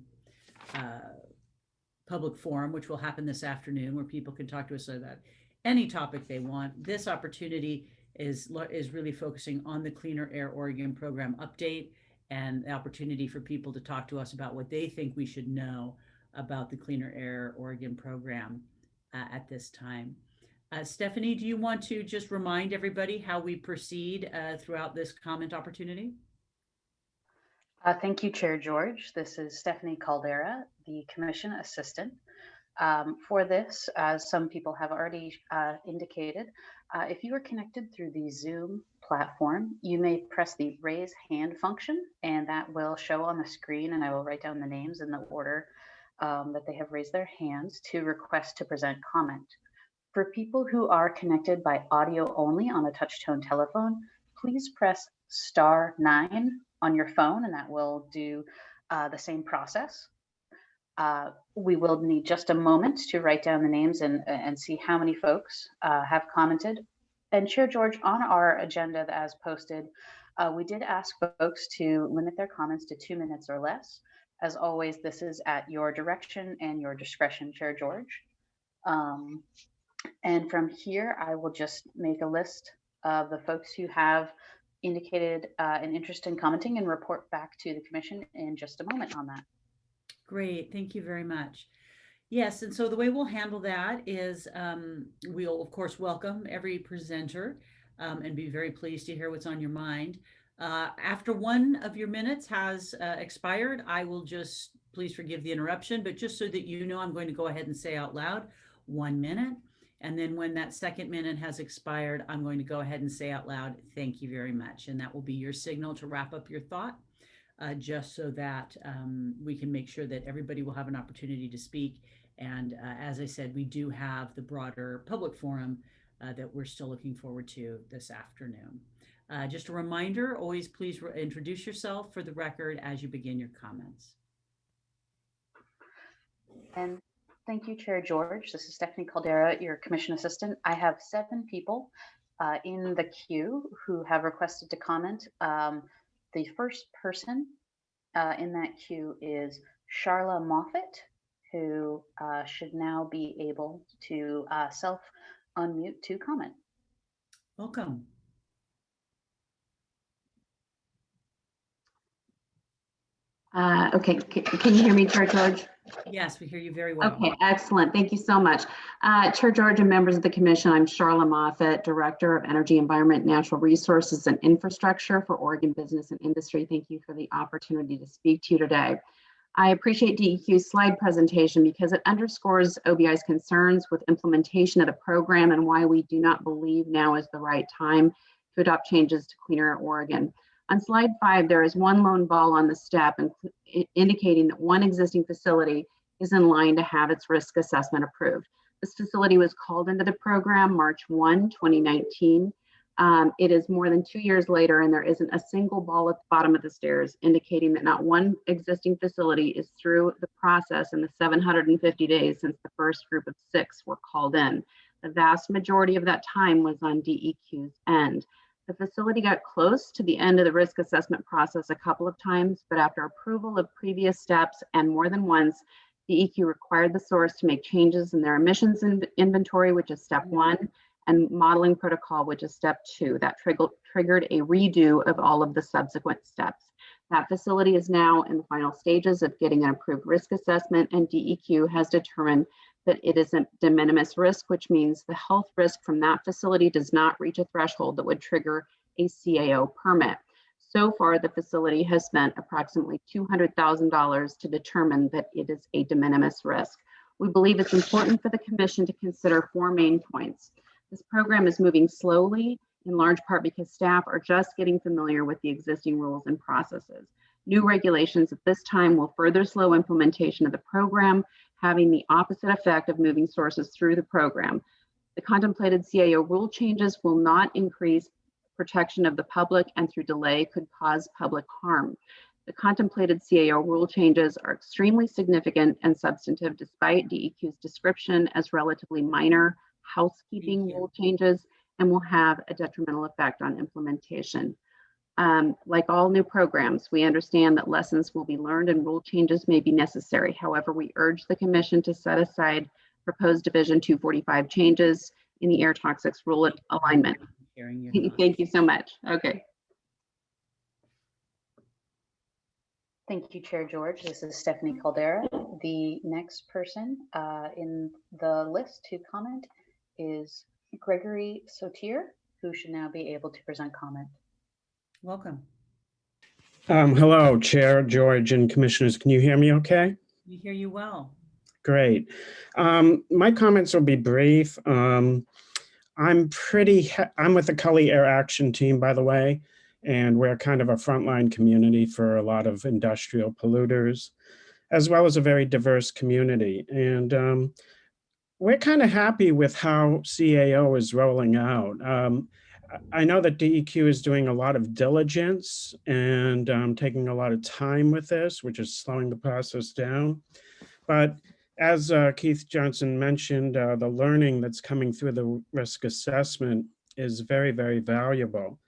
public forum, which will happen this afternoon, where people can talk to us about any topic they want. This opportunity is really focusing on the Cleaner Air Oregon program update and the opportunity for people to talk to us about what they think we should know about the Cleaner Air Oregon program at this time. Stephanie, do you want to just remind everybody how we proceed throughout this comment opportunity? Thank you, Chair George. This is Stephanie Caldera, the Commission Assistant. For this, as some people have already indicated, if you are connected through the Zoom platform, you may press the raise hand function, and that will show on the screen, and I will write down the names in the order that they have raised their hands to request to present comment. For people who are connected by audio only on a touch-tone telephone, please press *9 on your phone, and that will do the same process. We will need just a moment to write down the names and see how many folks have commented. And Chair George, on our agenda as posted, we did ask folks to limit their comments to 2 minutes or less. As always, this is at your direction and your discretion, Chair George. And from here, I will just make a list of the folks who have indicated an interest in commenting and report back to the Commission in just a moment on that. Great, thank you very much. Yes, and so the way we'll handle that is we'll, of course, welcome every presenter and be very pleased to hear what's on your mind. After one of your minutes has expired, I will just, please forgive the interruption, but just so that you know, I'm going to go ahead and say out loud 1 minute. And then when that second minute has expired, I'm going to go ahead and say out loud, thank you very much. And that will be your signal to wrap up your thought, just so that we can make sure that everybody will have an opportunity to speak. And as I said, we do have the broader public forum that we're still looking forward to this afternoon. Just a reminder, always please introduce yourself for the record as you begin your comments. And thank you, Chair George. This is Stephanie Caldera, your Commission Assistant. I have 7 people in the queue who have requested to comment. The first person in that queue is Charla Moffett, who should now be able to self-unmute to comment. Welcome. Okay, can you hear me, Chair George? Yes, we hear you very well. Okay, excellent. Thank you so much. Chair George and members of the Commission, I'm Charla Moffett, Director of Energy, Environment, Natural Resources, and Infrastructure for Oregon Business and Industry. Thank you for the opportunity to speak to you today. I appreciate DEQ's slide presentation because it underscores OBI's concerns with implementation of the program and why we do not believe now is the right time to adopt changes to Cleaner Air Oregon. On slide 5, there is one lone ball on the step indicating that one existing facility is in line to have its risk assessment approved. This facility was called into the program March 1, 2019. It is more than 2 years later, and there isn't a single ball at the bottom of the stairs, indicating that not one existing facility is through the process in the 750 days since the first group of 6 were called in. The vast majority of that time was on DEQ's end. The facility got close to the end of the risk assessment process a couple of times, but after approval of previous steps and more than once, DEQ required the source to make changes in their emissions inventory, which is step 1, and modeling protocol, which is step 2. That triggered a redo of all of the subsequent steps. That facility is now in the final stages of getting an approved risk assessment, and DEQ has determined that it is a de minimis risk, which means the health risk from that facility does not reach a threshold that would trigger a CAO permit. So far, the facility has spent approximately $200,000 to determine that it is a de minimis risk. We believe it's important for the Commission to consider 4 main points. This program is moving slowly, in large part because staff are just getting familiar with the existing rules and processes. New regulations at this time will further slow implementation of the program, having the opposite effect of moving sources through the program. The contemplated CAO rule changes will not increase protection of the public and through delay could cause public harm. The contemplated CAO rule changes are extremely significant and substantive despite DEQ's description as relatively minor housekeeping rule changes and will have a detrimental effect on implementation. Like all new programs, we understand that lessons will be learned and rule changes may be necessary. However, we urge the Commission to set aside proposed Division 245 changes in the air toxics rule alignment. Thank you so much. Okay. Thank you, Chair George. This is Stephanie Caldera. The next person in the list to comment is Gregory Sotier, who should now be able to present comment. Welcome. Hello, Chair George and Commissioners. Can you hear me okay? We hear you well. Great. My comments will be brief. I'm with the Cully Air Action Team, by the way, and we're kind of a frontline community for a lot of industrial polluters, as well as a very diverse community. And we're kind of happy with how CAO is rolling out. I know that DEQ is doing a lot of diligence and taking a lot of time with this, which is slowing the process down. But as Keith Johnson mentioned, the learning that's coming through the risk assessment is very, very valuable.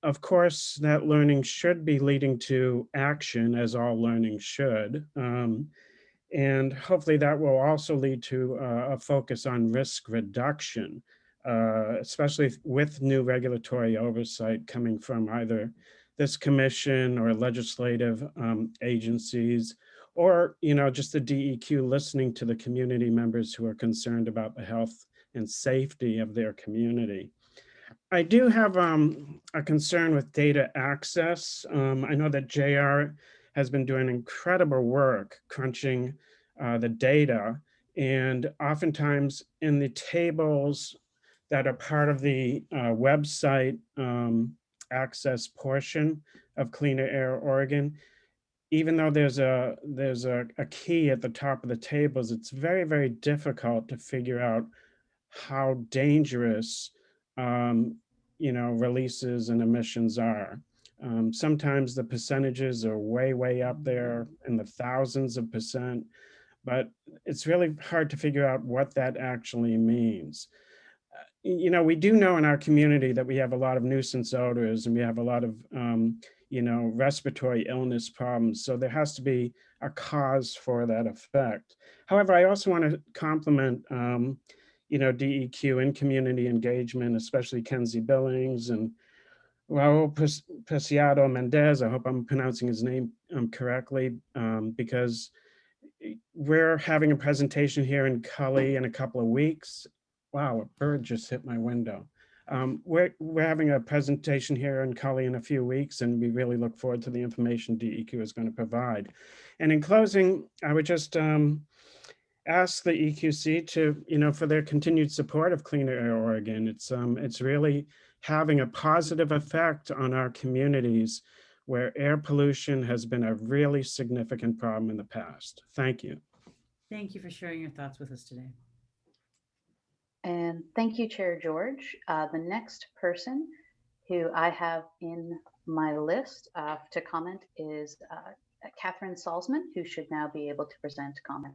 Of course, that learning should be leading to action, as all learning should. And hopefully that will also lead to a focus on risk reduction, especially with new regulatory oversight coming from either this commission or legislative agencies, or just the DEQ listening to the community members who are concerned about the health and safety of their community. I do have a concern with data access. I know that JR has been doing incredible work crunching the data, and oftentimes in the tables that are part of the website access portion of Cleaner Air Oregon, even though there's a key at the top of the tables, it's very, very difficult to figure out how dangerous releases and emissions are. Sometimes the percentages are way, way up there in the thousands of %, but it's really hard to figure out what that actually means. We do know in our community that we have a lot of nuisance odors and we have a lot of, respiratory illness problems. So there has to be a cause for that effect. However, I also want to compliment, DEQ and community engagement, especially Kenzie Billings and Raul Preciado Mendez. I hope I'm pronouncing his name correctly, because we're having a presentation here in Cully in a couple of weeks. Wow, a bird just hit my window. We're having a presentation here in Cully in a few weeks, and we really look forward to the information DEQ is going to provide. And in closing, I would just ask the EQC to, for their continued support of Cleaner Air Oregon. It's really having a positive effect on our communities where air pollution has been a really significant problem in the past. Thank you. Thank you for sharing your thoughts with us today. And thank you, Chair George. The next person who I have in my list to comment is Catherine Salzman, who should now be able to present comment.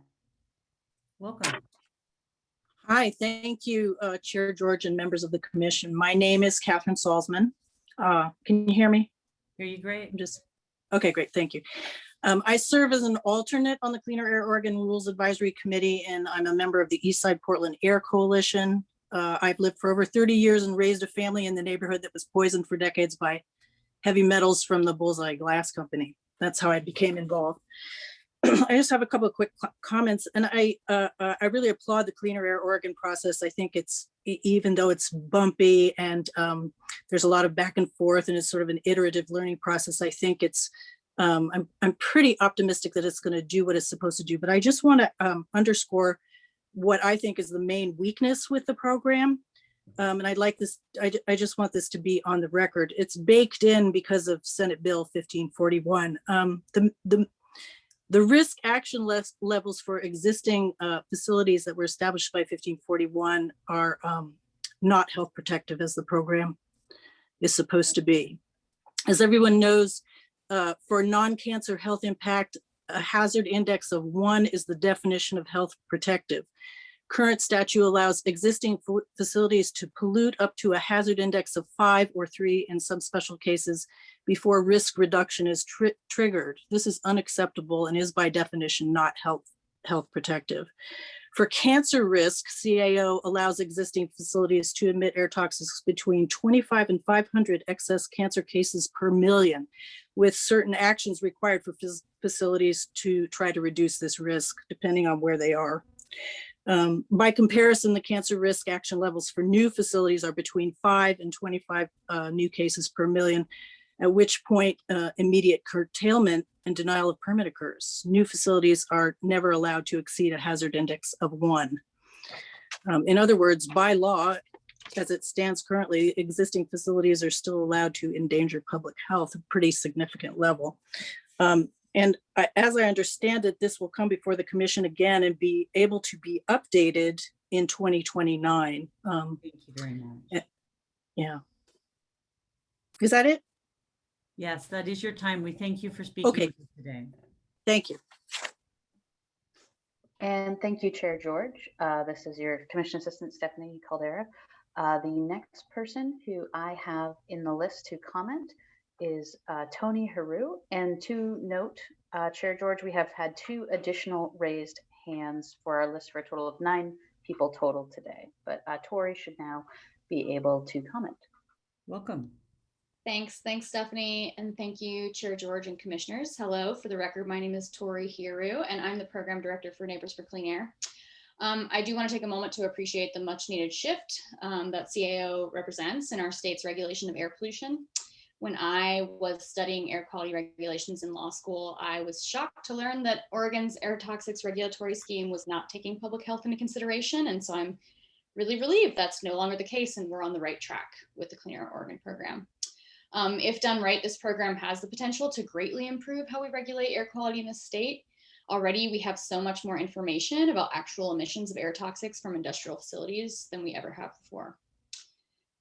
Welcome. Hi, thank you, Chair George and members of the commission. My name is Catherine Salzman. Can you hear me? Hear you great. Okay, great, thank you. I serve as an alternate on the Cleaner Air Oregon Rules Advisory Committee, and I'm a member of the Eastside Portland Air Coalition. I've lived for over 30 years and raised a family in the neighborhood that was poisoned for decades by heavy metals from the Bullseye Glass Company. That's how I became involved. I just have a couple of quick comments, and I really applaud the Cleaner Air Oregon process. I think it's, even though it's bumpy and there's a lot of back and forth and it's sort of an iterative learning process, I think it's, I'm pretty optimistic that it's going to do what it's supposed to do. But I just want to underscore what I think is the main weakness with the program. and I'd like this, I just want this to be on the record. It's baked in because of Senate Bill 1541. The risk action levels for existing facilities that were established by 1541 are not health protective as the program is supposed to be. As everyone knows, for non-cancer health impact, a hazard index of 1 is the definition of health protective. Current statute allows existing facilities to pollute up to a hazard index of 5 or 3 in some special cases before risk reduction is triggered. This is unacceptable and is by definition not health protective. For cancer risk, CAO allows existing facilities to emit air toxics between 25 and 500 excess cancer cases per million, with certain actions required for facilities to try to reduce this risk, depending on where they are. By comparison, the cancer risk action levels for new facilities are between 5 and 25 new cases per million, at which point immediate curtailment and denial of permit occurs. New facilities are never allowed to exceed a hazard index of 1. In other words, by law, as it stands currently, existing facilities are still allowed to endanger public health, a pretty significant level. As I understand it, this will come before the commission again and be able to be updated in 2029. Thank you very much. Yeah. Is that it? Yes, that is your time. We thank you for speaking with us today. Thank you. And thank you, Chair George. This is your Commission Assistant, Stephanie Caldera. The next person who I have in the list to comment is Tony Haru. And to note, Chair George, we have had 2 additional raised hands for our list for a total of 9 people total today. But Tori should now be able to comment. Welcome. Thanks, Stephanie, and thank you, Chair George and Commissioners. Hello, for the record, my name is Tori Hiru, and I'm the Program Director for Neighbors for Clean Air. I do want to take a moment to appreciate the much needed shift that CAO represents in our state's regulation of air pollution. When I was studying air quality regulations in law school, I was shocked to learn that Oregon's air toxics regulatory scheme was not taking public health into consideration, and so I'm really relieved that's no longer the case and we're on the right track with the Clean Air Oregon program. If done right, this program has the potential to greatly improve how we regulate air quality in the state. Already, we have so much more information about actual emissions of air toxics from industrial facilities than we ever have before.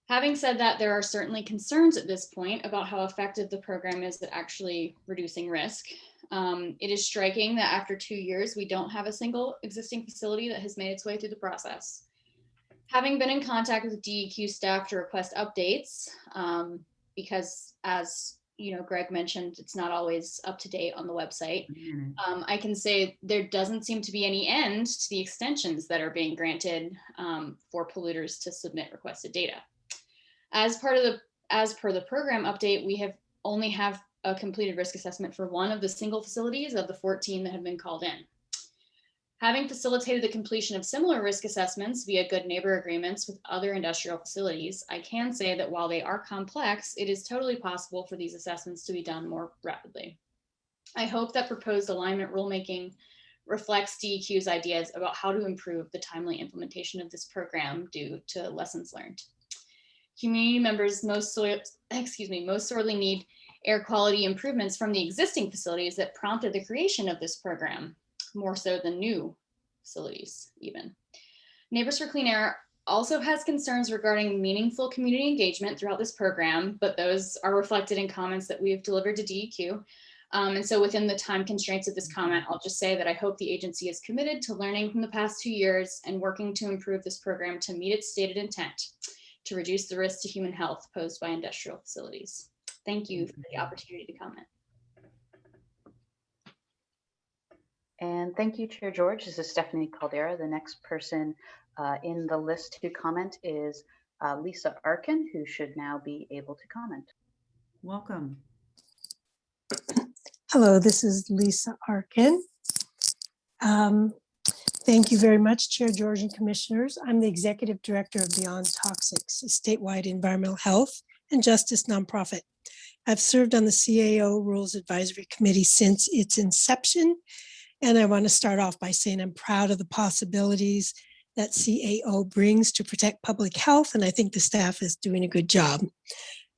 Having said that, there are certainly concerns at this point about how effective the program is at actually reducing risk. It is striking that after 2 years, we don't have a single existing facility that has made its way through the process. Having been in contact with DEQ staff to request updates, because as you know, Greg mentioned, it's not always up to date on the website. I can say there doesn't seem to be any end to the extensions that are being granted for polluters to submit requested data. As per the program update, we only have a completed risk assessment for 1 of the single facilities of the 14 that have been called in. Having facilitated the completion of similar risk assessments via good neighbor agreements with other industrial facilities, I can say that while they are complex, it is totally possible for these assessments to be done more rapidly. I hope that proposed alignment rulemaking reflects DEQ's ideas about how to improve the timely implementation of this program due to lessons learned. Community members most sorely need air quality improvements from the existing facilities that prompted the creation of this program, more so than new facilities even. Neighbors for Clean Air also has concerns regarding meaningful community engagement throughout this program, but those are reflected in comments that we have delivered to DEQ. And so within the time constraints of this comment, I'll just say that I hope the agency is committed to learning from the past 2 years and working to improve this program to meet its stated intent to reduce the risk to human health posed by industrial facilities. Thank you for the opportunity to comment. And thank you, Chair George. This is Stephanie Caldera. The next person in the list to comment is Lisa Arkin, who should now be able to comment. Welcome. Hello, this is Lisa Arkin. Thank you very much, Chair George and Commissioners. I'm the Executive Director of Beyond Toxics, a statewide environmental health and justice nonprofit. I've served on the CAO Rules Advisory Committee since its inception, and I want to start off by saying I'm proud of the possibilities that CAO brings to protect public health, and I think the staff is doing a good job.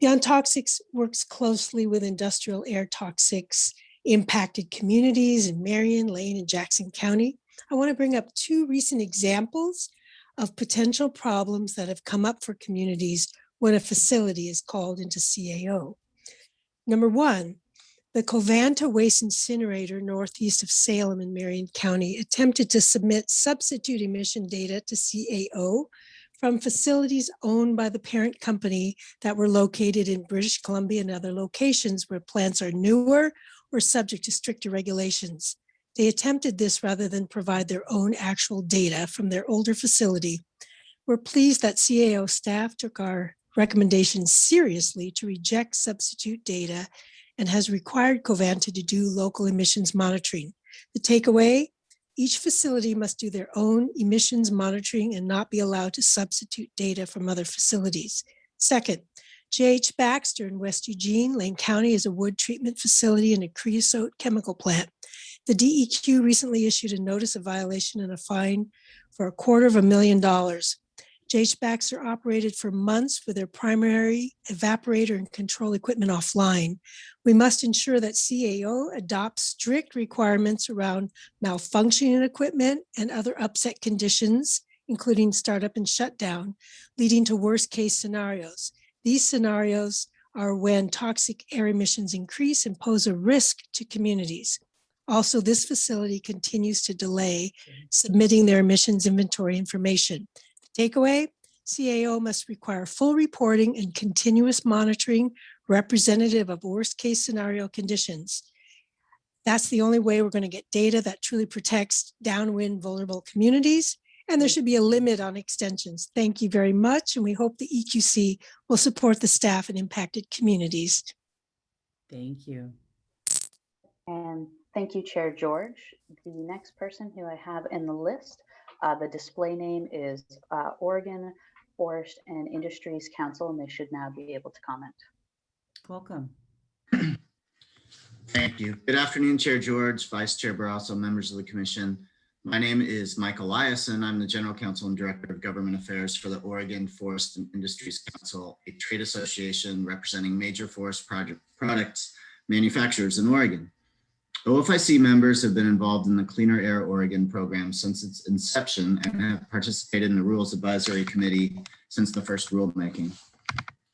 Beyond Toxics works closely with industrial air toxics impacted communities in Marion, Lane, and Jackson County. I want to bring up two recent examples of potential problems that have come up for communities when a facility is called into CAO. Number one, the Covanta Waste Incinerator northeast of Salem in Marion County attempted to submit substitute emission data to CAO from facilities owned by the parent company that were located in British Columbia and other locations where plants are newer or subject to stricter regulations. They attempted this rather than provide their own actual data from their older facility. We're pleased that CAO staff took our recommendations seriously to reject substitute data and has required Covanta to do local emissions monitoring. The takeaway, each facility must do their own emissions monitoring and not be allowed to substitute data from other facilities. Second, J.H. Baxter in West Eugene, Lane County is a wood treatment facility and a creosote chemical plant. The DEQ recently issued a notice of violation and a fine for $250,000. J.H. Baxter operated for months with their primary evaporator and control equipment offline. We must ensure that CAO adopts strict requirements around malfunctioning equipment and other upset conditions, including startup and shutdown, leading to worst case scenarios. These scenarios are when toxic air emissions increase and pose a risk to communities. Also, this facility continues to delay submitting their emissions inventory information. Takeaway, CAO must require full reporting and continuous monitoring representative of worst case scenario conditions. That's the only way we're going to get data that truly protects downwind vulnerable communities, and there should be a limit on extensions. Thank you very much, and we hope the EQC will support the staff and impacted communities. Thank you. And thank you, Chair George. The next person who I have in the list, the display name is Oregon Forest and Industries Council, and they should now be able to comment. Welcome. Thank you. Good afternoon, Chair George, Vice Chair Barrasso, members of the Commission. My name is Michael Eliason. I'm the General Counsel and Director of Government Affairs for the Oregon Forest and Industries Council, a trade association representing major forest products manufacturers in Oregon. OFIC members have been involved in the Cleaner Air Oregon program since its inception and have participated in the Rules Advisory Committee since the first rulemaking.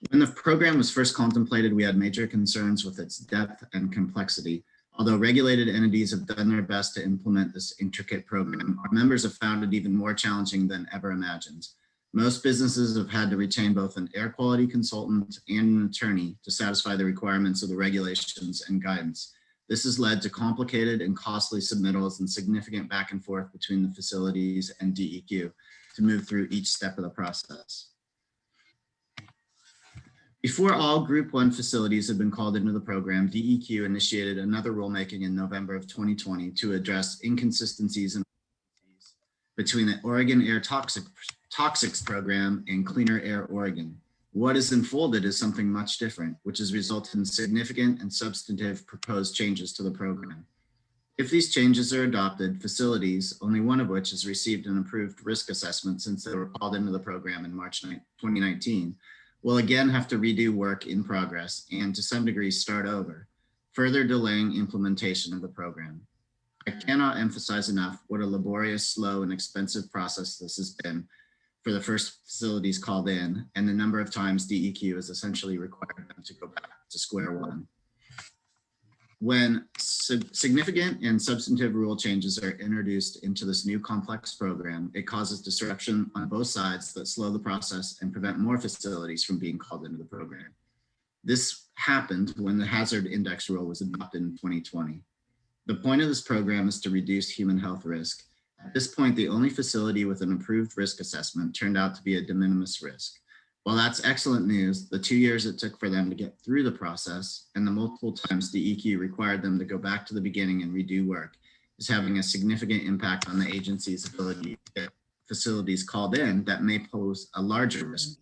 When the program was first contemplated, we had major concerns with its depth and complexity. Although regulated entities have done their best to implement this intricate program, our members have found it even more challenging than ever imagined. Most businesses have had to retain both an air quality consultant and an attorney to satisfy the requirements of the regulations and guidance. This has led to complicated and costly submittals and significant back and forth between the facilities and DEQ to move through each step of the process. Before all Group 1 facilities had been called into the program, DEQ initiated another rulemaking in November of 2020 to address inconsistencies between the Oregon Air Toxics Program and Cleaner Air Oregon. What is unfolded is something much different, which has resulted in significant and substantive proposed changes to the program. If these changes are adopted, facilities, only one of which has received an approved risk assessment since they were called into the program in March 2019, will again have to redo work in progress and to some degree start over, further delaying implementation of the program. I cannot emphasize enough what a laborious, slow, and expensive process this has been for the first facilities called in, and the number of times DEQ has essentially required them to go back to square one. When significant and substantive rule changes are introduced into this new complex program, it causes disruption on both sides that slow the process and prevent more facilities from being called into the program. This happened when the hazard index rule was adopted in 2020. The point of this program is to reduce human health risk. At this point, the only facility with an approved risk assessment turned out to be a de minimis risk. While that's excellent news, the 2 years it took for them to get through the process and the multiple times DEQ required them to go back to the beginning and redo work is having a significant impact on the agency's ability to get facilities called in that may pose a larger risk.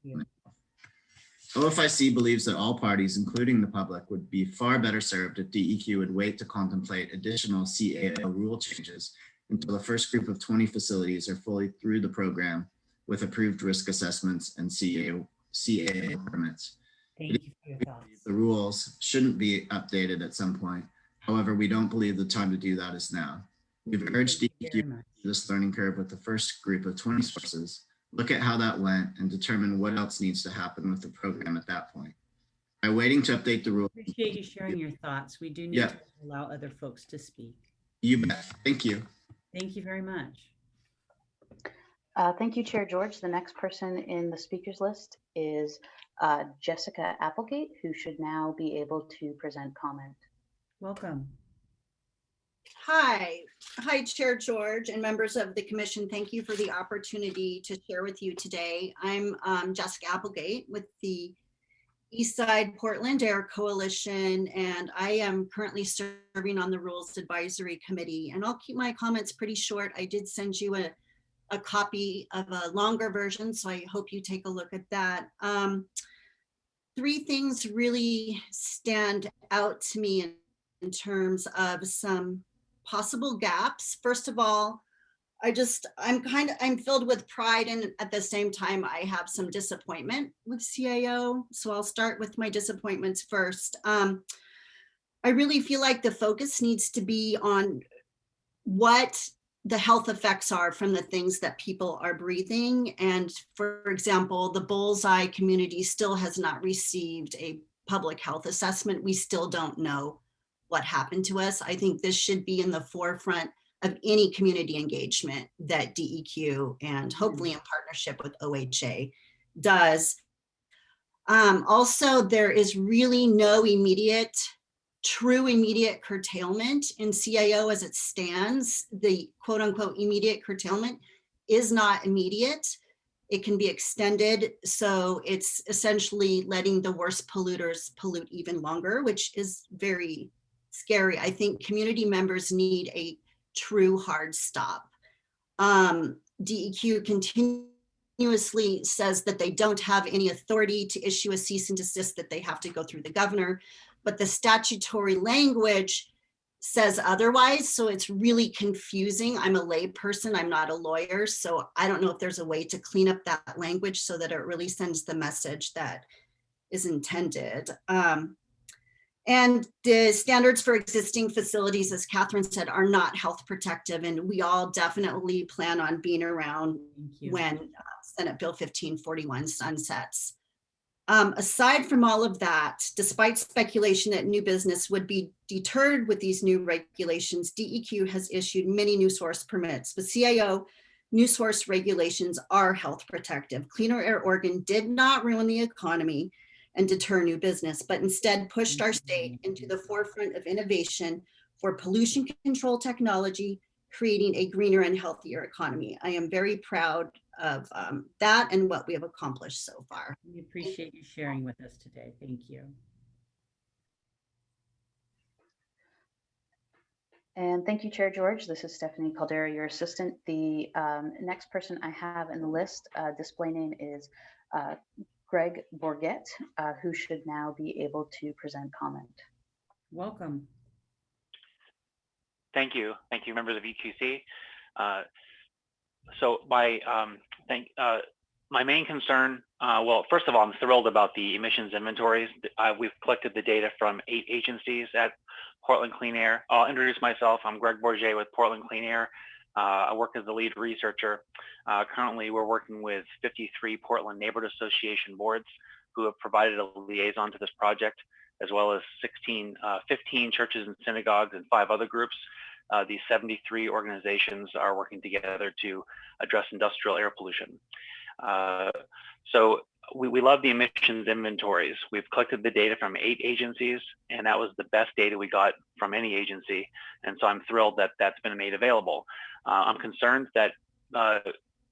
OFIC believes that all parties, including the public, would be far better served if DEQ would wait to contemplate additional CAO rule changes until the first group of 20 facilities are fully through the program with approved risk assessments and CAA permits. Thank you for your thoughts. The rules shouldn't be updated at some point. However, we don't believe the time to do that is now. We've urged DEQ this learning curve with the first group of 20 sources, look at how that went and determine what else needs to happen with the program at that point. By waiting to update the rules. Appreciate you sharing your thoughts. We do need to allow other folks to speak. You bet. Thank you. Thank you very much. Thank you, Chair George. The next person in the speakers list is Jessica Applegate, who should now be able to present comment. Welcome. Hi, Chair George and members of the commission. Thank you for the opportunity to share with you today. I'm Jessica Applegate with the Eastside Portland Air Coalition, and I am currently serving on the Rules Advisory Committee. And I'll keep my comments pretty short. I did send you a copy of a longer version, so I hope you take a look at that. Three things really stand out to me in terms of some possible gaps. First of all, I'm filled with pride, and at the same time, I have some disappointment with CAO. So I'll start with my disappointments first. I really feel like the focus needs to be on what the health effects are from the things that people are breathing. And for example, the Bullseye community still has not received a public health assessment. We still don't know what happened to us. I think this should be in the forefront of any community engagement that DEQ and hopefully in partnership with OHA does. Also, there is really no true immediate curtailment in CAO as it stands. The quote unquote immediate curtailment is not immediate. It can be extended. So it's essentially letting the worst polluters pollute even longer, which is very scary. I think community members need a true hard stop. DEQ continuously says that they don't have any authority to issue a cease and desist, that they have to go through the governor, but the statutory language says otherwise. So it's really confusing. I'm a lay person, I'm not a lawyer. So I don't know if there's a way to clean up that language so that it really sends the message that is intended. And the standards for existing facilities, as Catherine said, are not health protective. And we all definitely plan on being around when Senate Bill 1541 sunsets. Aside from all of that, despite speculation that new business would be deterred with these new regulations, DEQ has issued many new source permits. But CAO new source regulations are health protective. Cleaner Air Oregon did not ruin the economy and deter new business, but instead pushed our state into the forefront of innovation for pollution control technology, creating a greener and healthier economy. I am very proud of that and what we have accomplished so far. We appreciate you sharing with us today. Thank you. And thank you, Chair George. This is Stephanie Caldera, your assistant. The next person I have in the list, display name is Greg Bourget, who should now be able to present comment. Welcome. Thank you. Thank you, members of EQC. So my main concern, well, first of all, I'm thrilled about the emissions inventories. We've collected the data from 8 agencies at Portland Clean Air. I'll introduce myself. I'm Greg Bourget with Portland Clean Air. I work as the lead researcher. Currently, we're working with 53 Portland Neighborhood Association boards who have provided a liaison to this project, as well as 15 churches and synagogues and 5 other groups. These 73 organizations are working together to address industrial air pollution. So we love the emissions inventories. We've collected the data from 8 agencies, and that was the best data we got from any agency. And so I'm thrilled that that's been made available. I'm concerned that,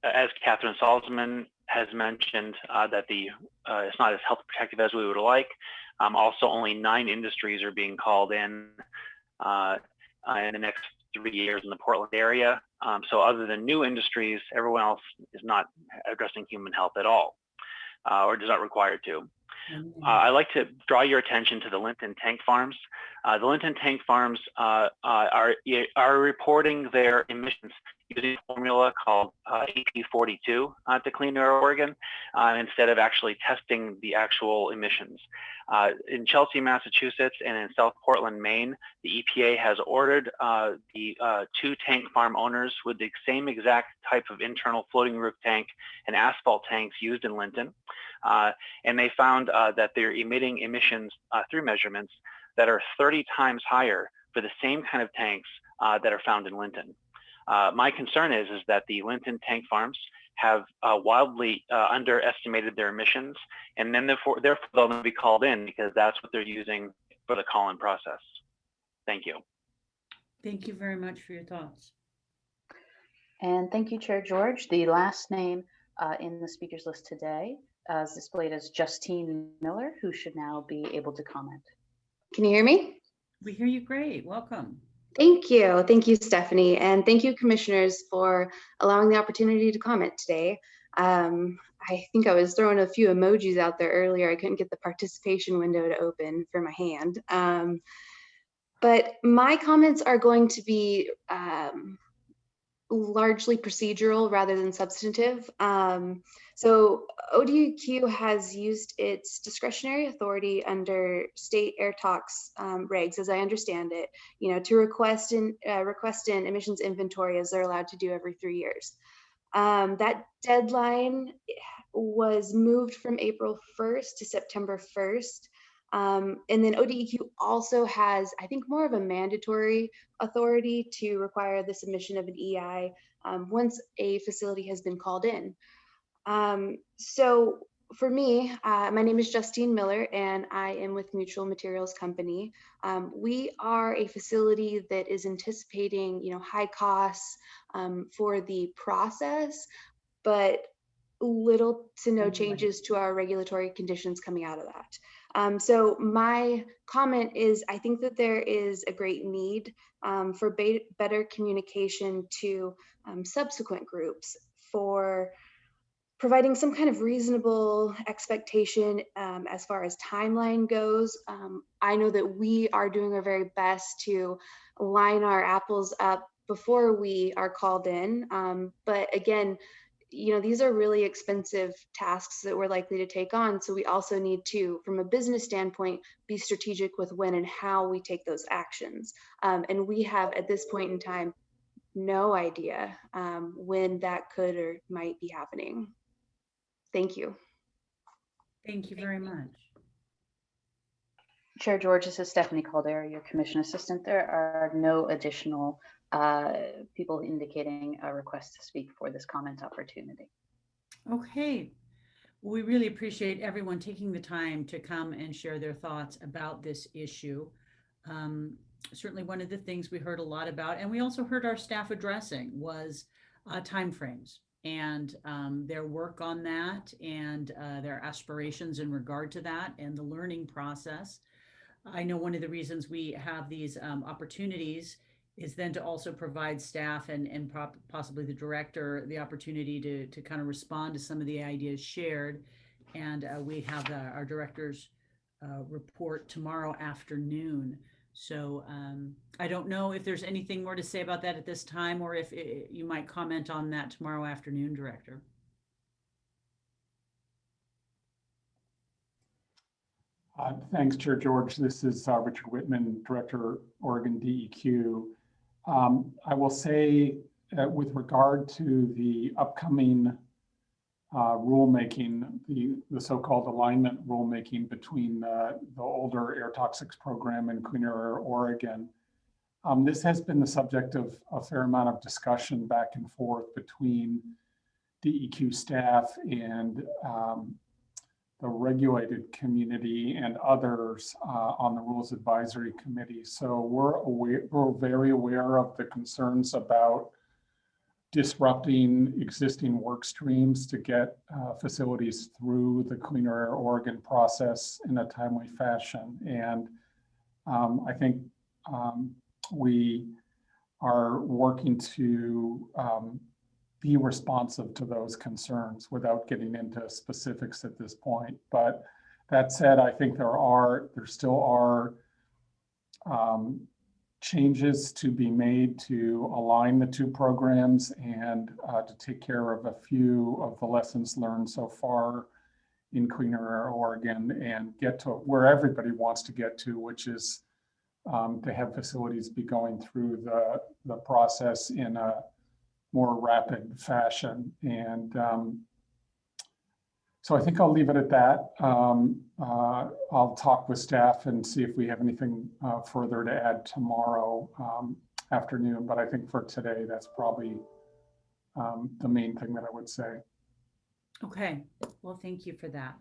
as Catherine Salzman has mentioned, that it's not as health protective as we would like. Also, only 9 industries are being called in the next 3 years in the Portland area. So other than new industries, everyone else is not addressing human health at all. or does not require to. I'd like to draw your attention to the Linton tank farms. The Linton tank farms are reporting their emissions using a formula called AP42 to Clean Air Oregon instead of actually testing the actual emissions. In Chelsea, Massachusetts, and in South Portland, Maine, the EPA has ordered the 2 tank farm owners with the same exact type of internal floating roof tank and asphalt tanks used in Linton. And they found that they're emitting emissions through measurements that are 30 times higher for the same kind of tanks that are found in Linton. My concern is that the Linton tank farms have wildly underestimated their emissions, and then therefore they'll be called in because that's what they're using for the call-in process. Thank you. Thank you very much for your thoughts. And thank you, Chair George. The last name in the speakers list today is displayed as Justine Miller, who should now be able to comment. Can you hear me? We hear you great. Welcome. Thank you. Thank you, Stephanie. And thank you, commissioners, for allowing the opportunity to comment today. I think I was throwing a few emojis out there earlier. I couldn't get the participation window to open for my hand. But my comments are going to be largely procedural rather than substantive. So ODEQ has used its discretionary authority under state air talks regs, as I understand it, to request an emissions inventory, as they're allowed to do every 3 years. That deadline was moved from April 1st to September 1st. And then ODEQ also has, I think, more of a mandatory authority to require the submission of an EI once a facility has been called in. So for me, my name is Justine Miller, and I am with Mutual Materials Company. We are a facility that is anticipating, high costs for the process, but little to no changes to our regulatory conditions coming out of that. So my comment is, I think that there is a great need for better communication to subsequent groups for providing some kind of reasonable expectation as far as timeline goes. I know that we are doing our very best to line our apples up before we are called in. But again, these are really expensive tasks that we're likely to take on. So we also need to, from a business standpoint, be strategic with when and how we take those actions. And we have, at this point in time, no idea when that could or might be happening. Thank you. Thank you very much. Chair George, this is Stephanie Caldera, your commission assistant. There are no additional people indicating a request to speak for this comment opportunity. Okay. We really appreciate everyone taking the time to come and share their thoughts about this issue. Certainly one of the things we heard a lot about, and we also heard our staff addressing, was timeframes and their work on that, and their aspirations in regard to that, and the learning process. I know one of the reasons we have these opportunities is then to also provide staff and possibly the director the opportunity to kind of respond to some of the ideas shared. And we have our director's report tomorrow afternoon. So I don't know if there's anything more to say about that at this time, or if you might comment on that tomorrow afternoon, Director. Thanks, Chair George. This is Richard Whitman, Director, Oregon DEQ. I will say with regard to the upcoming rulemaking, the so-called alignment rulemaking between the older air toxics program and Clean Air Oregon, this has been the subject of a fair amount of discussion back and forth between DEQ staff and the regulated community and others on the Rules Advisory Committee. So we're very aware of the concerns about disrupting existing work streams to get facilities through the Clean Air Oregon process in a timely fashion. And I think we are working to be responsive to those concerns without getting into specifics at this point. But that said, I think there still are changes to be made to align the two programs and to take care of a few of the lessons learned so far in Cleaner Air Oregon and get to where everybody wants to get to, which is to have facilities be going through the process in a more rapid fashion. And so I think I'll leave it at that. I'll talk with staff and see if we have anything further to add tomorrow afternoon. But I think for today, that's probably the main thing that I would say. Okay, well, thank you for that.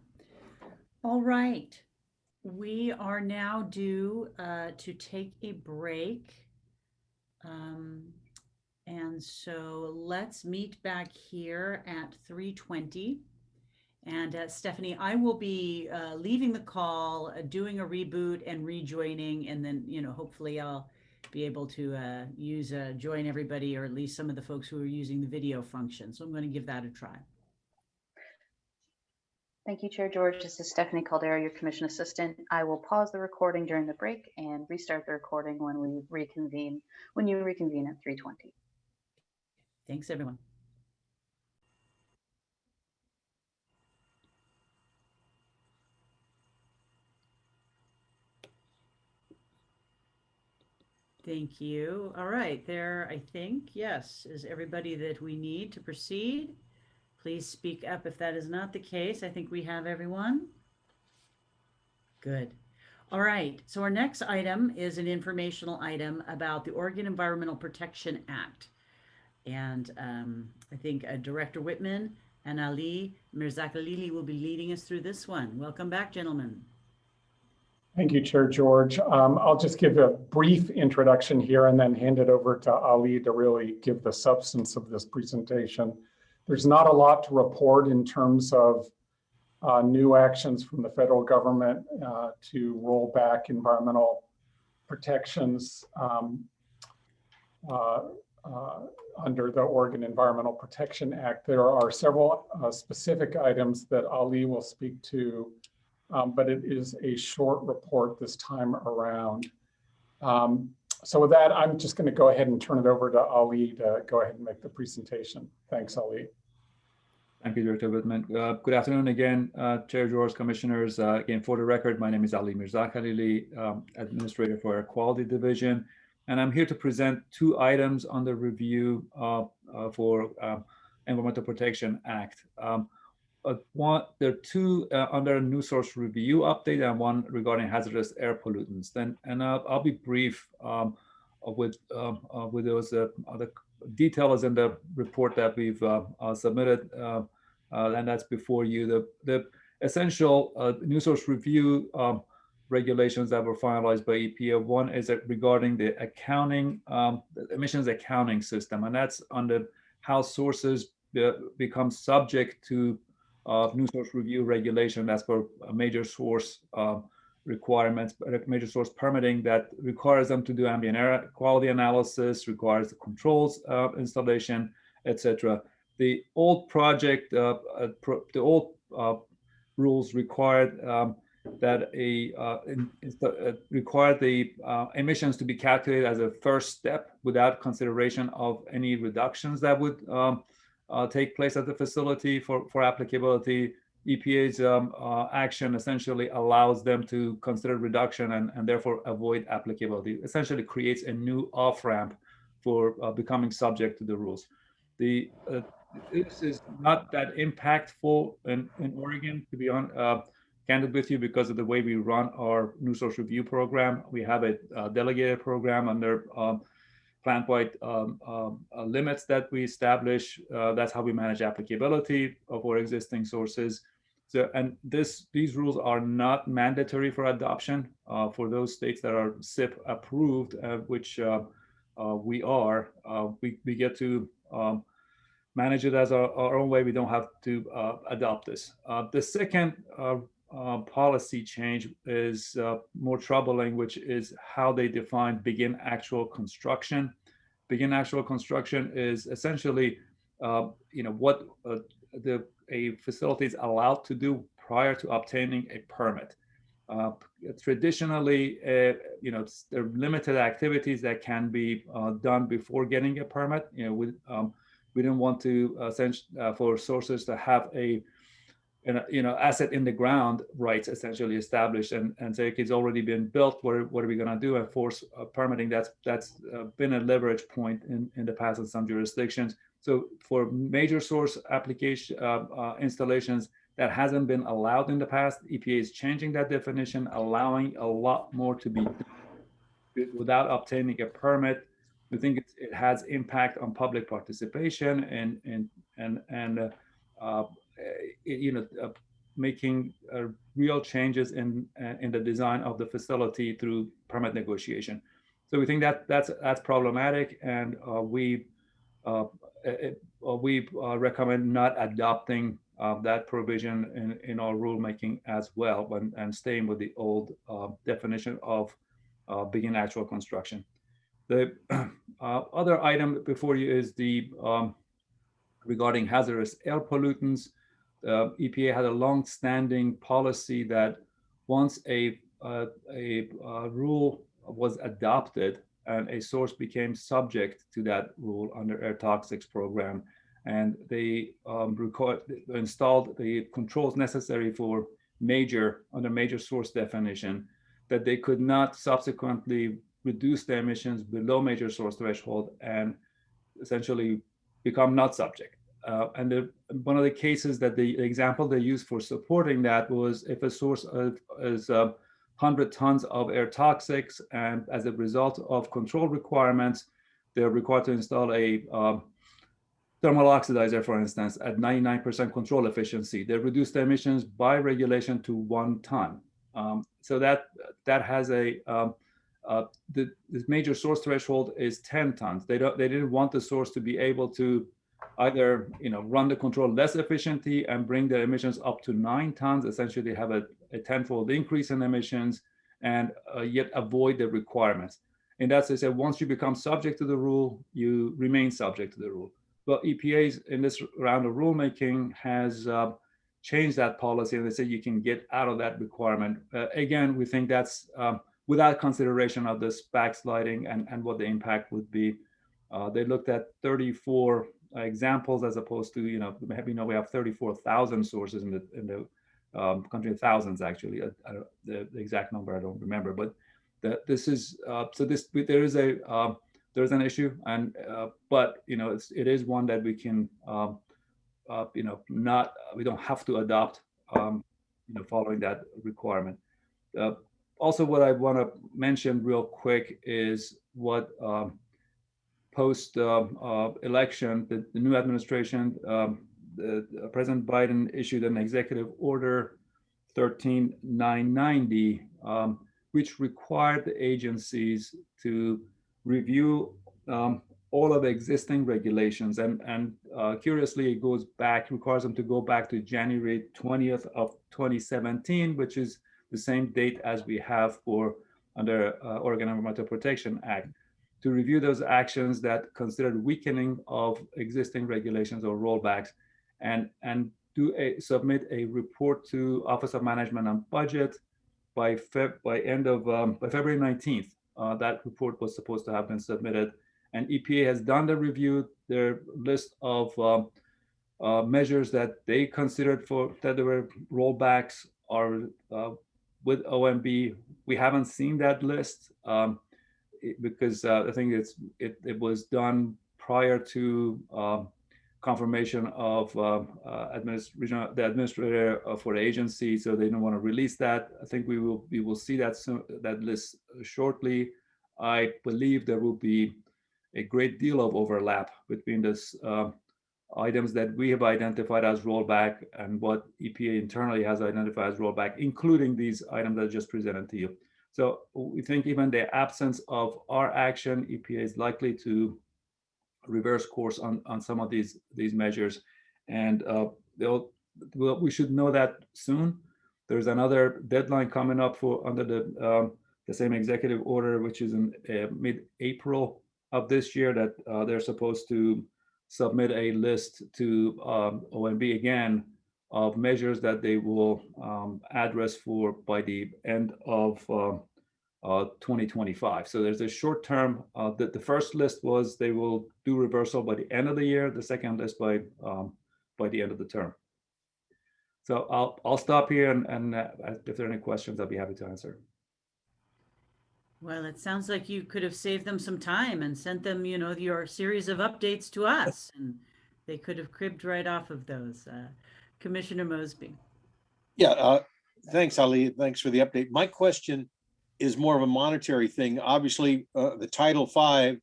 All right, we are now due to take a break. And so let's meet back here at 3:20. And Stephanie, I will be leaving the call, doing a reboot and rejoining, and then, hopefully I'll be able to join everybody, or at least some of the folks who are using the video function. So I'm going to give that a try. Thank you, Chair George. This is Stephanie Caldera, your commission assistant. I will pause the recording during the break and restart the recording when you reconvene at 3:20. Thanks, everyone. Thank you. All right, there, I think, yes, is everybody that we need to proceed. Please speak up if that is not the case. I think we have everyone. Good. All right, so our next item is an informational item about the Oregon Environmental Protection Act. And I think Director Whitman and Ali Mirzakhalili will be leading us through this one. Welcome back, gentlemen. Thank you, Chair George. I'll just give a brief introduction here and then hand it over to Ali to really give the substance of this presentation. There's not a lot to report in terms of new actions from the federal government to roll back environmental protections under the Oregon Environmental Protection Act. There are several specific items that Ali will speak to, but it is a short report this time around. So with that, I'm just going to go ahead and turn it over to Ali to go ahead and make the presentation. Thanks, Ali. Thank you, Director Whitman. Good afternoon again, Chair George, Commissioners. Again, for the record, my name is Ali Mirzakhalili, Administrator for Air Quality Division, and I'm here to present two items under review for Environmental Protection Act. There are two under a new source review update and one regarding hazardous air pollutants. I'll be brief with those other details in the report that we've submitted, and that's before you. The essential new source review regulations that were finalized by EPA. One is regarding the accounting, the emissions accounting system, and that's under how sources become subject to new source review regulation. That's for a major source requirements, major source permitting that requires them to do ambient air quality analysis, requires the controls installation, etc. The old project, the old rules required that required the emissions to be calculated as a first step without consideration of any reductions that would take place at the facility for applicability. EPA's action essentially allows them to consider reduction and therefore avoid applicability. Essentially creates a new off-ramp for becoming subject to the rules. This is not that impactful in Oregon, to be candid with you, because of the way we run our new source review program. We have a delegated program under plant-wide limits that we establish. That's how we manage applicability of our existing sources. So, and these rules are not mandatory for adoption for those states that are SIP approved, which we are. We get to manage it as our own way. We don't have to adopt this. The second policy change is more troubling, which is how they define begin actual construction. Begin actual construction is essentially what a facility is allowed to do prior to obtaining a permit. Traditionally, there are limited activities that can be done before getting a permit. We didn't want to for sources to have asset in the ground rights essentially established and say, okay, it's already been built. What are we going to do? And force permitting. That's been a leverage point in the past in some jurisdictions. So for major source application installations, that hasn't been allowed in the past. EPA is changing that definition, allowing a lot more to be done without obtaining a permit. We think it has impact on public participation and making real changes in the design of the facility through permit negotiation. So we think that's problematic, and we recommend not adopting that provision in our rulemaking as well, and staying with the old definition of begin actual construction. The other item before you is the regarding hazardous air pollutants. EPA had a long-standing policy that once a rule was adopted and a source became subject to that rule under air toxics program, and they installed the controls necessary for under major source definition, that they could not subsequently reduce the emissions below major source threshold and essentially become not subject. And one of the cases that the example they used for supporting that was if a source is 100 tons of air toxics, and as a result of control requirements, they're required to install a thermal oxidizer, for instance, at 99% control efficiency. They reduce the emissions by regulation to 1 ton. So that has the major source threshold is 10 tons. They didn't want the source to be able to either run the control less efficiently and bring the emissions up to 9 tons, essentially have a tenfold increase in emissions, and yet avoid the requirements. And that's, they said, once you become subject to the rule, you remain subject to the rule. But EPA's in this round of rulemaking has changed that policy, and they say you can get out of that requirement. Again, we think that's without consideration of this backsliding and what the impact would be. They looked at 34 examples as opposed to, we have 34,000 sources in the country, thousands actually. The exact number I don't remember, but this is there is an issue, and but it is one that we can we don't have to adopt following that requirement. Also, what I want to mention real quick is what post election, the new administration, President Biden issued an executive order 13990, which required the agencies to review all of the existing regulations, and curiously, it requires them to go back to January 20th of 2017, which is the same date as we have for under Oregon Environmental Protection Act, to review those actions that considered weakening of existing regulations or rollbacks, and submit a report to Office of Management and Budget by February 19th. That report was supposed to have been submitted, and EPA has done the review. Their list of measures that they considered that there were rollbacks are with OMB. We haven't seen that list because I think it was done prior to confirmation of the administrator for the agency, so they don't want to release that. I think we will see that list shortly. I believe there will be a great deal of overlap between this items that we have identified as rollback and what EPA internally has identified as rollback, including these items that I just presented to you. So we think even the absence of our action, EPA is likely to reverse course on some of these measures, and we should know that soon. There's another deadline coming up for under the same executive order, which is in mid-April of this year, that they're supposed to submit a list to OMB again of measures that they will address for by the end of 2025. So there's a short term that the first list was they will do reversal by the end of the year. The second list by the end of the term. So I'll stop here and if there are any questions, I'll be happy to answer. Well, it sounds like you could have saved them some time and sent them, you know, your series of updates to us, and they could have cribbed right off of those. Commissioner Mosby. Yeah, thanks, Ali. Thanks for the update. My question is more of a monetary thing. Obviously, the Title V,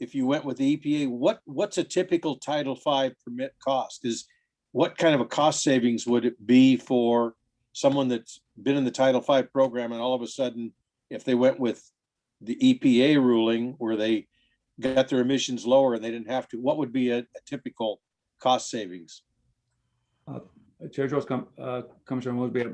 if you went with the EPA, what's a typical Title V permit cost? What kind of a cost savings would it be for someone that's been in the Title V program and all of a sudden, if they went with the EPA ruling where they got their emissions lower and they didn't have to, what would be a typical cost savings? Chair George, Commissioner Mosby,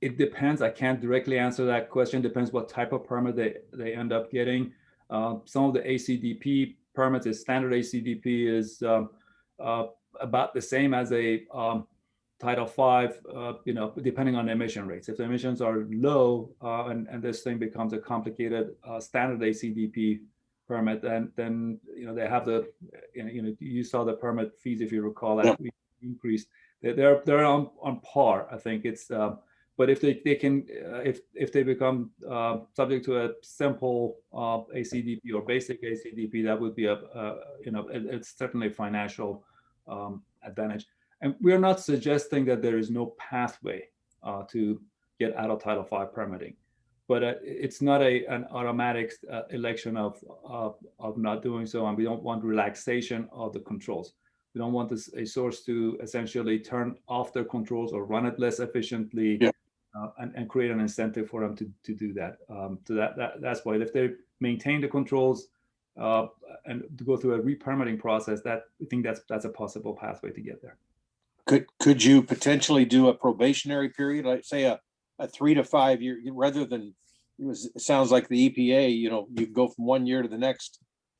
it depends. I can't directly answer that question. Depends what type of permit they end up getting. Some of the ACDP permits, a standard ACDP is about the same as a Title V, you know, depending on the emission rates. If the emissions are low and this thing becomes a complicated standard ACDP permit, then you know they have the you saw the permit fees, if you recall, that we increased. They're on par. I think it's but if they can if they become subject to a simple ACDP or basic ACDP, that would be it's certainly a financial advantage. And we're not suggesting that there is no pathway to get out of Title V permitting, but it's not an automatic election of not doing so, and we don't want relaxation of the controls. We don't want a source to essentially turn off their controls or run it less efficiently, and create an incentive for them to do that. So that's why if they maintain the controls and to go through a re-permitting process, I think that's a possible pathway to get there. Could you potentially do a probationary period, like say a 3 to 5 year, rather than it sounds like the EPA, you know, you go from 1 year to the next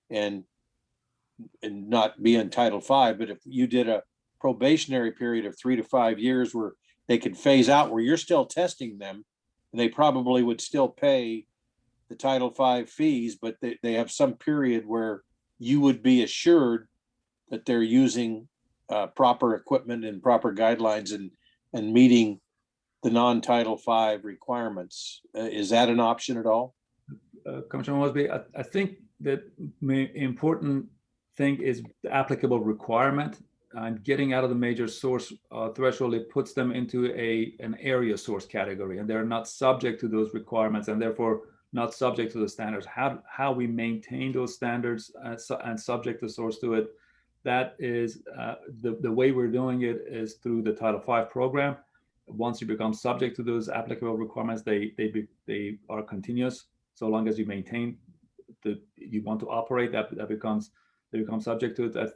and not be in Title V, but if you did a probationary period of 3 to 5 years where they could phase out, where you're still testing them, and they probably would still pay the Title V fees, but they have some period where you would be assured that they're using proper equipment and proper guidelines and meeting the non-Title V requirements. Is that an option at all? Commissioner Mosby, I think that important thing is the applicable requirement, and getting out of the major source threshold, it puts them into an area source category, and they're not subject to those requirements and therefore not subject to the standards. How we maintain those standards and subject the source to it, that is the way we're doing it is through the Title V program. Once you become subject to those applicable requirements, they are continuous. So long as you maintain you want to operate, they become subject to it. That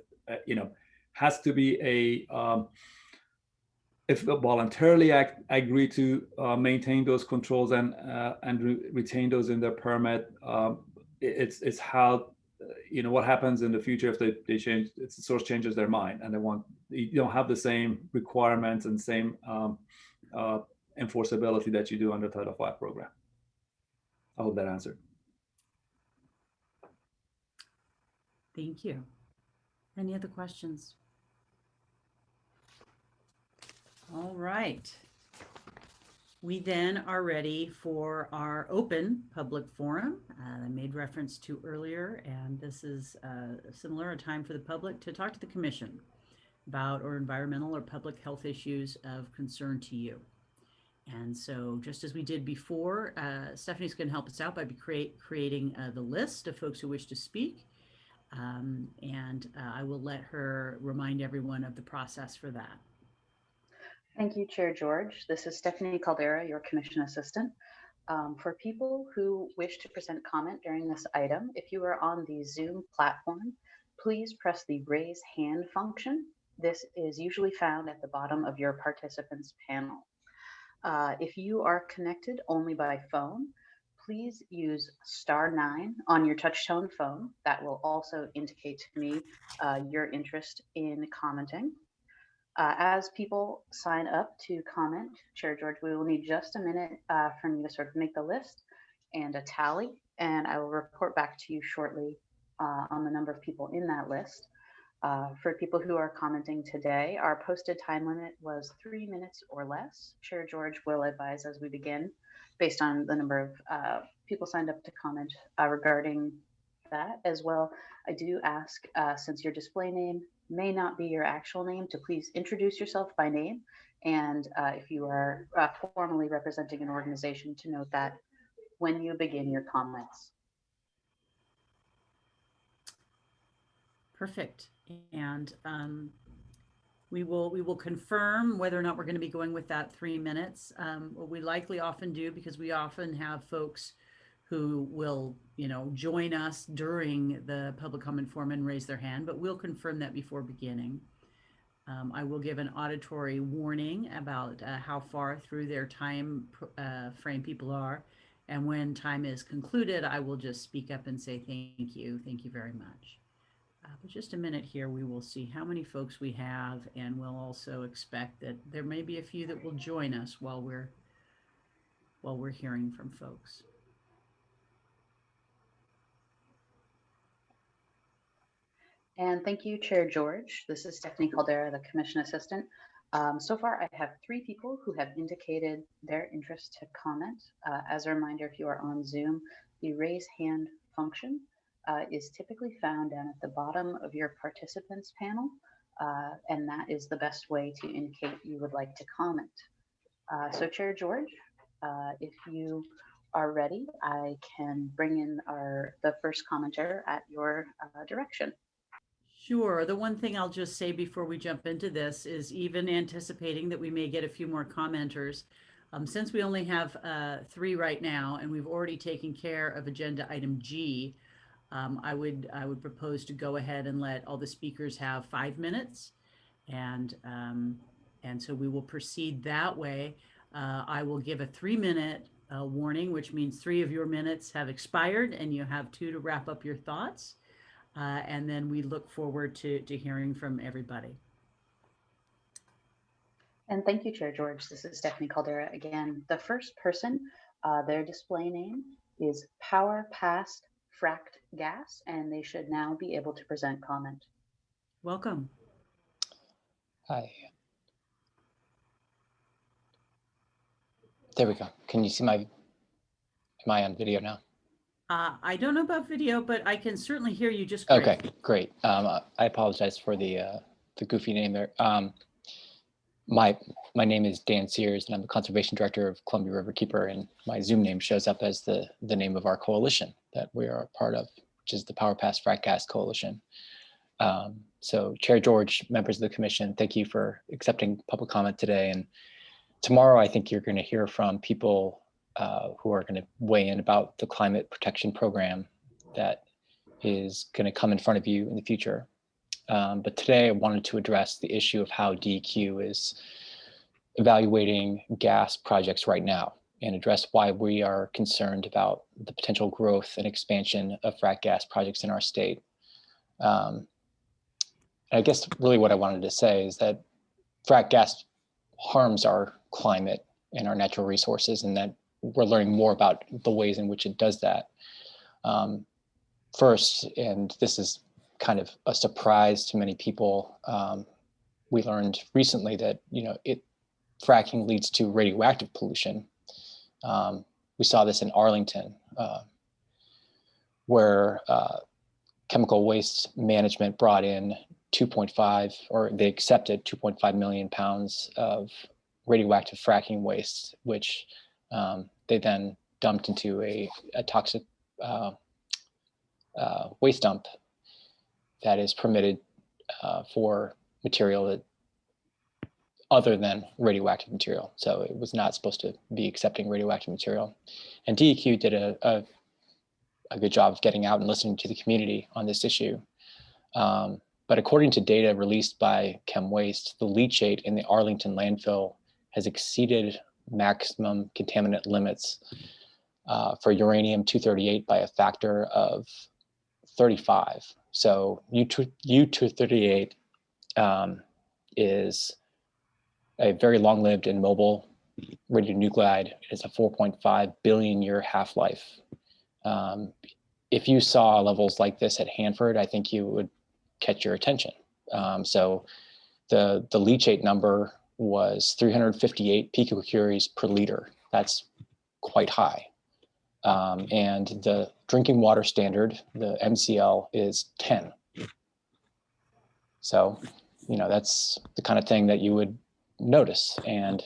has to be if voluntarily agree to maintain those controls and retain those in their permit. It's how what happens in the future if they change, if the source changes their mind and you don't have the same requirements and same enforceability that you do under Title V program. I hope that answered. Thank you. Any other questions? All right. We then are ready for our open public forum I made reference to earlier, and this is similar, a time for the public to talk to the Commission about or environmental or public health issues of concern to you. And so just as we did before, Stephanie's going to help us out by creating the list of folks who wish to speak. And I will let her remind everyone of the process for that. Thank you, Chair George. This is Stephanie Caldera, your Commission Assistant. For people who wish to present comment during this item, if you are on the Zoom platform, please press the raise hand function. This is usually found at the bottom of your participants panel. If you are connected only by phone, please use *9 on your touchtone phone. That will also indicate to me your interest in commenting. As people sign up to comment, Chair George, we will need just a minute from you to sort of make the list and a tally, and I will report back to you shortly on the number of people in that list. For people who are commenting today, our posted time limit was 3 minutes or less. Chair George will advise as we begin, based on the number of people signed up to comment regarding that as well. I do ask, since your display name may not be your actual name, to please introduce yourself by name. And if you are formally representing an organization, to note that when you begin your comments. Perfect. And we will confirm whether or not we're going to be going with that 3 minutes. What we likely often do, because we often have folks who will, join us during the public comment forum and raise their hand, but we'll confirm that before beginning. I will give an auditory warning about how far through their time frame people are. And when time is concluded, I will just speak up and say thank you very much. But just a minute here, we will see how many folks we have, and we'll also expect that there may be a few that will join us while we're hearing from folks. And thank you, Chair George. This is Stephanie Caldera, the Commission Assistant. So far, I have 3 people who have indicated their interest to comment. As a reminder, if you are on Zoom, the raise hand function is typically found down at the bottom of your participants panel, and that is the best way to indicate you would like to comment. So Chair George, if you are ready, I can bring in the first commenter at your direction. Sure. The one thing I'll just say before we jump into this is, even anticipating that we may get a few more commenters, since we only have 3 right now, and we've already taken care of agenda item G, I would propose to go ahead and let all the speakers have 5 minutes, and so we will proceed that way. I will give a 3-minute warning, which means 3 of your minutes have expired, and you have 2 to wrap up your thoughts. And then we look forward to hearing from everybody. And thank you, Chair George. This is Stephanie Caldera again. The first person, their display name is Power Past Fracked Gas, and they should now be able to present comment. Welcome. Hi. There we go. Can you see am I on video now? I don't know about video, but I can certainly hear you just great. Okay, great. I apologize for the goofy name there. My name is Dan Sears, and I'm the Conservation Director of Columbia Riverkeeper, and my Zoom name shows up as the name of our coalition that we are a part of, which is the Power Past Frack Gas Coalition. So Chair George, members of the Commission, thank you for accepting public comment today. And tomorrow, I think you're going to hear from people who are going to weigh in about the climate protection program that is going to come in front of you in the future. But today I wanted to address the issue of how DEQ is evaluating gas projects right now, and address why we are concerned about the potential growth and expansion of frack gas projects in our state. I guess really what I wanted to say is that frack gas harms our climate and our natural resources, and that we're learning more about the ways in which it does that. First, and this is kind of a surprise to many people, we learned recently that fracking leads to radioactive pollution. We saw this in Arlington, where chemical waste management brought in 2.5, or they accepted 2.5 million pounds of radioactive fracking waste, which they then dumped into a toxic waste dump that is permitted for material that other than radioactive material. So it was not supposed to be accepting radioactive material. And DEQ did a good job of getting out and listening to the community on this issue. But according to data released by Chem Waste, the leachate in the Arlington landfill has exceeded maximum contaminant limits for uranium-238 by a factor of 35. So U-238 is a very long-lived and mobile radionuclide. It is a 4.5 billion year half-life. If you saw levels like this at Hanford, I think you would catch your attention. So the leachate number was 358 picocuries per liter. That's quite high. And the drinking water standard, the MCL, is 10. So, that's the kind of thing that you would notice. And,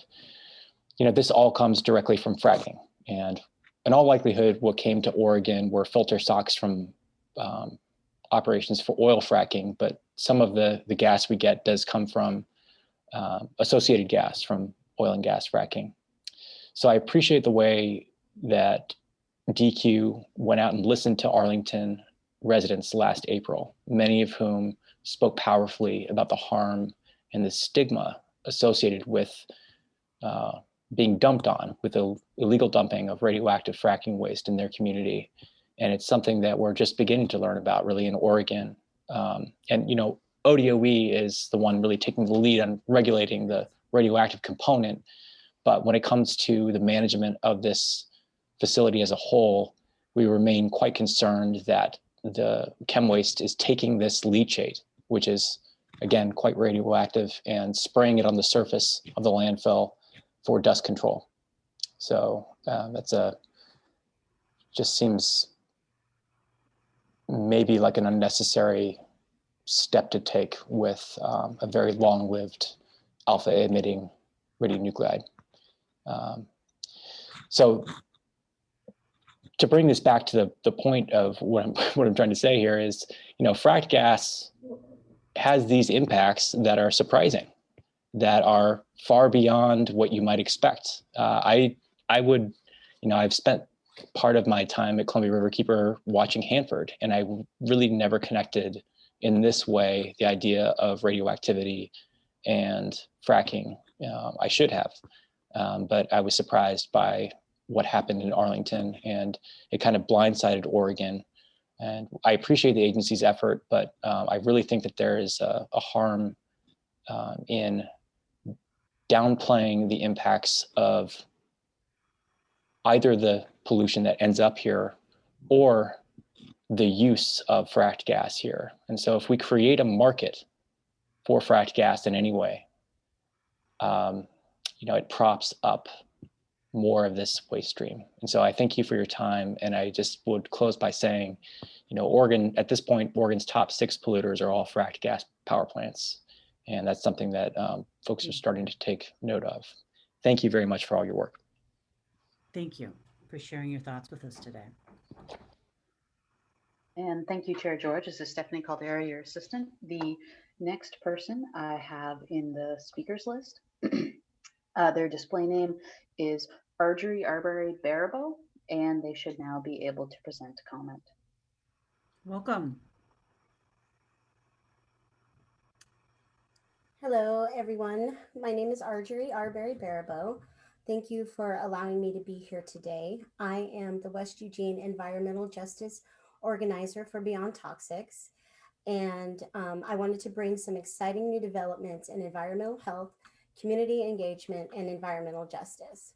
this all comes directly from fracking. And in all likelihood, what came to Oregon were filter stocks from operations for oil fracking, but some of the gas we get does come from associated gas from oil and gas fracking. So I appreciate the way that DQ went out and listened to Arlington residents last April, many of whom spoke powerfully about the harm and the stigma associated with being dumped on with the illegal dumping of radioactive fracking waste in their community. And it's something that we're just beginning to learn about really in Oregon. And ODOE is the one really taking the lead on regulating the radioactive component. But when it comes to the management of this facility as a whole, we remain quite concerned that the chem waste is taking this leachate, which is, again, quite radioactive, and spraying it on the surface of the landfill for dust control. So that's just seems maybe like an unnecessary step to take with a very long-lived alpha-emitting radionuclide. So to bring this back to the point of what I'm trying to say here is, fracked gas has these impacts that are surprising, that are far beyond what you might expect. I would, I've spent part of my time at Columbia Riverkeeper watching Hanford, and I really never connected in this way the idea of radioactivity and fracking. I should have, but I was surprised by what happened in Arlington, and it kind of blindsided Oregon. And I appreciate the agency's effort, but I really think that there is a harm in downplaying the impacts of either the pollution that ends up here or the use of fracked gas here. And so if we create a market for fracked gas in any way, it props up more of this waste stream. And so I thank you for your time. And I just would close by saying, Oregon, at this point, Oregon's top 6 polluters are all fracked gas power plants. And that's something that folks are starting to take note of. Thank you very much for all your work. Thank you for sharing your thoughts with us today. And thank you, Chair George. This is Stephanie Caldera, your assistant. The next person I have in the speakers list, their display name is Argery Arbery Barabo, and they should now be able to present a comment. Welcome. Hello, everyone. My name is Argery Arbery Barabo. Thank you for allowing me to be here today. I am the West Eugene Environmental Justice Organizer for Beyond Toxics, and I wanted to bring some exciting new developments in environmental health, community engagement, and environmental justice.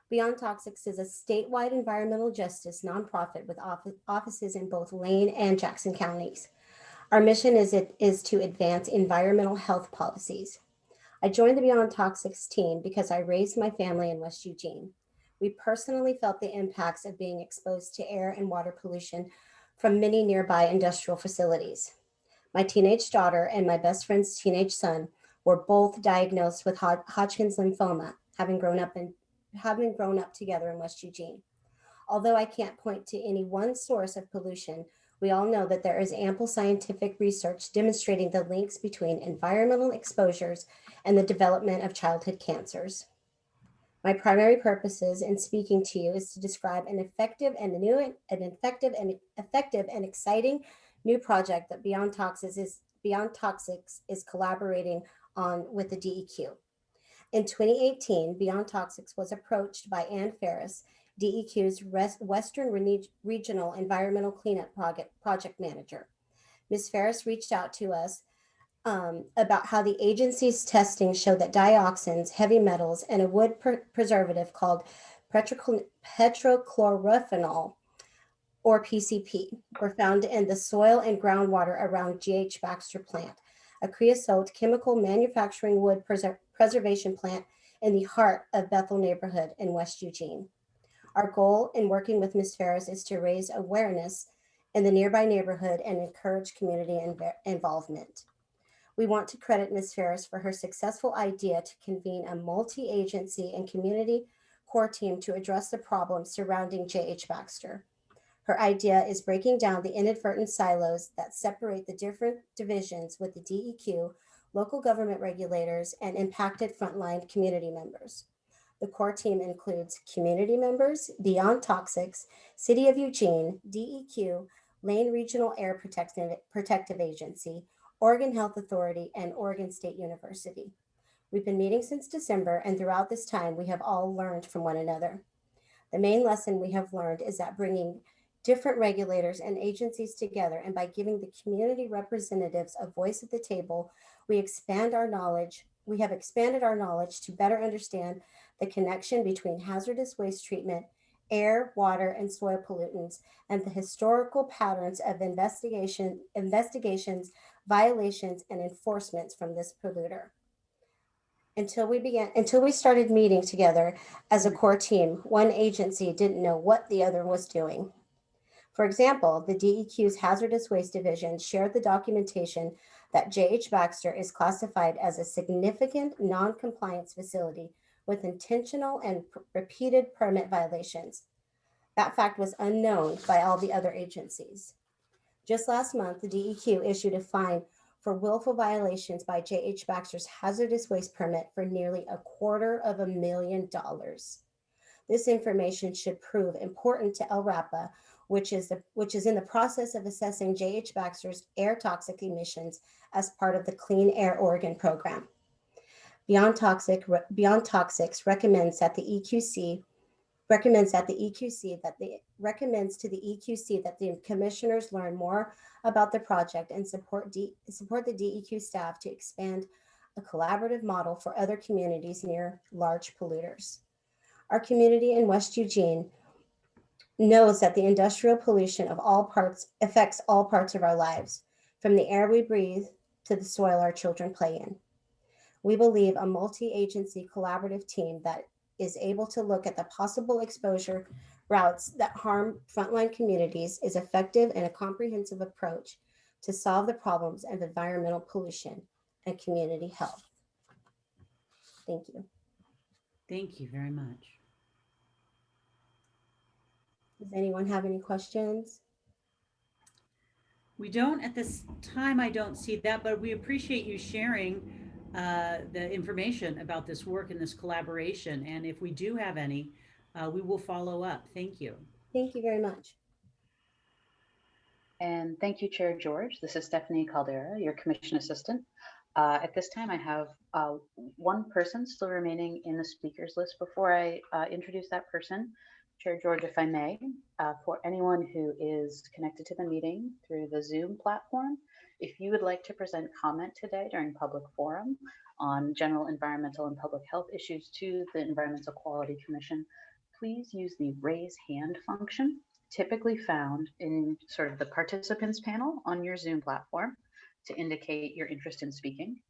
Beyond Toxics is a statewide environmental justice nonprofit with offices in both Lane and Jackson counties. Our mission is to advance environmental health policies. I joined the Beyond Toxics team because I raised my family in West Eugene. We personally felt the impacts of being exposed to air and water pollution from many nearby industrial facilities. My teenage daughter and my best friend's teenage son were both diagnosed with Hodgkin's lymphoma, having grown up together in West Eugene. Although I can't point to any one source of pollution, we all know that there is ample scientific research demonstrating the links between environmental exposures and the development of childhood cancers. My primary purposes in speaking to you is to describe an effective and exciting new project that Beyond Toxics is collaborating on with the DEQ. In 2018, Beyond Toxics was approached by Ann Ferris, DEQ's Western Regional Environmental Cleanup Project Manager. Ms. Ferris reached out to us about how the agency's testing showed that dioxins, heavy metals, and a wood preservative called petrochlorophenol, or PCP, were found in the soil and groundwater around G.H. Baxter plant, a creosote chemical manufacturing wood preservation plant in the heart of Bethel neighborhood in West Eugene. Our goal in working with Ms. Ferris is to raise awareness in the nearby neighborhood and encourage community involvement. We want to credit Ms. Ferris for her successful idea to convene a multi-agency and community core team to address the problems surrounding J.H. Baxter. Her idea is breaking down the inadvertent silos that separate the different divisions with the DEQ, local government regulators, and impacted frontline community members. The core team includes community members, Beyond Toxics, City of Eugene, DEQ, Lane Regional Air Protective Agency, Oregon Health Authority, and Oregon State University. We've been meeting since December, and throughout this time, we have all learned from one another. The main lesson we have learned is that bringing different regulators and agencies together, and by giving the community representatives a voice at the table, we have expanded our knowledge to better understand the connection between hazardous waste treatment, air, water, and soil pollutants, and the historical patterns of investigations, violations, and enforcements from this polluter. Until we started meeting together as a core team, one agency didn't know what the other was doing. For example, the DEQ's Hazardous Waste Division shared the documentation that J.H. Baxter is classified as a significant non-compliance facility with intentional and repeated permit violations. That fact was unknown by all the other agencies. Just last month, the DEQ issued a fine for willful violations by J.H. Baxter's hazardous waste permit for nearly $250,000. This information should prove important to LRAPA, which is in the process of assessing J.H. Baxter's air toxic emissions as part of the Clean Air Oregon program. Beyond Toxics recommends to the EQC that the commissioners learn more about the project and support the DEQ staff to expand a collaborative model for other communities near large polluters. Our community in West Eugene knows that the industrial pollution affects all parts of our lives, from the air we breathe to the soil our children play in. We believe a multi-agency collaborative team that is able to look at the possible exposure routes that harm frontline communities is effective and a comprehensive approach to solve the problems of environmental pollution and community health. Thank you. Thank you very much. Does anyone have any questions? We don't at this time, I don't see that, but we appreciate you sharing the information about this work and this collaboration. And if we do have any, we will follow up. Thank you. Thank you very much. And thank you, Chair George. This is Stephanie Caldera, your commission assistant. At this time, I have one person still remaining in the speakers list. Before I introduce that person, Chair George, if I may, for anyone who is connected to the meeting through the Zoom platform, if you would like to present comment today during public forum on general environmental and public health issues to the Environmental Quality Commission, please use the raise hand function, typically found in sort of the participants panel on your Zoom platform, to indicate your interest in speaking.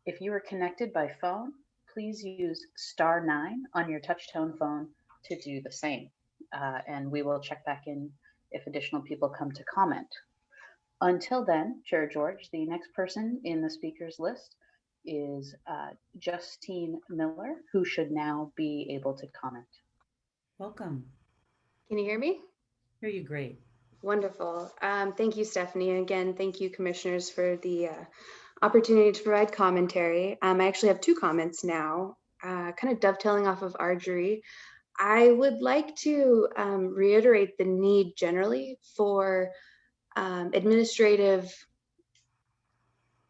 If you are connected by phone, please use *9 on your touch-tone phone to do the same. And we will check back in if additional people come to comment. Until then, Chair George, the next person in the speakers list is Justine Miller, who should now be able to comment. Welcome. Can you hear me? Hear you great. Wonderful. Thank you, Stephanie. And again, thank you, commissioners, for the opportunity to provide commentary. I actually have two comments now, kind of dovetailing off of Argery. I would like to reiterate the need generally for administrative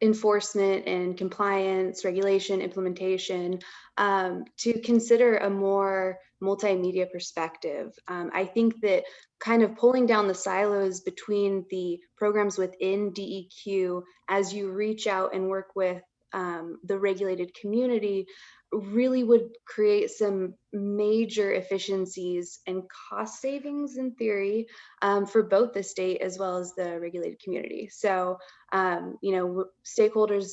enforcement and compliance, regulation, implementation, to consider a more multimedia perspective. I think that kind of pulling down the silos between the programs within DEQ as you reach out and work with the regulated community really would create some major efficiencies and cost savings in theory for both the state as well as the regulated community. So, you know, stakeholders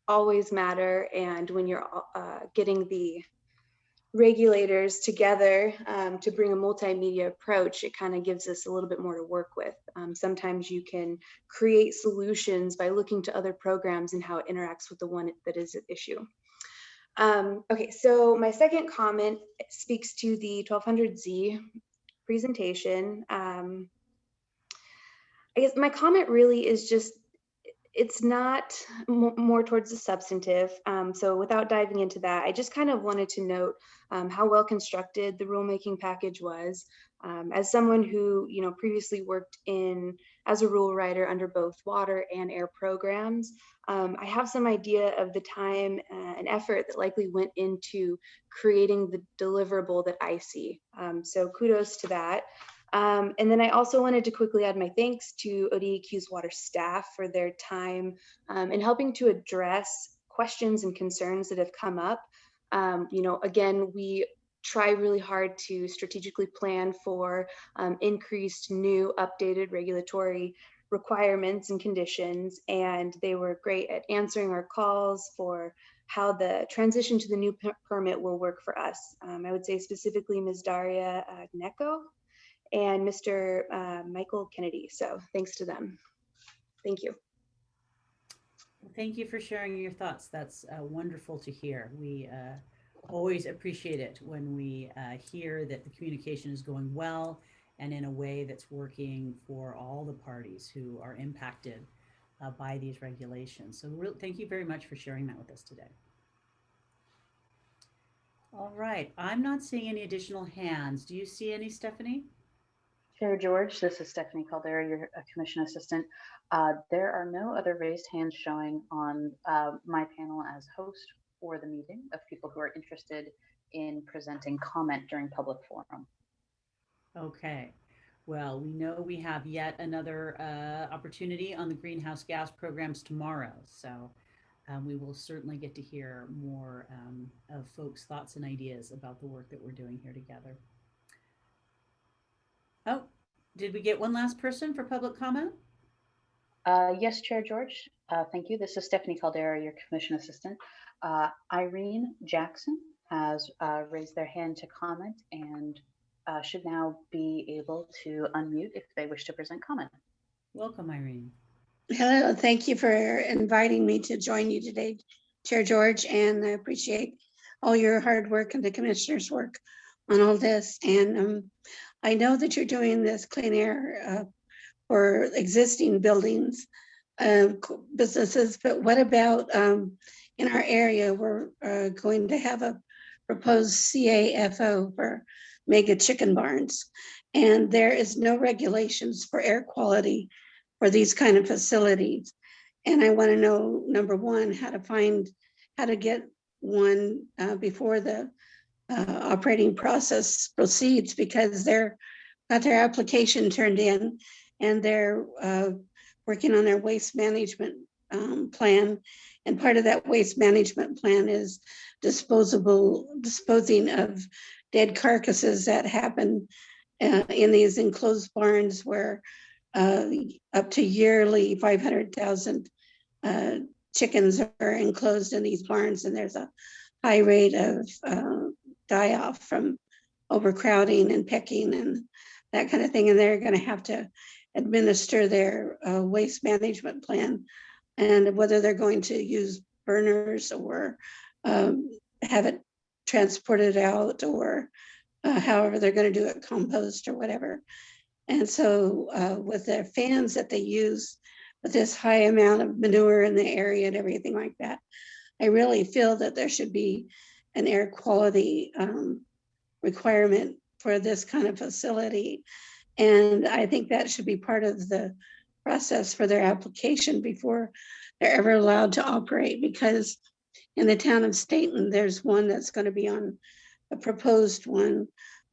always matter, and when you're getting the regulators together to bring a multimedia approach, it kind of gives us a little bit more to work with. Sometimes you can create solutions by looking to other programs and how it interacts with the one that is at issue. Okay, so my second comment speaks to the 1200Z presentation. I guess my comment really is just, it's not more towards the substantive. So without diving into that, I just kind of wanted to note how well constructed the rulemaking package was. As someone who, you know, previously worked as a rule writer under both water and air programs, I have some idea of the time and effort that likely went into creating the deliverable that I see. So kudos to that. And then I also wanted to quickly add my thanks to ODEQ's water staff for their time in helping to address questions and concerns that have come up. You know, again, we try really hard to strategically plan for increased, new, updated regulatory requirements and conditions, and they were great at answering our calls for how the transition to the new permit will work for us. I would say specifically Ms. Daria Gnecco and Mr. Michael Kennedy. So thanks to them. Thank you. Thank you for sharing your thoughts. That's wonderful to hear. We always appreciate it when we hear that the communication is going well and in a way that's working for all the parties who are impacted by these regulations. So thank you very much for sharing that with us today. All right, I'm not seeing any additional hands. Do you see any, Stephanie? Chair George, this is Stephanie Caldera, your Commission Assistant. There are no other raised hands showing on my panel as host for the meeting of people who are interested in presenting comment during public forum. Okay, well, we know we have yet another opportunity on the greenhouse gas programs tomorrow. So we will certainly get to hear more of folks' thoughts and ideas about the work that we're doing here together. Oh, did we get one last person for public comment? Yes, Chair George. Thank you. This is Stephanie Caldera, your Commission Assistant. Irene Jackson has raised their hand to comment and should now be able to unmute if they wish to present comment. Welcome, Irene. Hello, thank you for inviting me to join you today, Chair George, and I appreciate all your hard work and the commissioner's work on all this. And I know that you're doing this clean air for existing buildings, businesses, but what about in our area? We're going to have a proposed CAFO for mega chicken barns, and there is no regulations for air quality for these kind of facilities. And I want to know, number one, how to get one before the operating process proceeds, because they're got their application turned in and they're working on their waste management plan. And part of that waste management plan is disposing of dead carcasses that happen in these enclosed barns where up to yearly 500,000 chickens are enclosed in these barns, and there's a high rate of die-off from overcrowding and pecking and that kind of thing. And they're going to have to administer their waste management plan, and whether they're going to use burners or have it transported out, or however they're going to do it, compost or whatever. And so with the fans that they use with this high amount of manure in the area and everything like that, I really feel that there should be an air quality requirement for this kind of facility. And I think that should be part of the process for their application before they're ever allowed to operate, because in the town of Staten, there's one that's going to be on a proposed one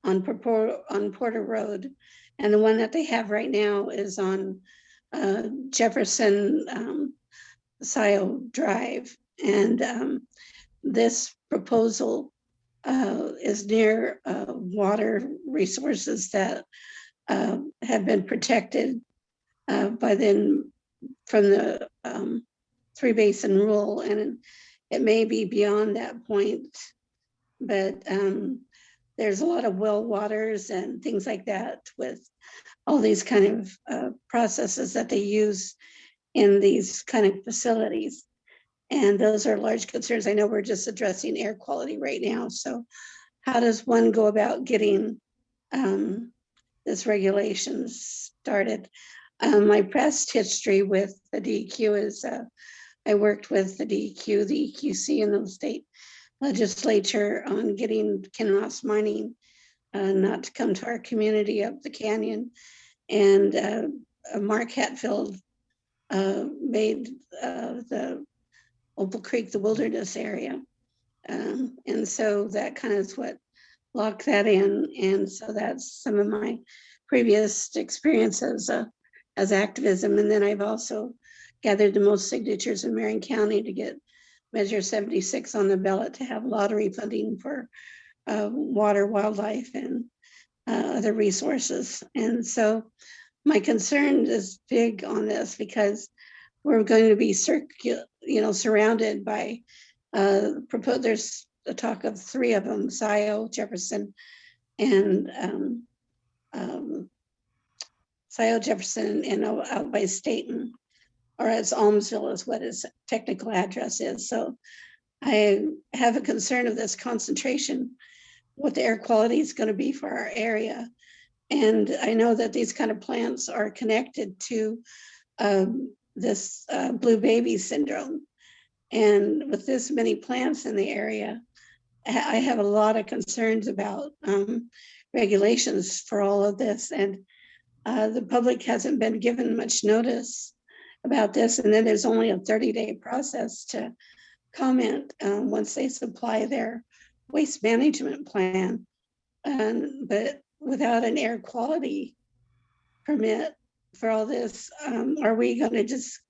on Porter Road. And the one that they have right now is on Jefferson Scio Drive. And this proposal is near water resources that have been protected by then from the Three Basin Rule, and it may be beyond that point, but there's a lot of well waters and things like that with all these kind of processes that they use in these kind of facilities. And those are large concerns. I know we're just addressing air quality right now. So how does one go about getting this regulation started? My past history with the DEQ is I worked with the DEQ, the EQC, and the state legislature on getting Kinross Mining not to come to our community up the canyon. And Mark Hatfield made the Opal Creek the wilderness area. And so that kind of is what locked that in. And so that's some of my previous experiences as activism. And then I've also gathered the most signatures in Marion County to get Measure 76 on the ballot to have lottery funding for water, wildlife, and other resources. And so my concern is big on this because we're going to be surrounded by there's a talk of three of them: Scio, Jefferson, and Scio, Jefferson, and out by Staten, or as Almsville is what his technical address is. So I have a concern of this concentration, what the air quality is going to be for our area. And I know that these kind of plants are connected to this blue baby syndrome. And with this many plants in the area, I have a lot of concerns about regulations for all of this. And the public hasn't been given much notice about this. And then there's only a 30-day process to comment once they supply their waste management plan. But without an air quality permit for all this, are we going to just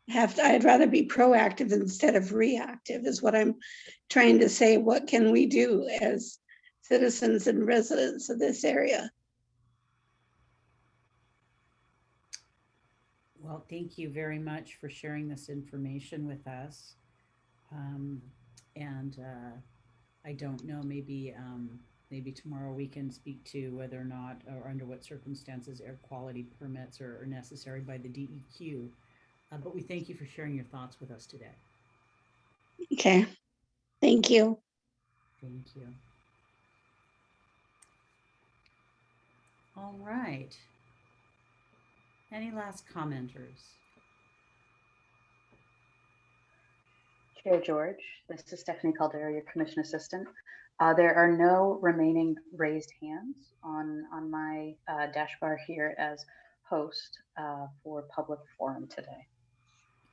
have to? I'd rather be proactive instead of reactive is what I'm trying to say. What can we do as citizens and residents of this area? Well, thank you very much for sharing this information with us. I don't know, maybe tomorrow we can speak to whether or not, or under what circumstances, air quality permits are necessary by the DEQ. But we thank you for sharing your thoughts with us today. Okay, thank you. Thank you. All right. Any last commenters? Chair George, this is Stephanie Caldera, your Commission Assistant. There are no remaining raised hands on my dash bar here as host for public forum today.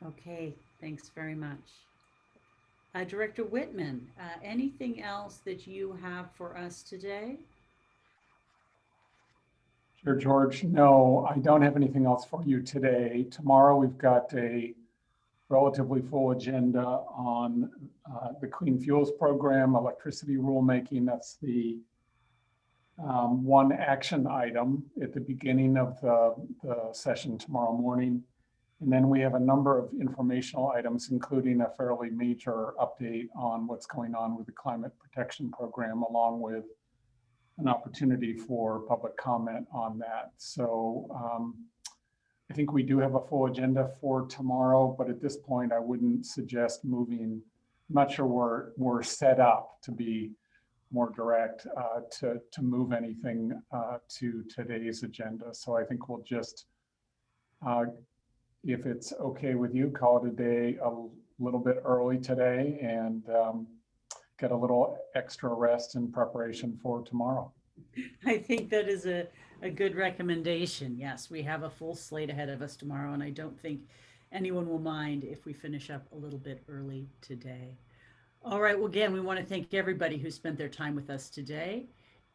Okay, thanks very much. Director Whitman, anything else that you have for us today? Sure, George. No, I don't have anything else for you today. Tomorrow we've got a relatively full agenda on the Clean Fuels Program, electricity rulemaking. That's the one action item at the beginning of the session tomorrow morning. And then we have a number of informational items, including a fairly major update on what's going on with the climate protection program, along with an opportunity for public comment on that. So I think we do have a full agenda for tomorrow, but at this point, I wouldn't suggest moving. I'm not sure we're set up to be more direct to move anything to today's agenda. So I think we'll just, if it's okay with you, call it a day a little bit early today and get a little extra rest in preparation for tomorrow. I think that is a good recommendation. Yes, we have a full slate ahead of us tomorrow, and I don't think anyone will mind if we finish up a little bit early today. All right, well, again, we want to thank everybody who spent their time with us today.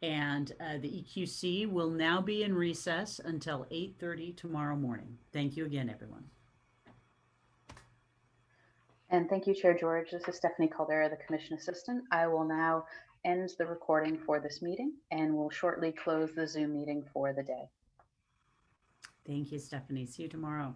And the EQC will now be in recess until 8:30 tomorrow morning. Thank you again, everyone. And thank you, Chair George. This is Stephanie Caldera, the Commission Assistant. I will now end the recording for this meeting and will shortly close the Zoom meeting for the day. Thank you, Stephanie. See you tomorrow.